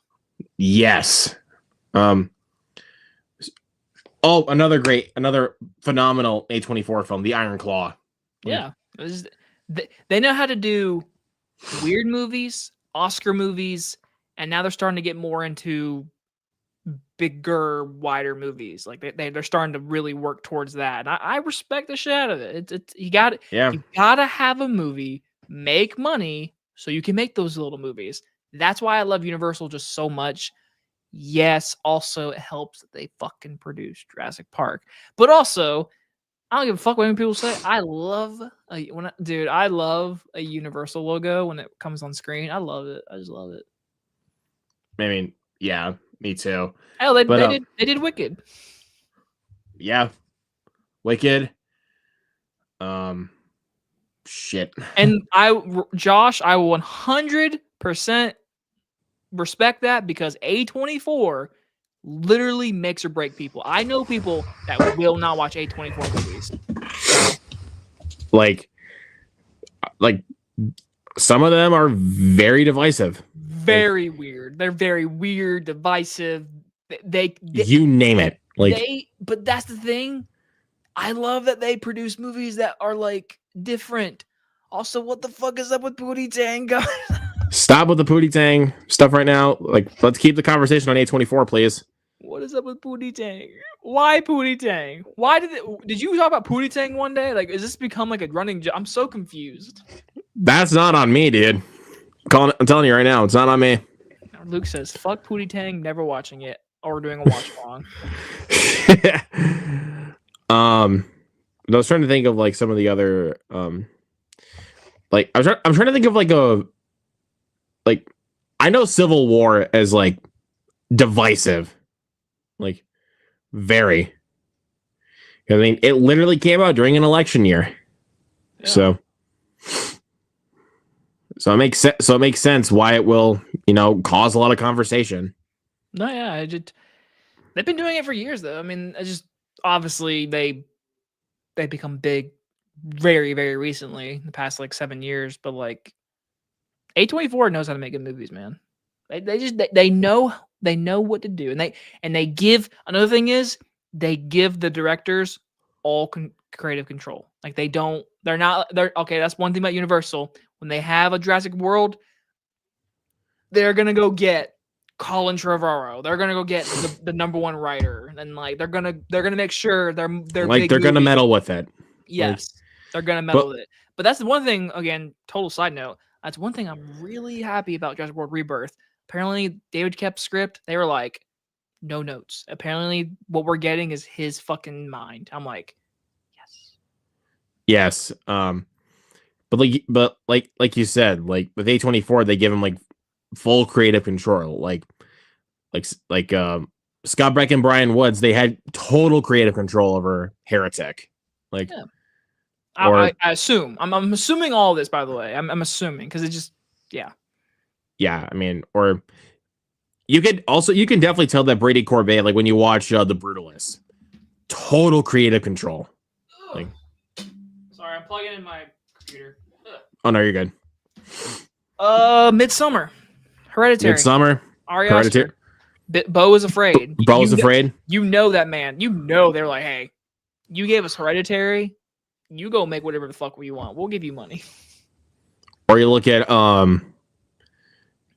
Yes. Another phenomenal A24 film, The Iron Claw. Yeah. They know how to do weird movies, Oscar movies, and now they're starting to get more into bigger, wider movies. Like they're starting to really work towards that. And I respect the shit out of it. You gotta have a movie, make money so you can make those little movies. That's why I love Universal just so much. Yes, also it helps that they fucking produce Jurassic Park. But also, I don't give a fuck what people say. I love a Universal logo when it comes on screen. I love it. I just love it. I mean, yeah, me too. Hell, they did Wicked. Yeah, Wicked. Shit. And Josh, I will 100% respect that because A24 literally makes or break people. I know people that will not watch A24 movies. Like some of them are very divisive. Very weird. They're very weird, divisive. They you name it. But that's the thing. I love that they produce movies that are like different. Also, what the fuck is up with Pootie Tang, guys? Stop with the Pootie Tang stuff right now. Like, let's keep the conversation on A24, please. What is up with Pootie Tang? Why Pootie Tang? Why did you talk about Pootie Tang one day? Like, is this become like a running joke? I'm so confused. That's not on me, dude. I'm telling you right now, it's not on me. Luke says, "Fuck Pootie Tang, never watching it, or doing a watch along." I was trying to think of like some of the other like I'm trying to think of like I know Civil War as like divisive, like very. I mean, it literally came out during an election year, yeah. So it makes sense why it will, cause a lot of conversation. No, yeah, they've been doing it for years though. I mean, it's just obviously they become big very, very recently, the past like 7 years. But like A24 knows how to make good movies, man. They just they know what to do, and they give another thing is they give the directors all creative control. Like they're okay. That's one thing about Universal. When they have a Jurassic World, they're gonna go get Colin Trevorrow. They're gonna go get the number one writer, and like they're gonna make sure they're Like big they're gonna movies. meddle with it. Yes, they're gonna meddle with it. But that's the one thing. Again, total side note. That's one thing I'm really happy about Jurassic World Rebirth. Apparently, David kept script. They were like, no notes. Apparently, what we're getting is his fucking mind. I'm like, yes. Yes. But like you said, like with A24, they give him like full creative control. Like Scott Beck and Brian Woods, they had total creative control over Heretic. Like, Yeah. or I assume. I'm assuming all this, by the way. I'm assuming because it just, yeah. yeah, I mean, or you can definitely tell that Brady Corbet, like when you watch The Brutalist, total creative control. Like, sorry, I'm plugging in my computer. oh no, you're good. Midsummer, Hereditary, Midsummer, Ari Hereditary. Aster. Bo is afraid. Bo is afraid. You know that man. You know they're like, hey, you gave us Hereditary. You go make whatever the fuck you want. We'll give you money. Or you look at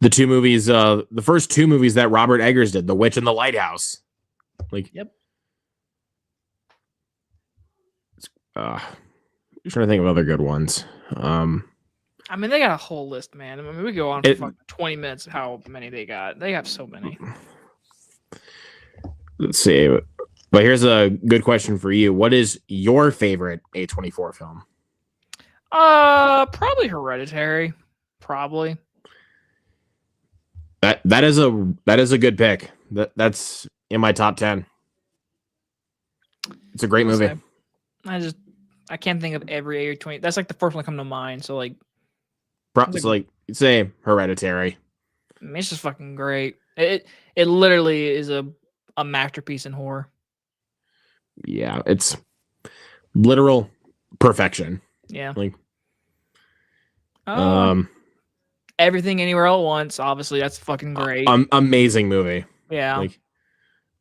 the two movies, the first two movies that Robert Eggers did, The Witch and the Lighthouse. Like, yep. I'm trying to think of other good ones. I mean, they got a whole list, man. I mean, we go on for fucking 20 minutes of how many they got. They have so many. Let's see. But here's a good question for you. What is your favorite A24 film? Probably Hereditary. Probably. That is a good pick. That's in my top 10. It's a great movie. I can't think of every A20. That's like the first one that come to mind. So like, say Hereditary. I mean, it's just fucking great. It literally is a masterpiece in horror. Yeah, it's literal perfection. Yeah. Like, Everything Anywhere All at Once. Obviously, that's fucking great. Amazing movie. Yeah. Like,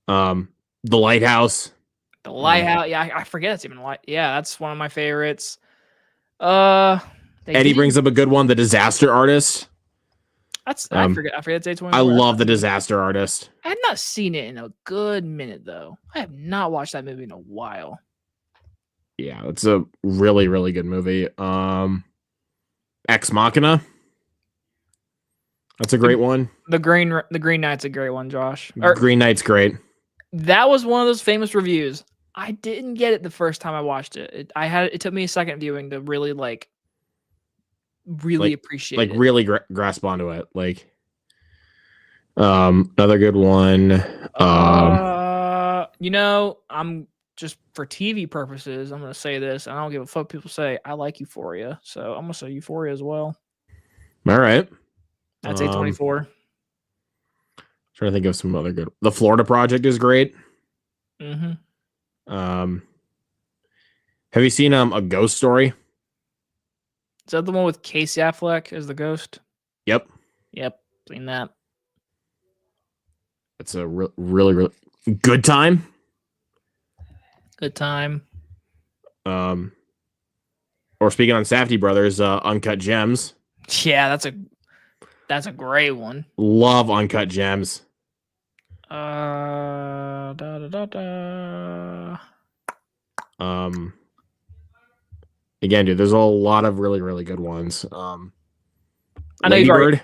The Lighthouse. The Lighthouse. Yeah, I forget it's even yeah, that's one of my favorites. Eddie brings up a good one, The Disaster Artist. I forget it's A24. I love The Disaster Artist. I have not seen it in a good minute though. I have not watched that movie in a while. Yeah, it's a really, really good movie. Ex Machina. That's a great one. The Green Knight's a great one, Josh. Green Knight's great. That was one of those famous reviews. I didn't get it the first time I watched it. It took me a second viewing to really appreciate it. Really grasp onto it. Like, another good one. I'm just for TV purposes, I'm gonna say this. I don't give a fuck what people say. I like Euphoria, so I'm gonna say Euphoria as well. All right. That's A24. Trying to think of some other good. The Florida Project is great. Mm-hmm. Have you seen A Ghost Story? Is that the one with Casey Affleck as the ghost? Yep. Seen that. It's a really, really good time. Good time. Or speaking on Safdie Brothers, Uncut Gems. Yeah, that's a great one. Love Uncut Gems. Again, dude, there's a lot of really, really good ones. I know Lady Bird.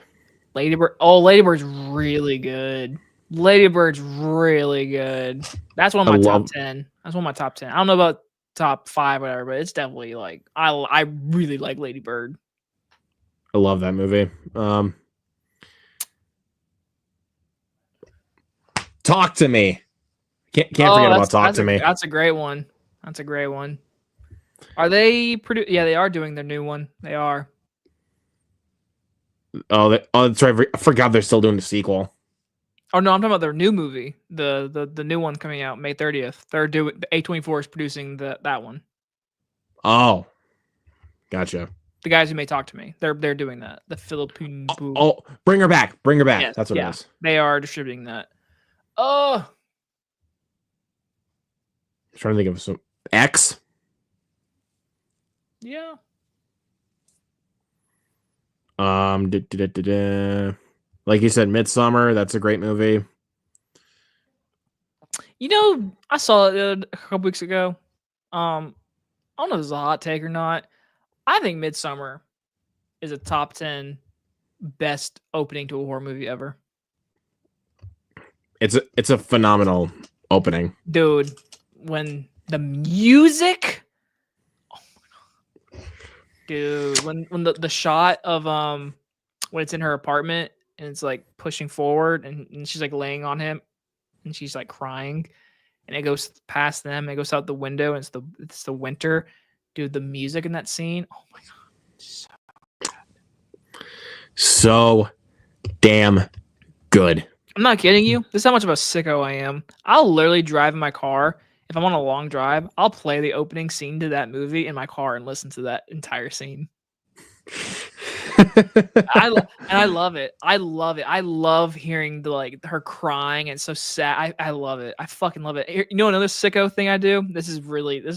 Ladybird. Oh, Ladybird's really good. Ladybird's really good. That's one of my top 10. That's one of my top 10. I don't know about top 5 or whatever, but it's definitely like I really like Ladybird. I love that movie. Talk to Me. Can't forget about Talk to Me. That's a great one. That's a great one. Are they Yeah, they are doing their new one. They are. Oh, that's right. I forgot they're still doing the sequel. Oh no, I'm talking about their new movie, the new one coming out May 30th. They're doing A24 is producing that one. Oh, gotcha. The guys who may talk to me, they're doing that. The Philippine Boo. Oh, bring her back. Bring her back. Yes, That's what it yeah, is. they are distributing that. Oh, I'm trying to think of some X. yeah. Like you said, Midsummer. That's a great movie. You know, I saw it a couple weeks ago. I don't know if this is a hot take or not. I think Midsummer is a top 10 best opening to a horror movie ever. It's a phenomenal opening. Dude, when the music, oh my god. Dude, when the shot of when it's in her apartment and it's like pushing forward and she's like laying on him and she's like crying and it goes past them, it goes out the window and it's the winter. Dude, the music in that scene, oh my god. So damn good. I'm not kidding you. This is how much of a sicko I am. I'll literally drive in my car. If I'm on a long drive, I'll play the opening scene to that movie in my car and listen to that entire scene. I love it. I love it. I love hearing her crying and so sad. I love it. I fucking love it. You know another sicko thing I do? This is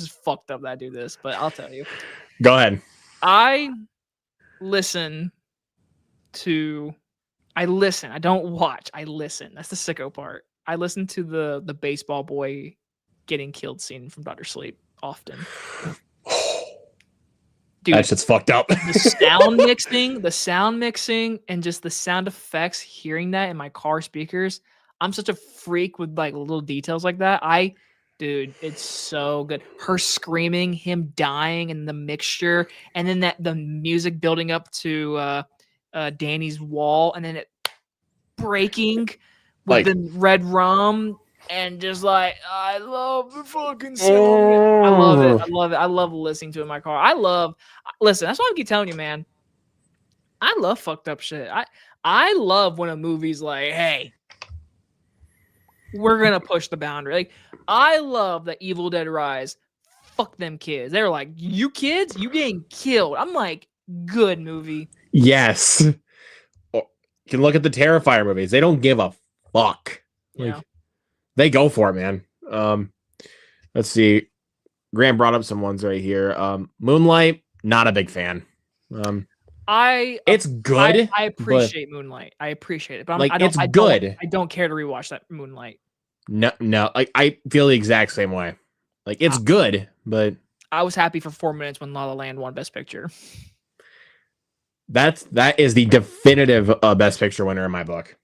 fucked up that I do this, but I'll tell you. Go ahead. I listen. I don't watch. I listen. That's the sicko part. I listen to the baseball boy getting killed scene from Dr. Sleep often. Dude, that shit's fucked up. the sound mixing, and just the sound effects. Hearing that in my car speakers, I'm such a freak with like little details like that. Dude, it's so good. Her screaming, him dying, and the mixture, and then the music building up to Danny's wall, and then it breaking with the red rum, and just like I love the fucking song. I love it. I love it. I love listening to it in my car. Listen. That's why I keep telling you, man. I love fucked up shit. I love when a movie's like, hey, we're gonna push the boundary. Like I love that Evil Dead Rise. Fuck them kids. They're like, you kids, you getting killed. I'm like, good movie. Yes. You can look at the Terrifier movies. They don't give a fuck. Yeah. They go for it, man. Let's see. Graham brought up some ones right here. Moonlight, not a big fan. It's good. I appreciate Moonlight. I appreciate it, but it's good. I don't care to rewatch that Moonlight. No. Like I feel the exact same way. Like it's good, but I was happy for 4 minutes when La La Land won Best Picture. That is the definitive Best Picture winner in my book.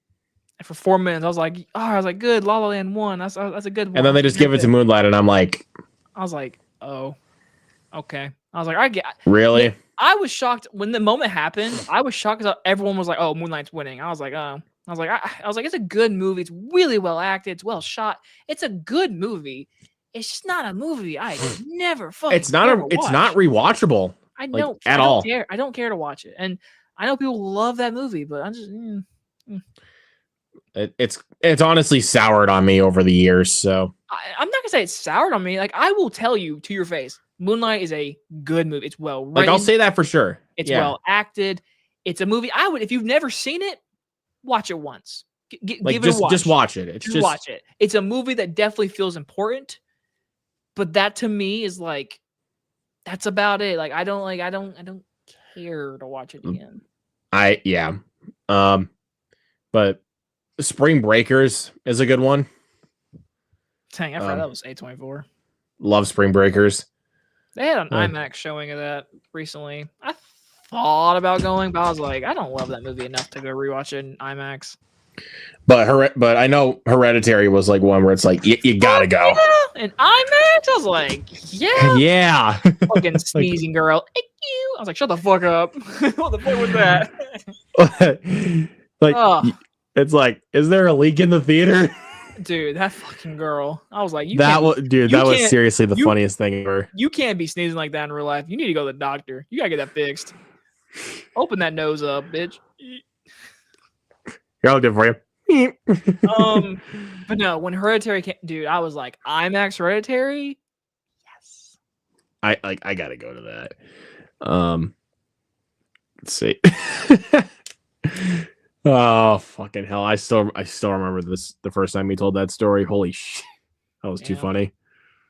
And for 4 minutes, I was like, good, La La Land won. That's a good one. And then they just give it to Moonlight, and I'm like, oh, okay. I was like, I get. Really? I was shocked when the moment happened. I was shocked because everyone was like, oh, Moonlight's winning. I was like, it's a good movie. It's really well acted. It's well shot. It's a good movie. It's just not a movie I never fucking. It's not rewatchable. I know at all. I don't care to watch it, and I know people love that movie, but I'm just. It's honestly soured on me over the years. So I'm not gonna say it's soured on me. Like I will tell you to your face, Moonlight is a good movie. It's well written. Like I'll say that for sure. It's well acted. It's a movie. I would, if you've never seen it, watch it once. Give it a watch. Just watch it. Just watch it. It's a movie that definitely feels important, but that to me is like, that's about it. Like I don't care to watch it again. But Spring Breakers is a good one. Dang, I forgot that was A24. Love Spring Breakers. They had an IMAX showing of that recently. I thought about going, but I was like, I don't love that movie enough to go rewatch it in IMAX. But I know Hereditary was like one where it's like you gotta go. Yeah. In IMAX, I was like, yeah. Fucking sneezing girl. I was like, shut the fuck up. What the fuck was that? It's like, is there a leak in the theater? Dude, that fucking girl. I was like, that was seriously the funniest thing ever. You can't be sneezing like that in real life. You need to go to the doctor. You gotta get that fixed. Open that nose up, bitch. Here, I'll do it for you. But no, when Hereditary came, dude, I was like, IMAX Hereditary? Yes. I gotta go to that. Let's see. Oh fucking hell! I still remember this the first time we told that story. Holy shit, that was too Yeah. funny.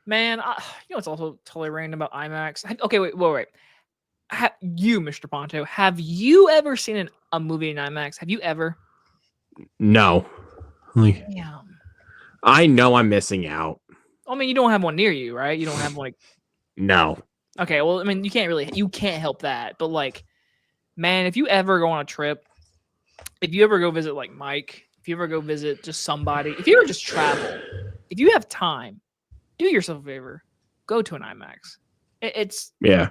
Man, you know what's also totally random about IMAX? Okay, wait. You, Mr. Ponto, have you ever seen a movie in IMAX? Have you ever? No, like Damn. I know I'm missing out. I mean, you don't have one near you, right? You don't have one like. No. Okay, well, I mean, you can't help that. But like, man, if you ever go on a trip, if you ever go visit like Mike, if you ever go visit just somebody, if you ever just travel, if you have time, do yourself a favor, go to an IMAX. It's Yeah.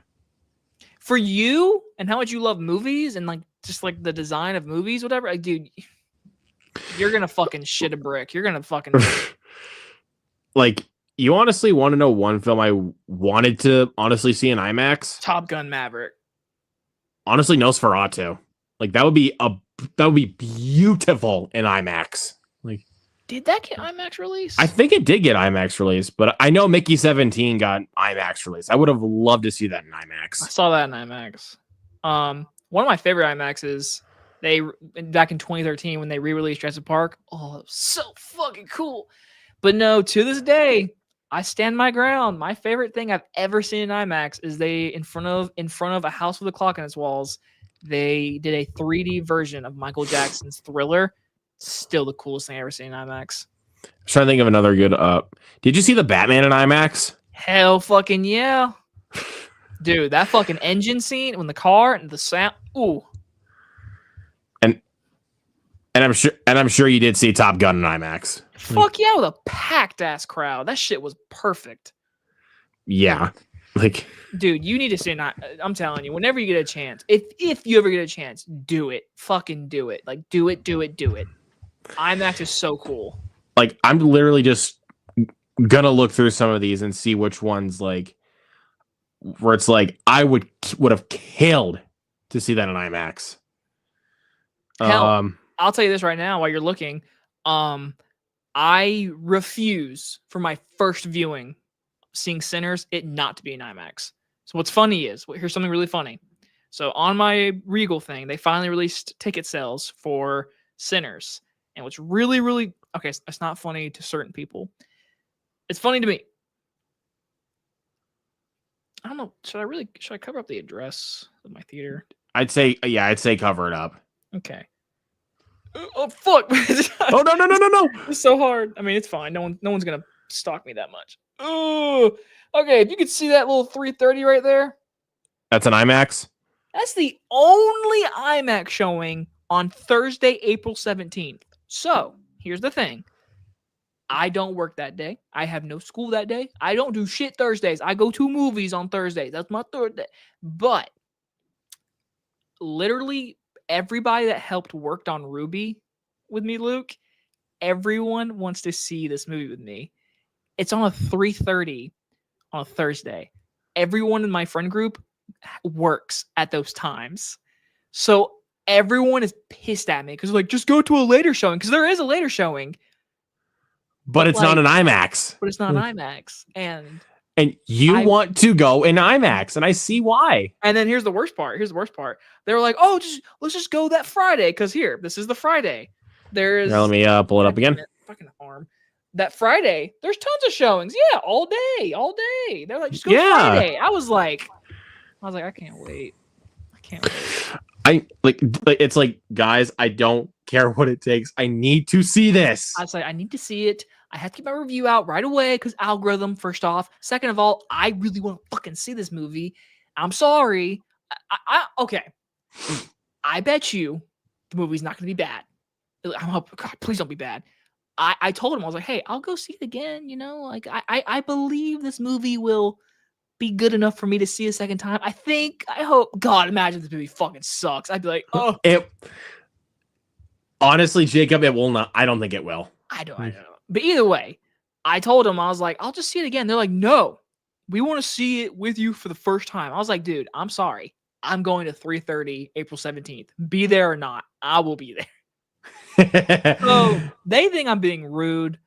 for you and how much you love movies and like just like the design of movies, whatever. Like, dude, you're gonna fucking shit a brick. You're gonna fucking like. You honestly want to know one film I wanted to honestly see in IMAX? Top Gun Maverick. Honestly, Nosferatu. Like that would be beautiful in IMAX. Like, did that get IMAX release? I think it did get IMAX release, but I know Mickey 17 got IMAX release. I would have loved to see that in IMAX. I saw that in IMAX. One of my favorite IMAXs, they back in 2013 when they re-released Jurassic Park. Oh, it was so fucking cool. But no, to this day, I stand my ground. My favorite thing I've ever seen in IMAX is they in front of a house with a clock on its walls. They did a 3D version of Michael Jackson's Thriller. Still the coolest thing I ever seen in IMAX. I'm trying to think of another good. Did you see the Batman in IMAX? Hell, fucking yeah, dude! That fucking engine scene when the car and the sound. Ooh. And I'm sure you did see Top Gun in IMAX. Fuck yeah, with a packed ass crowd. That shit was perfect. Yeah, like, dude, you need to see. I'm telling you, whenever you get a chance, if you ever get a chance, do it. Fucking do it. Like, do it. IMAX is so cool. Like, I'm literally just gonna look through some of these and see which ones like where it's like I would have killed to see that in IMAX. Hell, I'll tell you this right now while you're looking. I refuse for my first viewing seeing Sinners it not to be in IMAX. So what's funny is, here's something really funny. So on my Regal thing, they finally released ticket sales for Sinners. And what's really, really, okay, it's not funny to certain people. It's funny to me. I don't know. Should I cover up the address of my theater? I'd say cover it up. Okay. Oh fuck! Oh no! It's so hard. I mean, it's fine. No one's gonna stalk me that much. Oh, okay. If you could see that little 330 right there, that's an IMAX. That's the only IMAX showing on Thursday, April 17th. So here's the thing: I don't work that day. I have no school that day. I don't do shit Thursdays. I go to movies on Thursdays. That's my third day. But literally, everybody that helped worked on Ruby with me, Luke, everyone wants to see this movie with me. It's on a 3:30 on a Thursday. Everyone in my friend group works at those times. So everyone is pissed at me because like, just go to a later showing, because there is a later showing. But it's like, not an IMAX. But it's not an IMAX. And you want to go in IMAX, and I see why. And then here's the worst part. They were like, "Oh, let's just go that Friday, because this is the Friday. There's." Now, let me pull it up again. Fucking arm. That Friday, there's tons of showings. Yeah, all day. They're like, "Just go Friday." I was like, I can't wait. I like it's like, guys, I don't care what it takes. I need to see this. I was like, I need to see it. I have to get my review out right away because algorithm, first off. Second of all, I really want to fucking see this movie. I'm sorry. Okay. I bet you the movie's not going to be bad. God, please don't be bad. I told him, I was like, hey, I'll go see it again. You know, like I believe this movie will be good enough for me to see a second time. I hope. God, imagine this movie fucking sucks. I'd be like, oh. Honestly, Jacob, it will not. I don't think it will. I don't know. But either way, I told them, I was like, I'll just see it again. They're like, no, we want to see it with you for the first time. I was like, dude, I'm sorry. I'm going to 3:30 April 17th. Be there or not, I will be there. So they think I'm being rude.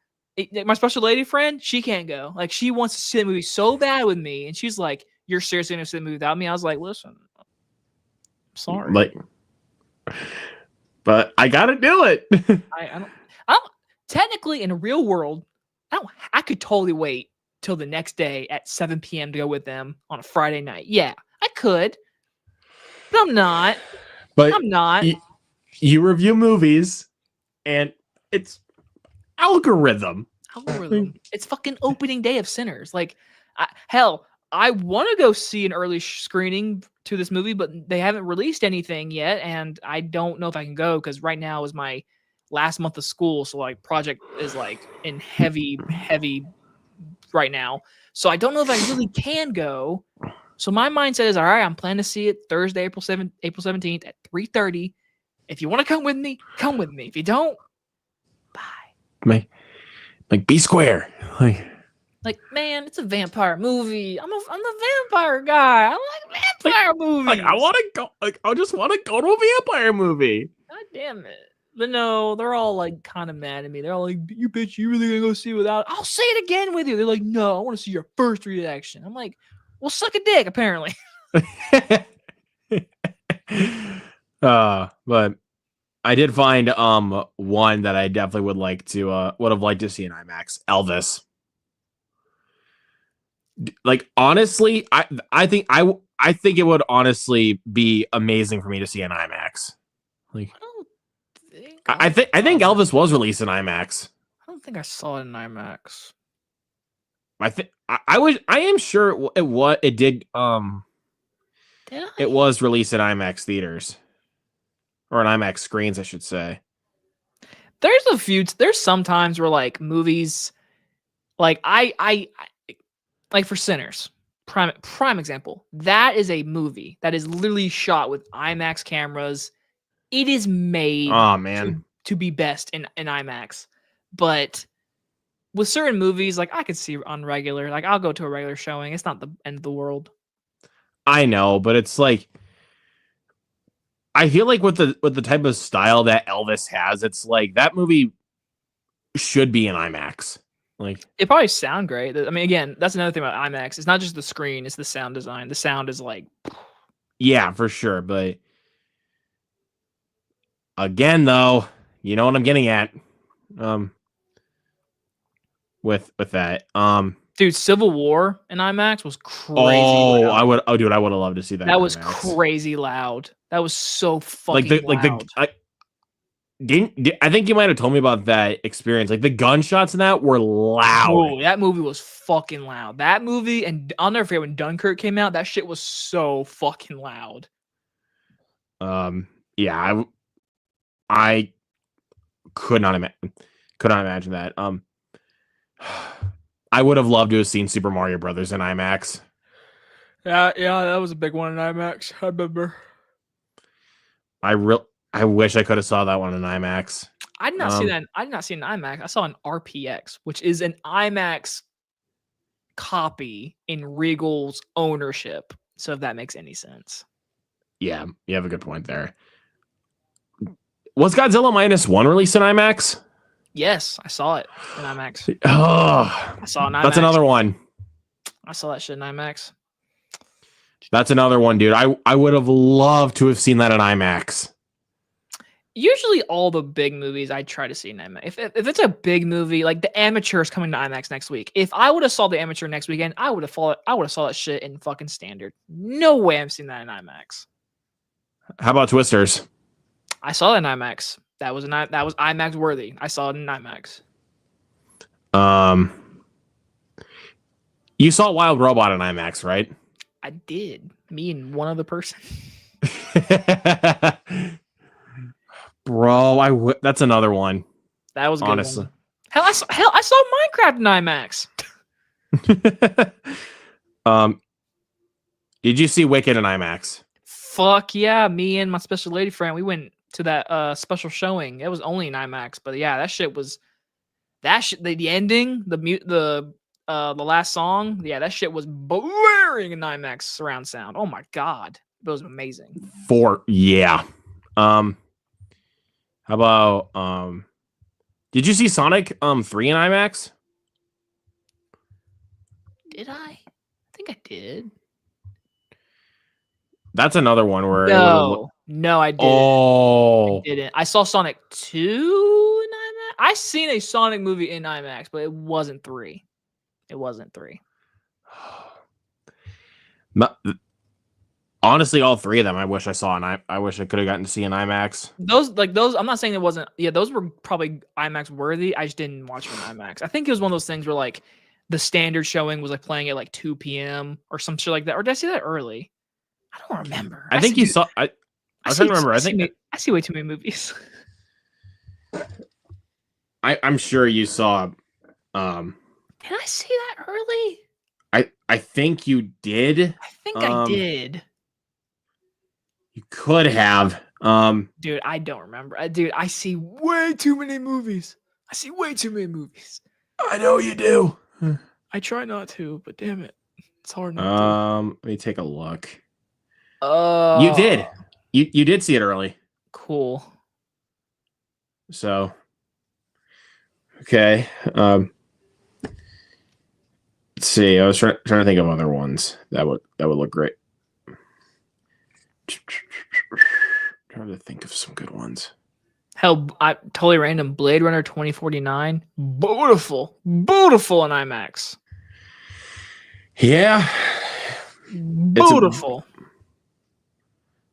My special lady friend, she can't go. Like she wants to see the movie so bad with me, and she's like, "You're seriously gonna see the movie without me?" I was like, "Listen, I'm sorry. Like, but I gotta do it. I don't. I don't. Technically, in the real world, I don't. I could totally wait till the next day at 7 p.m. to go with them on a Friday night. Yeah, I could, but I'm not. But I'm not. you review movies, and it's algorithm. Algorithm. It's fucking opening day of Sinners. Like, hell, I want to go see an early screening to this movie, but they haven't released anything yet, and I don't know if I can go because right now is my last month of school, so like project is like in heavy right now, so I don't know if I really can go. So my mindset is all right. I'm planning to see it Thursday, April 17th at 3:30. If you want to come with me, come with me. If you don't, bye. Like be square. Like, man, it's a vampire movie. I'm the vampire guy. I like vampire movies. Like I want to go. Like I just want to go to a vampire movie. God damn it. But no, they're all like kind of mad at me. They're all like, "You bitch, you really gonna go see it without?" I'll say it again with you. They're like, "No, I want to see your first reaction." I'm like, "Well, suck a dick." Apparently. But I did find one that I definitely would have liked to see in IMAX. Elvis. Like honestly, I think it would honestly be amazing for me to see in IMAX. Like I don't think I think Elvis was released in IMAX. I don't think I saw it in IMAX. I am sure it did it was released in IMAX theaters. Or in IMAX screens, I should say. There's some times where like movies like I like for Sinners, prime example. That is a movie that is literally shot with IMAX cameras. It is made Oh man. to be best in IMAX. But with certain movies, like I could see on regular, like I'll go to a regular showing. It's not the end of the world. I know, but it's like I feel like with the type of style that Elvis has, it's like that movie should be in IMAX. Like it probably sound great. I mean, again, that's another thing about IMAX. It's not just the screen; it's the sound design. The sound is like, yeah, for sure. But again, though, you know what I'm getting at. With that, dude, Civil War in IMAX was crazy. Oh, loud. dude, I would have loved to see that. That was crazy loud. That was so fucking loud. I think you might have told me about that experience. Like the gunshots in that were loud. Oh, that movie was fucking loud. That movie, and I'll never forget when Dunkirk came out. That shit was so fucking loud. Yeah, I could not imagine that. I would have loved to have seen Super Mario Brothers in IMAX. Yeah, that was a big one in IMAX. I remember. I wish I could have saw that one in IMAX. I did not see that. I did not see an IMAX. I saw an RPX, which is an IMAX copy in Regal's ownership. So if that makes any sense. Yeah, you have a good point there. Was Godzilla -1 released in IMAX? Yes, I saw it in IMAX. Oh, I saw it in IMAX. That's another one. I saw that shit in IMAX. That's another one, dude. I would have loved to have seen that in IMAX. Usually, all the big movies I try to see in IMAX. If it's a big movie, like The Amateur is coming to IMAX next week. If I would have saw The Amateur next weekend, I would have saw that shit in fucking standard. No way I'm seeing that in IMAX. How about Twisters? I saw it in IMAX. That was IMAX worthy. I saw it in IMAX. You saw Wild Robot in IMAX, right? I did. Me and one other person. Bro, that's another one. That was a good honestly. One. Hell, I saw Minecraft in IMAX. Did you see Wicked in IMAX? Fuck yeah! Me and my special lady friend, we went to that special showing. It was only in IMAX, but yeah, that shit was the ending, the last song. Yeah, that shit was blaring in IMAX surround sound. Oh my god, it was amazing. Yeah. How about did you see Sonic 3 in IMAX? Did I think I did. That's another one where it would have. No, I didn't. Oh, I didn't. I saw Sonic 2 in IMAX. I seen a Sonic movie in IMAX, but it wasn't 3. It wasn't 3. honestly, all three of them. I wish I saw, and I wish I could have gotten to see an IMAX. Those. I'm not saying it wasn't. Yeah, those were probably IMAX worthy. I just didn't watch them in IMAX. I think it was one of those things where like the standard showing was like playing at like 2 p.m. or some shit like that. Or did I see that early? I don't remember. I think you saw. I was trying to remember. I see way too many movies. I'm sure you saw. Did I see that early? I think you did. I think I did. You could have. Dude, I don't remember. Dude, I see way too many movies. I know you do. I try not to, but damn it, it's hard not to. Let me take a look. You did. You did see it early. Cool. So, okay. Let's see. I was trying to think of other ones that would look great. Trying to think of some good ones. Hell, I totally random. Blade Runner 2049, beautiful in IMAX. Yeah, Beautiful.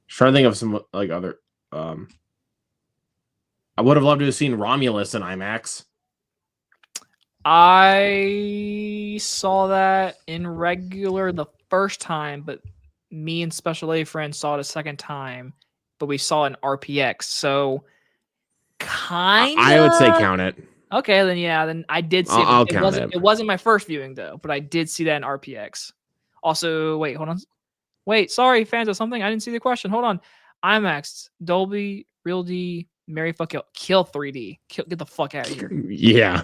Trying to think of some like other. I would have loved to have seen Romulus in IMAX. I saw that in regular the first time, but me and Special A friends saw it a second time, but we saw it in RPX. So kind of. I would say count it. Okay, then I did see it. I'll count it. It wasn't my first viewing though, but I did see that in RPX. Also, wait, hold on. Wait, sorry, fans of something. I didn't see the question. Hold on. IMAX, Dolby, Real D, Mary fuck kill 3D. Get the fuck out of here. Yeah.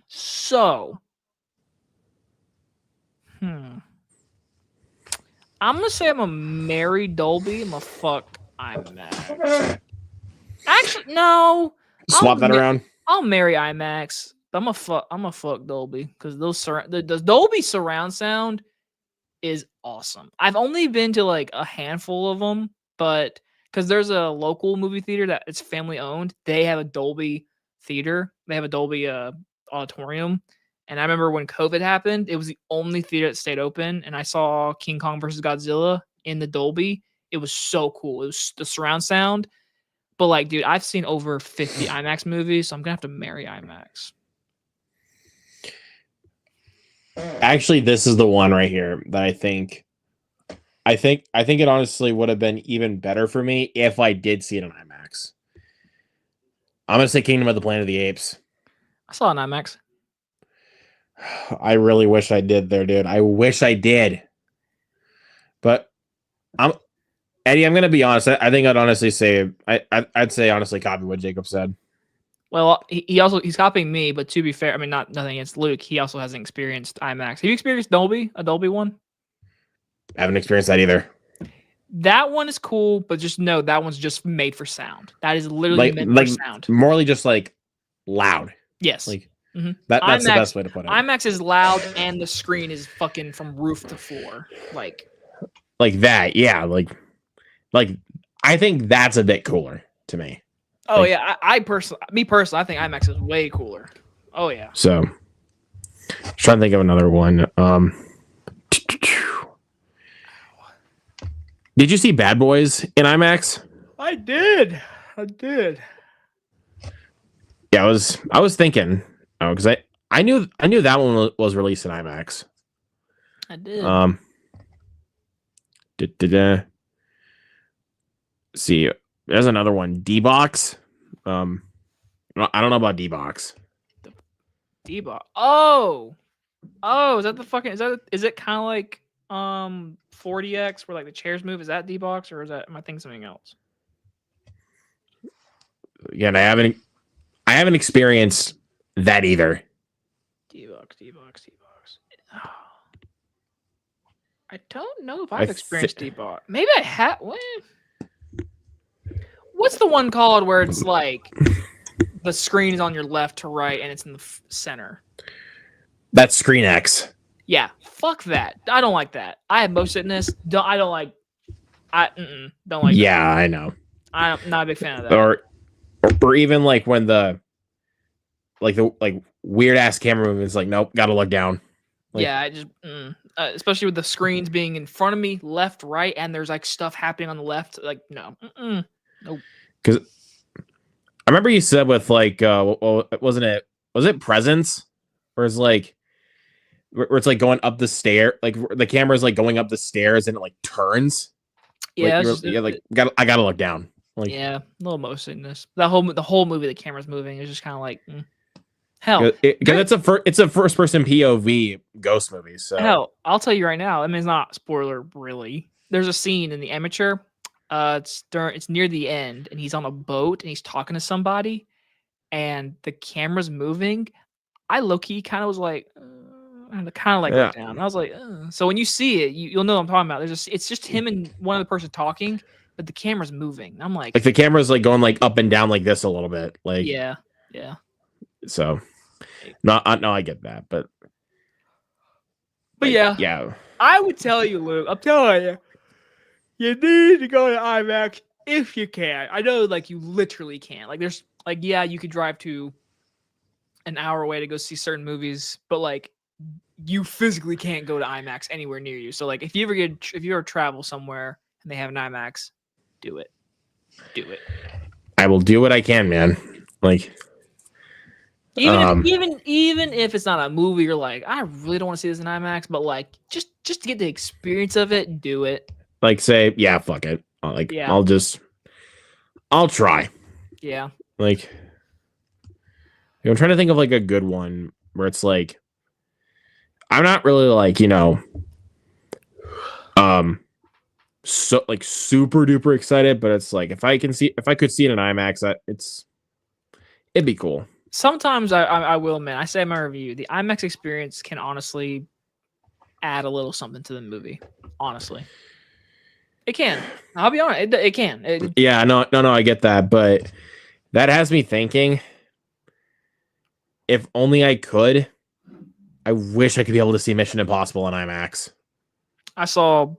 So. I'm gonna say I'm a marry Dolby. I'm a fuck IMAX. Actually, no. Swap that around. I'll marry IMAX. I'm a fuck Dolby because the Dolby surround sound is awesome. I've only been to like a handful of them, but because there's a local movie theater that it's family owned, they have a Dolby theater. They have a Dolby auditorium. And I remember when COVID happened, it was the only theater that stayed open. And I saw King Kong versus Godzilla in the Dolby. It was so cool. It was the surround sound. But like, dude, I've seen over 50 IMAX movies, so I'm gonna have to marry IMAX. Actually, this is the one right here that I think it honestly would have been even better for me if I did see it in IMAX. I'm gonna say Kingdom of the Planet of the Apes. I saw it in IMAX. I really wish I did there, dude. I wish I did. But Eddie, I'm gonna be honest. I think I'd honestly say I'd say honestly copy what Jacob said. Well, he's copying me, but to be fair, I mean nothing against Luke. He also hasn't experienced IMAX. Have you experienced Dolby? A Dolby one? I haven't experienced that either. That one is cool, but just know that one's just made for sound. That is literally meant for sound. Morely just like loud. Yes. Like that's IMAX, the best way to put it. IMAX is loud and the screen is fucking from roof to floor. Like that, yeah. Like I think that's a bit cooler to me. Oh like, yeah, I personally, I think IMAX is way cooler. Oh yeah. So, trying to think of another one. Did you see Bad Boys in IMAX? I did. Yeah, I was thinking, because I knew that one was released in IMAX. I did. See, there's another one, D-Box. I don't know about D-Box. D-Box. Oh, is that the fucking? Is it kind of like 4DX where like the chairs move? Is that D-Box or am I thinking something else? Again, I haven't experienced that either. D-Box. I don't know if I I've experienced debot. Maybe I have. What's the one called where it's like the screen is on your left to right and it's in the center? That's Screen X. Yeah, fuck that. I don't like that. I have motion sickness. I don't like. Don't like. Yeah, that. I know. I'm not a big fan of that. Or even like when the weird ass camera movements, like nope, gotta look down. Like, yeah, I just especially with the screens being in front of me, left, right, and there's like stuff happening on the left. Like no, nope. Because I remember you said with like, wasn't it? Was it Presence? Where it's like, where it's like going up the stair, like the camera's like going up the stairs and it like turns. Yeah, like, I gotta look down. Like, yeah, a little motion sickness. The whole movie, the camera's moving. It's just kind of like, hell, because it's a first person POV ghost movie. So hell, I'll tell you right now. I mean, it's not spoiler really. There's a scene in The Amateur. It's near the end, and he's on a boat and he's talking to somebody, and the camera's moving. I low key kind of was like, looked down. I was like, so when you see it, you'll know what I'm talking about. It's just him and one other person talking, but the camera's moving. I'm like the camera's like going like up and down like this a little bit. Like yeah. So, no, I get that, but yeah. I would tell you, Luke. I'm telling you, you need to go to IMAX if you can. I know, like you literally can't. Like there's like you could drive to an hour away to go see certain movies, but like you physically can't go to IMAX anywhere near you. So like if you ever travel somewhere and they have an IMAX, do it. I will do what I can, man. Like even if it's not a movie, you're like, I really don't want to see this in IMAX, but like just to get the experience of it, do it. Like say, yeah, fuck it. I'll try. Yeah. Like I'm trying to think of like a good one where it's like I'm not really like, so like super duper excited, but it's like if I could see it in IMAX, it'd be cool. Sometimes I will admit, I say in my review, the IMAX experience can honestly add a little something to the movie. Honestly, it can. I'll be honest, it can. Yeah, no, I get that, but that has me thinking. If only I could, I wish I could be able to see Mission Impossible in IMAX. I saw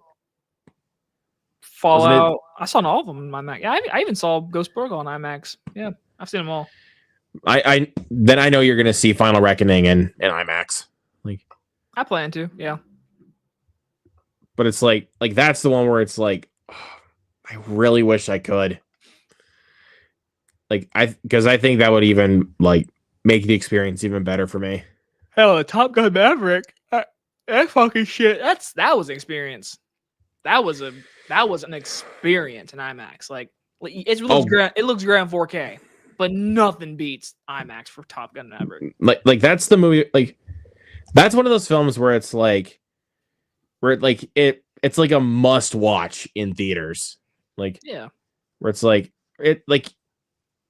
Fallout. I saw all of them in IMAX. Yeah, I even saw Ghost Protocol in IMAX. Yeah, I've seen them all. I know you're gonna see Final Reckoning in IMAX. Like I plan to, yeah. But it's like that's the one where it's like, I really wish I could. Like because I think that would even like make the experience even better for me. Hell, a Top Gun Maverick. That fucking shit. That was an experience. That was an experience in IMAX. Like it looks great. It looks great in 4K, but nothing beats IMAX for Top Gun Maverick. Like that's the movie. Like that's one of those films where it's like, it's like a must watch in theaters. Like yeah, where it's like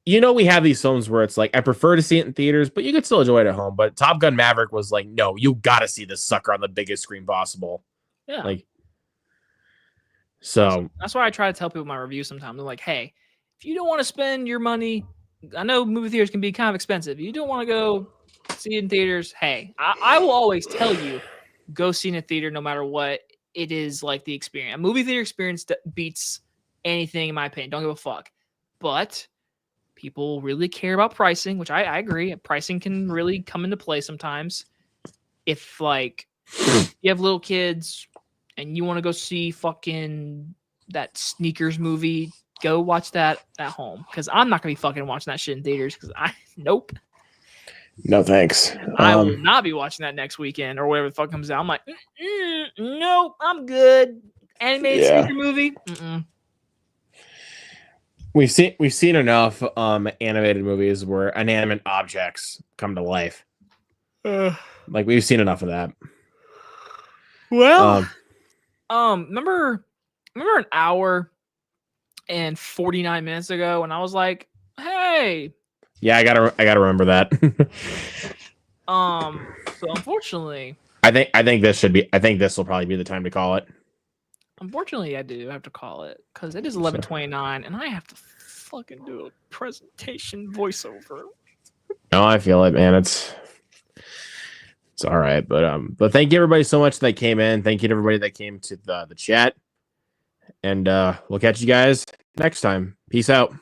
we have these films where it's like I prefer to see it in theaters, but you could still enjoy it at home. But Top Gun Maverick was like, no, you got to see this sucker on the biggest screen possible. Yeah, like. So that's why I try to tell people in my reviews sometimes. They're like, hey, if you don't want to spend your money, I know movie theaters can be kind of expensive. You don't want to go see it in theaters. Hey, I will always tell you, go see in a theater no matter what. It is like the experience. A movie theater experience beats anything in my opinion. Don't give a fuck. But people really care about pricing, which I agree. Pricing can really come into play sometimes. If like you have little kids and you want to go see fucking that Sneakers movie, go watch that at home. Because I'm not going to be fucking watching that shit in theaters. Because nope. No, thanks. I will not be watching that next weekend or whatever the fuck comes out. I'm like, nope, I'm good. Animated sneaker movie? We've seen enough animated movies where inanimate objects come to life. Like we've seen enough of that. Well, remember an hour and 49 minutes ago when I was like, hey. Yeah, I gotta remember that. So unfortunately, I think this will probably be the time to call it. Unfortunately, I do have to call it because it is 11:29, and I have to fucking do a presentation voiceover. No, I feel it, man. It's all right, but thank you everybody so much that came in. Thank you to everybody that came to the chat, and we'll catch you guys next time. Peace out.